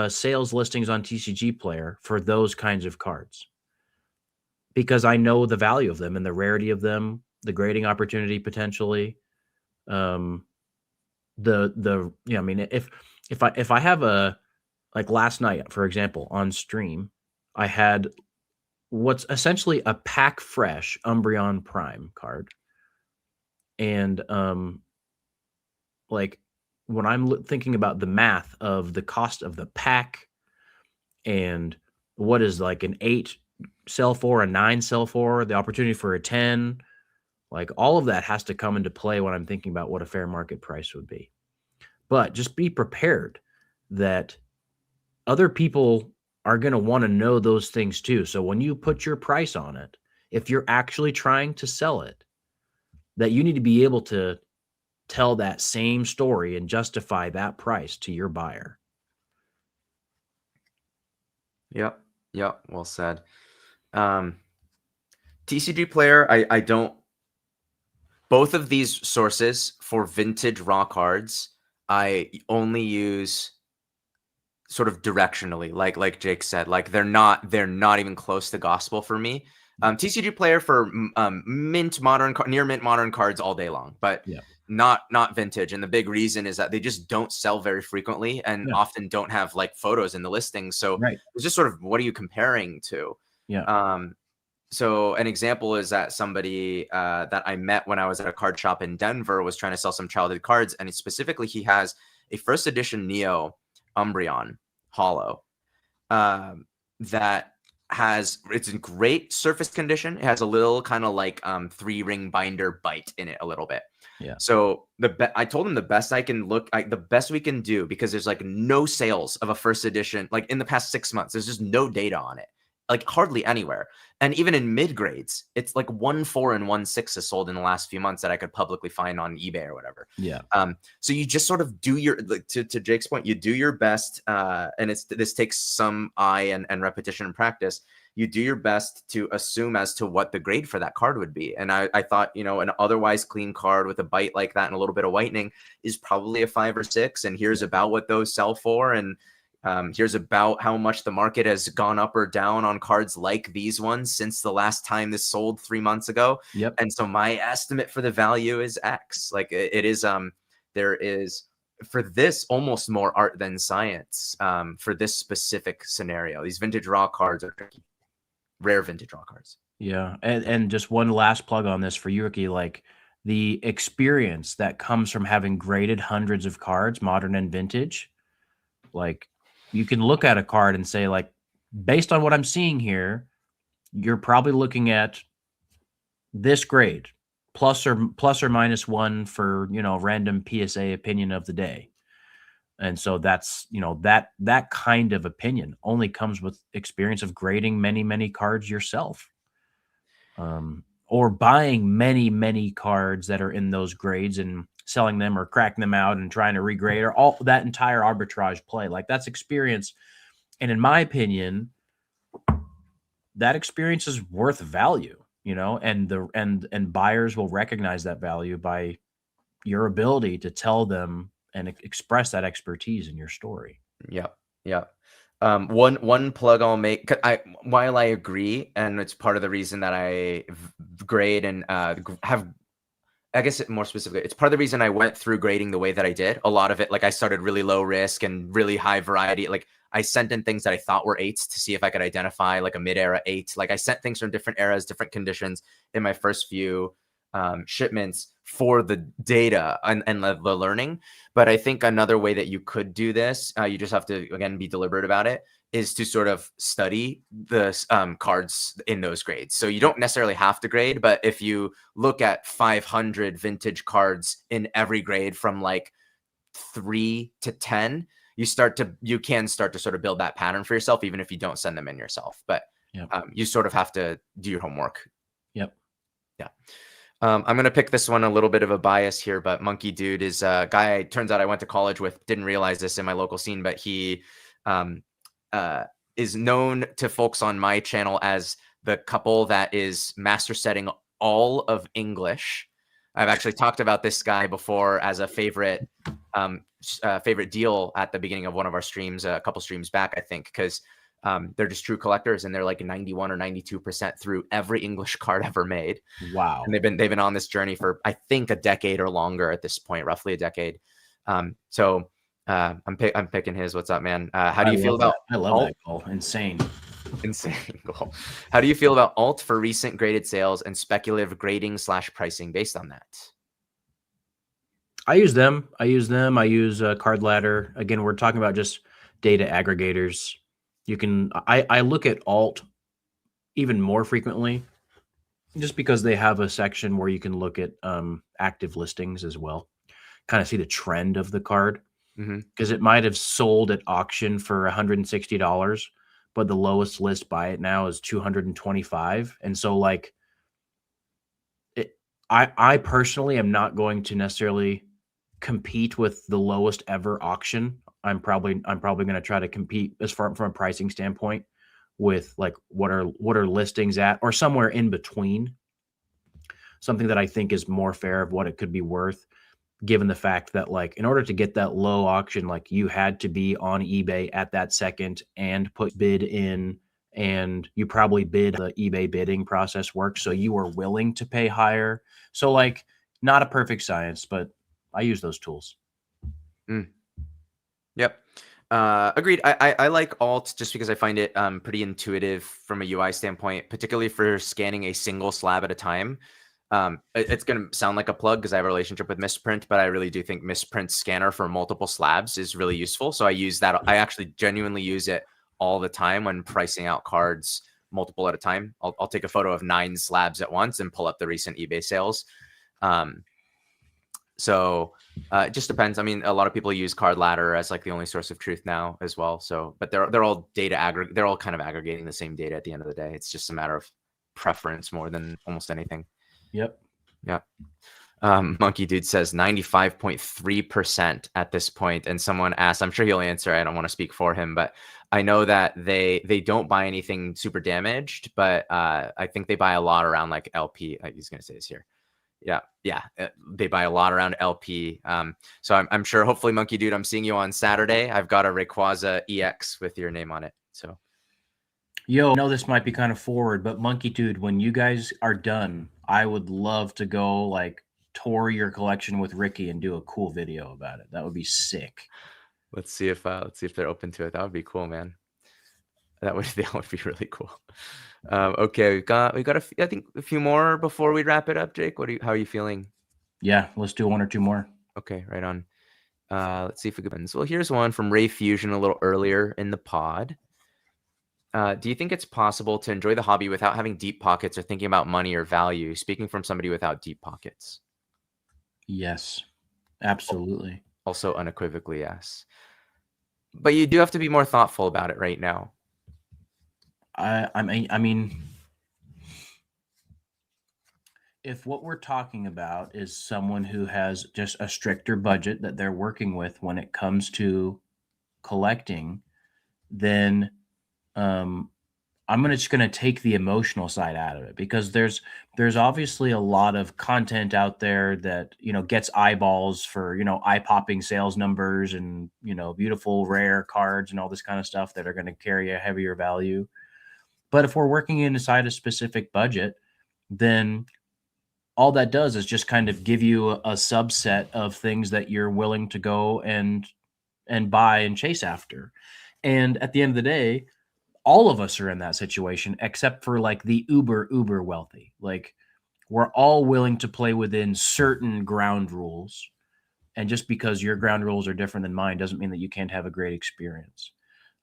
sales listings on TCG Player for those kinds of cards, because I know the value of them and the rarity of them, the grading opportunity potentially. Um, I mean, if I have like last night, for example, on stream, I had what's essentially a pack fresh Umbreon Prime card. And like when I'm thinking about the math of the cost of the pack and what is like an 8 sell for, a 9 sell for, the opportunity for a 10, like all of that has to come into play when I'm thinking about what a fair market price would be. But just be prepared that other people are going to want to know those things too. So when you put your price on it, if you're actually trying to sell it, that you need to be able to tell that same story and justify that price to your buyer. Yep. Yep. Well said. TCG Player, I don't. Both of these sources for vintage raw cards, I only use sort of directionally, like Jake said, like they're not even close to gospel for me. TCG Player for mint modern, near mint modern cards all day long, but Yeah. not vintage. And the big reason is that they just don't sell very frequently and often don't have like photos in the listings. So it's just sort of, what are you comparing to? Yeah. So an example is that somebody that I met when I was at a card shop in Denver was trying to sell some childhood cards, and specifically he has a first edition Neo Umbreon Hollow that it's in great surface condition. It has a little kind of like 3-ring binder bite in it a little bit. Yeah. So I told him the best the best we can do, because there's like no sales of a first edition like in the past 6 months. There's just no data on it, like hardly anywhere. And even in mid grades, it's like 1.4 and 1.6 is sold in the last few months that I could publicly find on eBay or whatever. Yeah. So you just sort of do your, like, to Jake's point, you do your best, and this takes some eye and repetition and practice. You do your best to assume as to what the grade for that card would be. And I thought, an otherwise clean card with a bite like that and a little bit of whitening is probably a 5 or 6. And here's about what those sell for. And here's about how much the market has gone up or down on cards like these ones since the last time this sold 3 months ago. Yep. And so my estimate for the value is X. Like it is, there is for this almost more art than science for this specific scenario. These vintage raw cards are tricky. Rare vintage raw cards. Yeah. And just one last plug on this for you, Ricky, like the experience that comes from having graded hundreds of cards, modern and vintage, like you can look at a card and say, like, based on what I'm seeing here, you're probably looking at this grade plus or -1 for, random PSA opinion of the day. And so that's, that kind of opinion only comes with experience of grading many, many cards yourself. Or buying many, many cards that are in those grades and selling them or cracking them out and trying to regrade, or all that entire arbitrage play. Like that's experience. And in my opinion, that experience is worth value, and buyers will recognize that value by your ability to tell them and express that expertise in your story. Yep. Yep. One plug I'll make, while I agree, and it's part of the reason that I grade and have, I guess more specifically, it's part of the reason I went through grading the way that I did. A lot of it, like I started really low risk and really high variety. Like I sent in things that I thought were 8s to see if I could identify like a mid-era 8. Like I sent things from different eras, different conditions in my first few shipments for the data and the learning. But I think another way that you could do this, you just have to, again, be deliberate about it, is to sort of study the cards in those grades. So you don't necessarily have to grade, but if you look at 500 vintage cards in every grade from like 3 to 10, you can start to sort of build that pattern for yourself, even if you don't send them in yourself. But you sort of have to do your homework. Yep. Yeah. I'm going to pick this one a little bit of a bias here, but Monkey Dude is a guy, turns out I went to college with, didn't realize this in my local scene, but he um, is known to folks on my channel as the couple that is master setting all of English. I've actually talked about this guy before as a favorite favorite deal at the beginning of one of our streams, a couple streams back, I think, because they're just true collectors and they're like 91 or 92% through every English card ever made. Wow. And they've been on this journey for, I think, a decade or longer at this point, roughly a decade. So I'm picking his. What's up, man? How do you feel about that? I love that goal. Insane. Insane goal. How do you feel about alt for recent graded sales and speculative grading / pricing based on that? I use them. I use Card Ladder. Again, we're talking about just data aggregators. I look at alt even more frequently just because they have a section where you can look at active listings as well, kind of see the trend of the card, because it might have sold at auction for $160, but the lowest list buy it now is $225. And so like I personally am not going to necessarily compete with the lowest ever auction. I'm probably going to try to compete as far from a pricing standpoint with like what are listings at, or somewhere in between, something that I think is more fair of what it could be worth, given the fact that like in order to get that low auction, like you had to be on eBay at that second and put bid in, and you probably bid, the eBay bidding process works, so you were willing to pay higher. So like not a perfect science, but I use those tools. Yep. Agreed. I like alt just because I find it pretty intuitive from a UI standpoint, particularly for scanning a single slab at a time. It's going to sound like a plug because I have a relationship with Misprint, but I really do think Misprint scanner for multiple slabs is really useful. So I use that. I actually genuinely use it all the time when pricing out cards multiple at a time. I'll take a photo of 9 slabs at once and pull up the recent eBay sales. So it just depends. I mean, a lot of people use Card Ladder as like the only source of truth now as well. So, but they're all they're all kind of aggregating the same data at the end of the day. It's just a matter of preference more than almost anything. Yep. Yeah. Monkey Dude says 95.3% at this point. And someone asked, I'm sure he'll answer. I don't want to speak for him, but I know that they don't buy anything super damaged, but I think they buy a lot around like LP. He's going to say this here. Yeah. They buy a lot around LP. So I'm sure, hopefully, Monkey Dude, I'm seeing you on Saturday. I've got a Rayquaza EX with your name on it. So, yo, I know this might be kind of forward, but Monkey Dude, when you guys are done, I would love to go like tour your collection with Ricky and do a cool video about it. That would be sick. let's see if they're open to it. That would be cool, man. That would be really cool. Okay, we got I think a few more before we wrap it up, Jake. How are you feeling? Yeah, let's do 1 or 2 more. Okay, right on. Let's see if we can. So here's one from Ray Fusion a little earlier in the pod. Do you think it's possible to enjoy the hobby without having deep pockets or thinking about money or value? Speaking from somebody without deep pockets. Yes, absolutely. Also unequivocally yes. But you do have to be more thoughtful about it right now. I mean, if what we're talking about is someone who has just a stricter budget that they're working with when it comes to collecting, then I'm just going to take the emotional side out of it, because there's obviously a lot of content out there that, gets eyeballs for, eye-popping sales numbers and, beautiful rare cards and all this kind of stuff that are going to carry a heavier value. But if we're working inside a specific budget, then all that does is just kind of give you a subset of things that you're willing to go and buy and chase after. And at the end of the day, all of us are in that situation, except for like the uber wealthy. Like, we're all willing to play within certain ground rules. And just because your ground rules are different than mine doesn't mean that you can't have a great experience.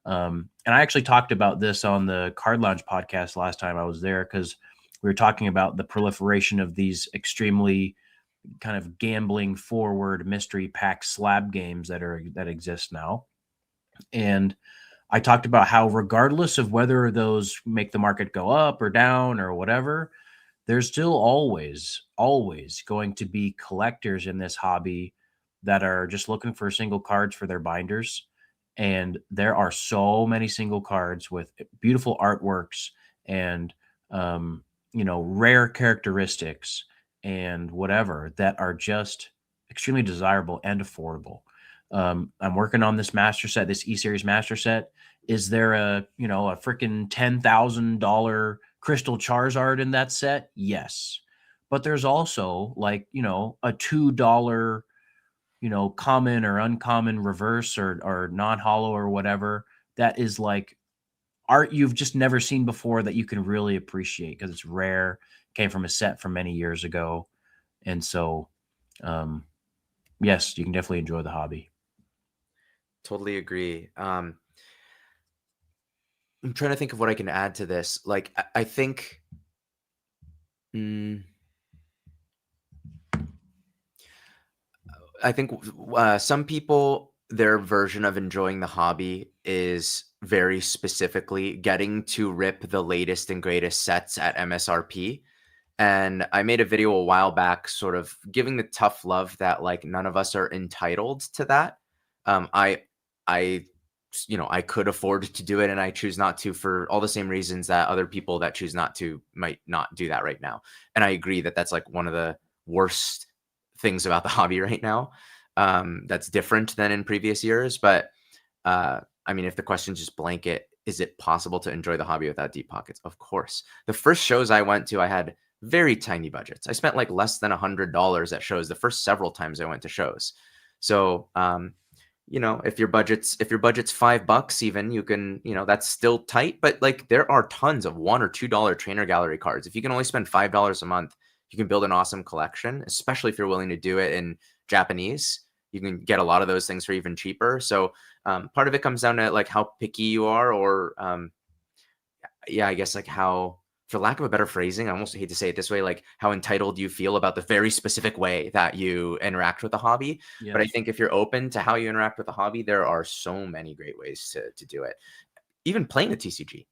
And I actually talked about this on the Card Lounge podcast last time I was there, because we were talking about the proliferation of these extremely kind of gambling forward mystery pack slab games that exist now. And I talked about how regardless of whether those make the market go up or down or whatever, there's still always going to be collectors in this hobby that are just looking for single cards for their binders. And there are so many single cards with beautiful artworks and, um, rare characteristics and whatever that are just extremely desirable and affordable. I'm working on this master set, this E series master set. Is there a freaking $10,000 crystal Charizard in that set? Yes. But there's also like, a $2, common or uncommon reverse or non-hollow or whatever that is like art you've just never seen before that you can really appreciate because it's rare, came from a set from many years ago. And so, yes, you can definitely enjoy the hobby. Totally agree. I'm trying to think of what I can add to this. Like, I think, mm, some people, their version of enjoying the hobby is very specifically getting to rip the latest and greatest sets at MSRP. And I made a video a while back, sort of giving the tough love that like none of us are entitled to that. I, I, I could afford to do it, and I choose not to for all the same reasons that other people that choose not to might not do that right now. And I agree that that's like one of the worst things about the hobby right now. That's different than in previous years. But I mean, if the question's just blanket, is it possible to enjoy the hobby without deep pockets? Of course. The first shows I went to, I had very tiny budgets. I spent like less than $100 at shows the first several times I went to shows. So, if your budget's $5 even, you can, that's still tight, but like there are tons of $1 or $2 trainer gallery cards. If you can only spend $5 a month, you can build an awesome collection, especially if you're willing to do it in Japanese. You can get a lot of those things for even cheaper. So part of it comes down to like how picky you are, or I guess like how, for lack of a better phrasing, I almost hate to say it this way, like how entitled you feel about the very specific way that you interact with the hobby. Yes. But I think if you're open to how you interact with the hobby, there are so many great ways to do it. Even playing the TCG.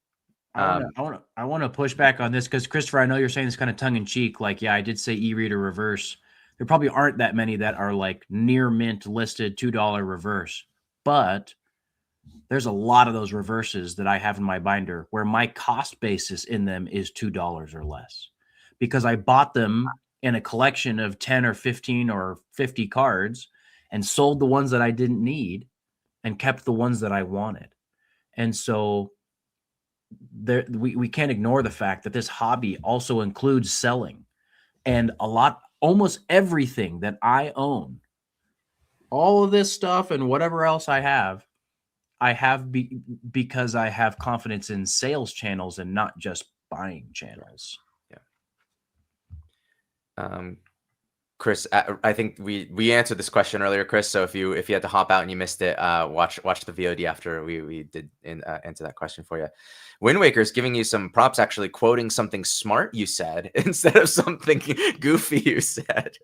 I want to push back on this because Christopher, I know you're saying this kind of tongue in cheek. Like, yeah, I did say e-reader reverse. There probably aren't that many that are like near mint listed $2 reverse, but there's a lot of those reverses that I have in my binder where my cost basis in them is $2 or less because I bought them in a collection of 10 or 15 or 50 cards and sold the ones that I didn't need and kept the ones that I wanted. And so we can't ignore the fact that this hobby also includes selling, and almost everything that I own, all of this stuff and whatever else I have because I have confidence in sales channels and not just buying channels. Yeah. Chris, I think we answered this question earlier, Chris. So if you had to hop out and you missed it, watch the VOD after we did answer that question for you. Wind Waker's giving you some props, actually quoting something smart you said instead of something goofy you said.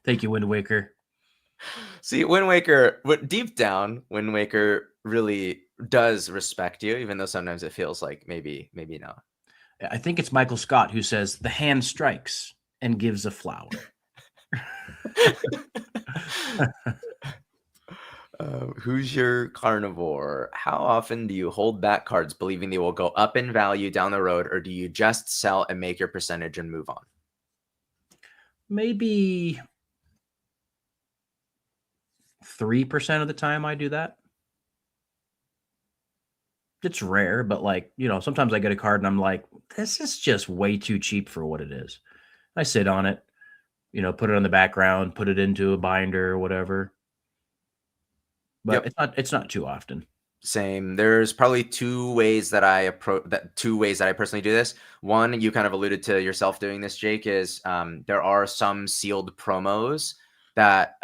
Thank you, Wind Waker. See, Wind Waker, deep down, Wind Waker really does respect you, even though sometimes it feels like maybe not. I think it's Michael Scott who says the hand strikes and gives a flower. Who's your carnivore? How often do you hold back cards believing they will go up in value down the road, or do you just sell and make your percentage and move on? Maybe 3% of the time I do that. It's rare, but like, sometimes I get a card and I'm like, this is just way too cheap for what it is. I sit on it, put it on the background, put it into a binder or whatever. But Yep. it's not too often. Same. There's probably two ways that I personally do this. One, you kind of alluded to yourself doing this, Jake, is there are some sealed promos that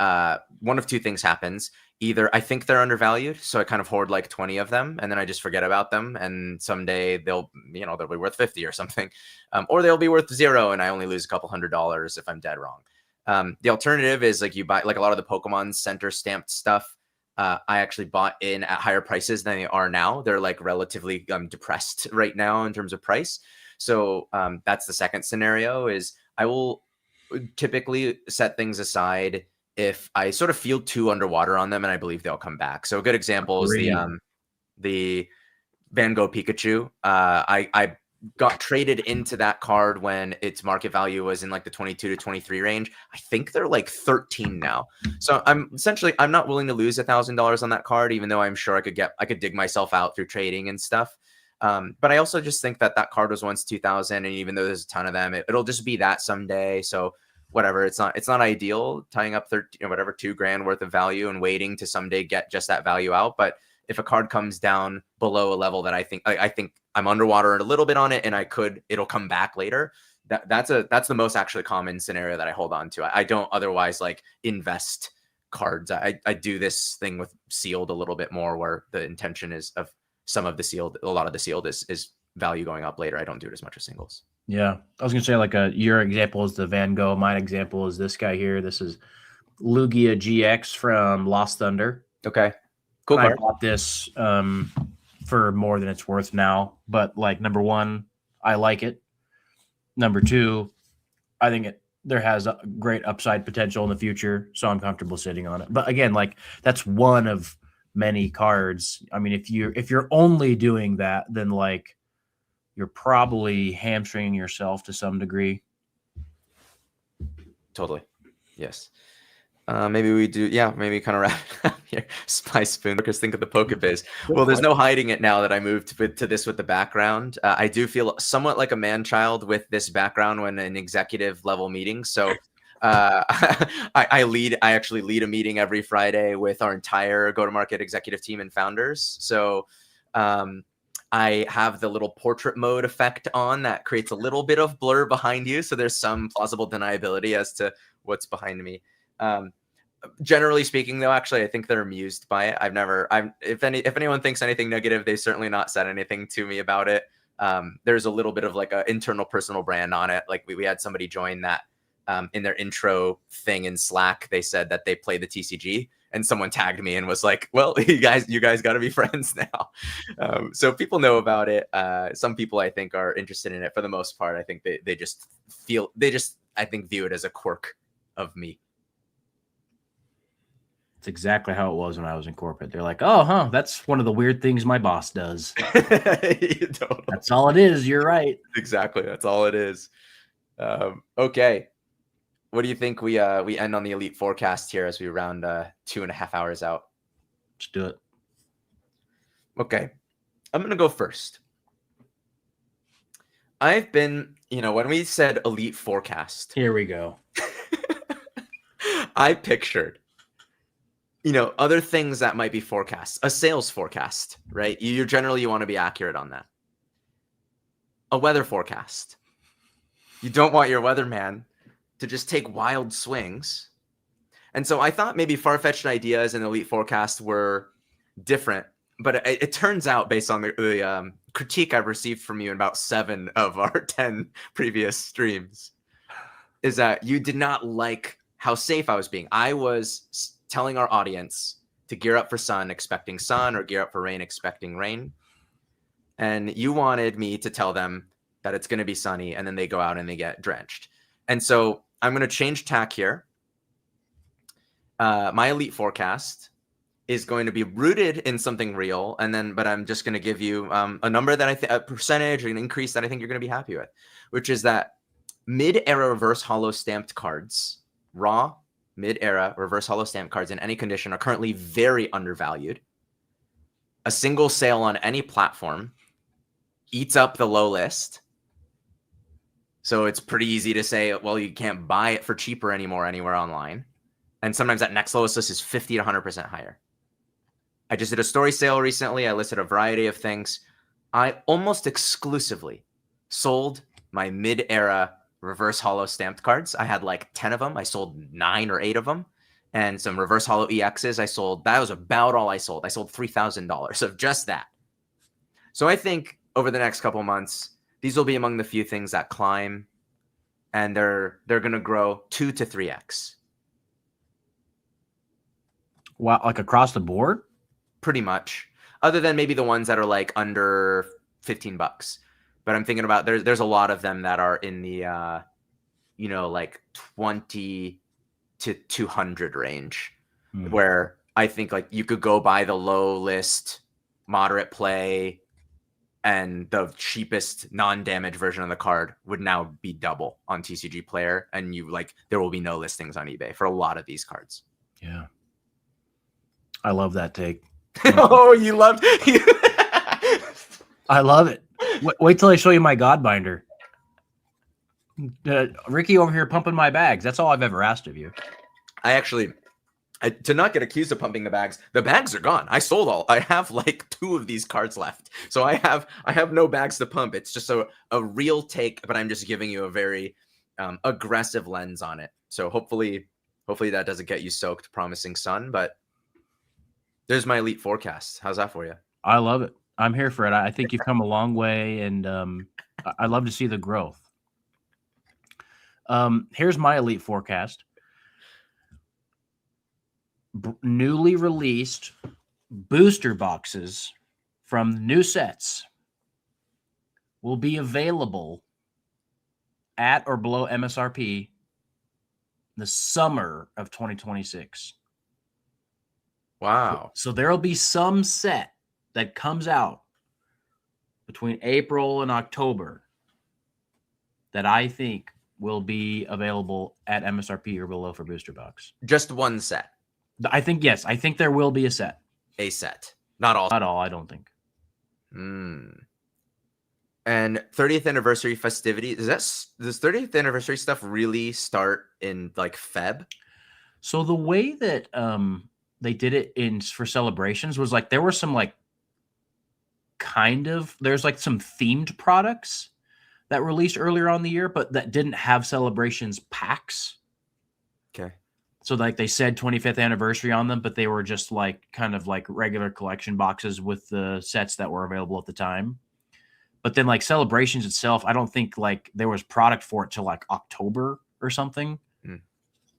one of two things happens. Either I think they're undervalued, so I kind of hoard like 20 of them, and then I just forget about them, and someday they'll be worth 50 or something, or they'll be worth 0, and I only lose a couple $100 if I'm dead wrong. The alternative is like you buy like a lot of the Pokemon Center stamped stuff. I actually bought in at higher prices than they are now. They're like relatively depressed right now in terms of price. So that's the second scenario. Is I will typically set things aside if I sort of feel too underwater on them and I believe they'll come back. So a good example is the Van Gogh Pikachu. I got traded into that card when its market value was in like the 22 to 23 range. I think they're like 13 now. So I'm not willing to lose $1,000 on that card, even though I'm sure I could dig myself out through trading and stuff. But I also just think that card was once 2,000, and even though there's a ton of them, it'll just be that someday. So whatever, it's not ideal tying up 13 or whatever $2,000 worth of value and waiting to someday get just that value out. But if a card comes down below a level that I think I'm underwater a little bit on it, and it'll come back later. That's the most actually common scenario that I hold on to. I don't otherwise like invest cards. I do this thing with sealed a little bit more, where the intention is of some of the sealed, a lot of the sealed is value going up later. I don't do it as much as singles. Yeah, I was gonna say like your example is the Van Gogh. My example is this guy here. This is Lugia GX from Lost Thunder. Okay. Cool. I bought this for more than it's worth now, but like number one, I like it. Number two, I think there has a great upside potential in the future, so I'm comfortable sitting on it. But again, like that's one of many cards. I mean, if you're only doing that, then like you're probably hamstringing yourself to some degree. Totally. Yes. Maybe we do. Yeah, maybe kind of wrap it up here. Spy Spoon. Because think of the Pokebiz. Well, there's no hiding it now that I moved to this with the background. I do feel somewhat like a man-child with this background when in executive level meetings. So I actually lead a meeting every Friday with our entire go-to-market executive team and founders. So I have the little portrait mode effect on that creates a little bit of blur behind you. So there's some plausible deniability as to what's behind me. Generally speaking, though, actually, I think they're amused by it. If anyone thinks anything negative, they've certainly not said anything to me about it. There's a little bit of like an internal personal brand on it. Like we had somebody join that in their intro thing in Slack. They said that they play the TCG, and someone tagged me and was like, "Well, you guys got to be friends now." So people know about it. Some people I think are interested in it. For the most part, I think they just view it as a quirk of me. It's exactly how it was when I was in corporate. They're like, "Oh, huh, that's one of the weird things my boss does." Totally. That's all it is. You're right. Exactly. That's all it is. Okay. What do you think we end on the elite forecast here as we round 2.5 hours out? Let's do it. Okay. I'm going to go first. I've been, when we said elite forecast. Here we go. I pictured other things that might be forecasts, a sales forecast, right? You want to be accurate on that. A weather forecast. You don't want your weatherman to just take wild swings. And so I thought maybe far-fetched ideas and elite forecast were different, but it turns out based on the critique I've received from you in about 7 of our 10 previous streams is that you did not like how safe I was being. I was telling our audience to gear up for sun, expecting sun, or gear up for rain, expecting rain. And you wanted me to tell them that it's going to be sunny, and then they go out and they get drenched. And so I'm going to change tack here. My elite forecast is going to be rooted in something real, but I'm just going to give you a number that a percentage or an increase that I think you're going to be happy with, which is that mid-era reverse hollow stamped cards, raw mid-era reverse hollow stamp cards in any condition are currently very undervalued. A single sale on any platform eats up the low list. So it's pretty easy to say, well, you can't buy it for cheaper anymore anywhere online. And sometimes that next lowest list is 50 to 100% higher. I just did a story sale recently. I listed a variety of things. I almost exclusively sold my mid-era reverse hollow stamped cards. I had like 10 of them. I sold 9 or 8 of them. And some reverse hollow EXs I sold. That was about all I sold. I sold $3,000 of just that. So I think over the next couple months, these will be among the few things that climb, and they're going to grow 2 to 3x. Wow, like across the board? Pretty much. Other than maybe the ones that are like under $15. but I'm thinking about there's a lot of them that are in the like 20 to 200 range, where I think like you could go buy the low list, moderate play, and the cheapest non-damage version of the card would now be double on TCG Player, and there will be no listings on eBay for a lot of these cards. Yeah, I love that take. Oh, you loved I love it. Wait till I show you my God binder. Ricky over here pumping my bags. That's all I've ever asked of you. To not get accused of pumping the bags are gone. I sold all. I have like 2 of these cards left, so I have no bags to pump. It's just a real take, but I'm just giving you a very aggressive lens on it. So hopefully that doesn't get you soaked, promising sun. But there's my elite forecast. How's that for you? I love it. I'm here for it. I think you've come a long way, and I love to see the growth. Here's my elite forecast. Newly released booster boxes from the new sets will be available at or below MSRP the summer of 2026. Wow. So there'll be some set that comes out between April and October that I think will be available at MSRP or below for booster box. Just one set. I think, yes. I think there will be a set. A set. Not all. Not all, I don't think. And 30th anniversary festivities. Does 30th anniversary stuff really start in like Feb? So the way that they did it for celebrations was like there were some like there's like some themed products that released earlier on the year, but that didn't have celebrations packs. Okay. So like they said 25th anniversary on them, but they were just like kind of like regular collection boxes with the sets that were available at the time. But then like celebrations itself, I don't think like there was product for it till like October or something.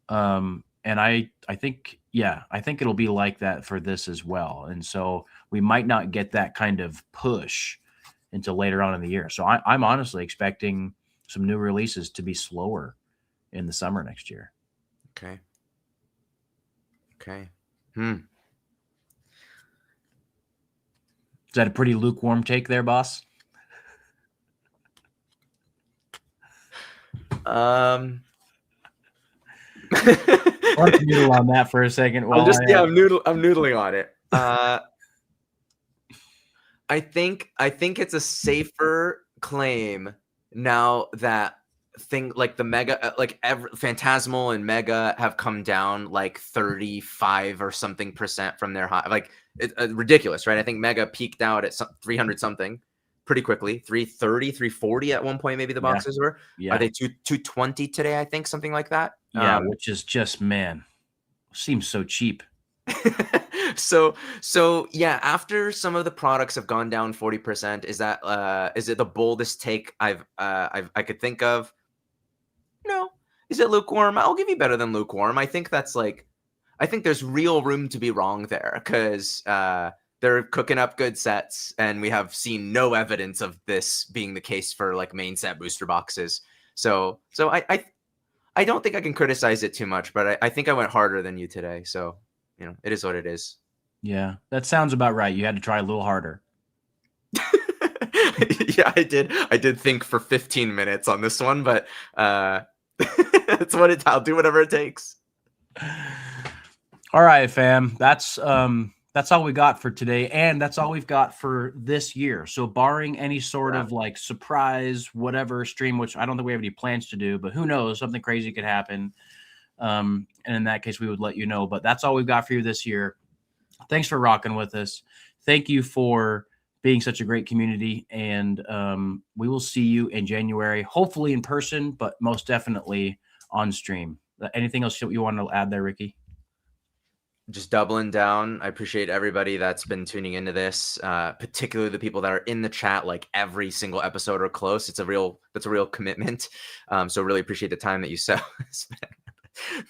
And I think it'll be like that for this as well. And so we might not get that kind of push until later on in the year. So I'm honestly expecting some new releases to be slower in the summer next year. Okay. Is that a pretty lukewarm take there, boss? I'll noodle on that for a second. I'm noodling on it. I think it's a safer claim now that like the Mega, like Phantasmal and Mega have come down like 35 or something % from their high. Like it's ridiculous, right? I think Mega peaked out at 300 something pretty quickly, 330, 340 at one point. Maybe the boxes were. Yeah. Are they 220 today? I think something like that. Yeah, which is just, man, seems so cheap. So yeah, after some of the products have gone down 40%, is it the boldest take I could think of? No. Is it lukewarm? I'll give you better than lukewarm. I think there's real room to be wrong there, because they're cooking up good sets, and we have seen no evidence of this being the case for like main set booster boxes. So I don't think I can criticize it too much, but I think I went harder than you today. So, it is what it is. Yeah, that sounds about right. You had to try a little harder. Yeah, I did think for 15 minutes on this one, but that's what I'll do whatever it takes. All right, fam. That's all we got for today, and that's all we've got for this year. So barring any sort of like surprise, whatever stream, which I don't think we have any plans to do, but who knows, something crazy could happen. And in that case, we would let you know, but that's all we've got for you this year. Thanks for rocking with us. Thank you for being such a great community. And we will see you in January, hopefully in person, but most definitely on stream. Anything else you want to add there, Ricky? Just doubling down. I appreciate everybody that's been tuning into this, particularly the people that are in the chat, like every single episode or close. That's a real commitment. So really appreciate the time that you spend.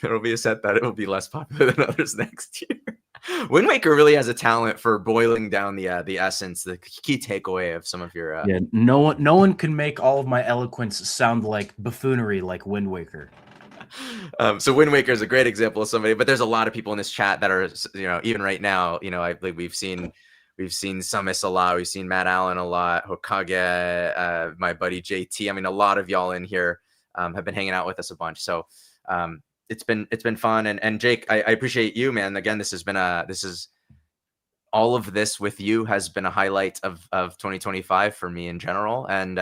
There will be a set that it will be less popular than others next year. Wind Waker really has a talent for boiling down the essence, the key takeaway of some of your. Yeah, no one can make all of my eloquence sound like buffoonery like Wind Waker. So Wind Waker is a great example of somebody, but there's a lot of people in this chat that are, even right now, I believe we've seen Sumis a lot, we've seen Matt Allen a lot, Hokage, my buddy JT. I mean, a lot of y'all in here have been hanging out with us a bunch. So it's been fun. And Jake, I appreciate you, man. Again, all of this with you has been a highlight of 2025 for me in general. And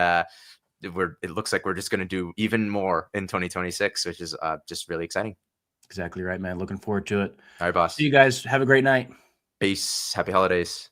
it looks like we're just going to do even more in 2026, which is just really exciting. Exactly right, man. Looking forward to it. All right, boss. See you guys. Have a great night. Peace. Happy holidays.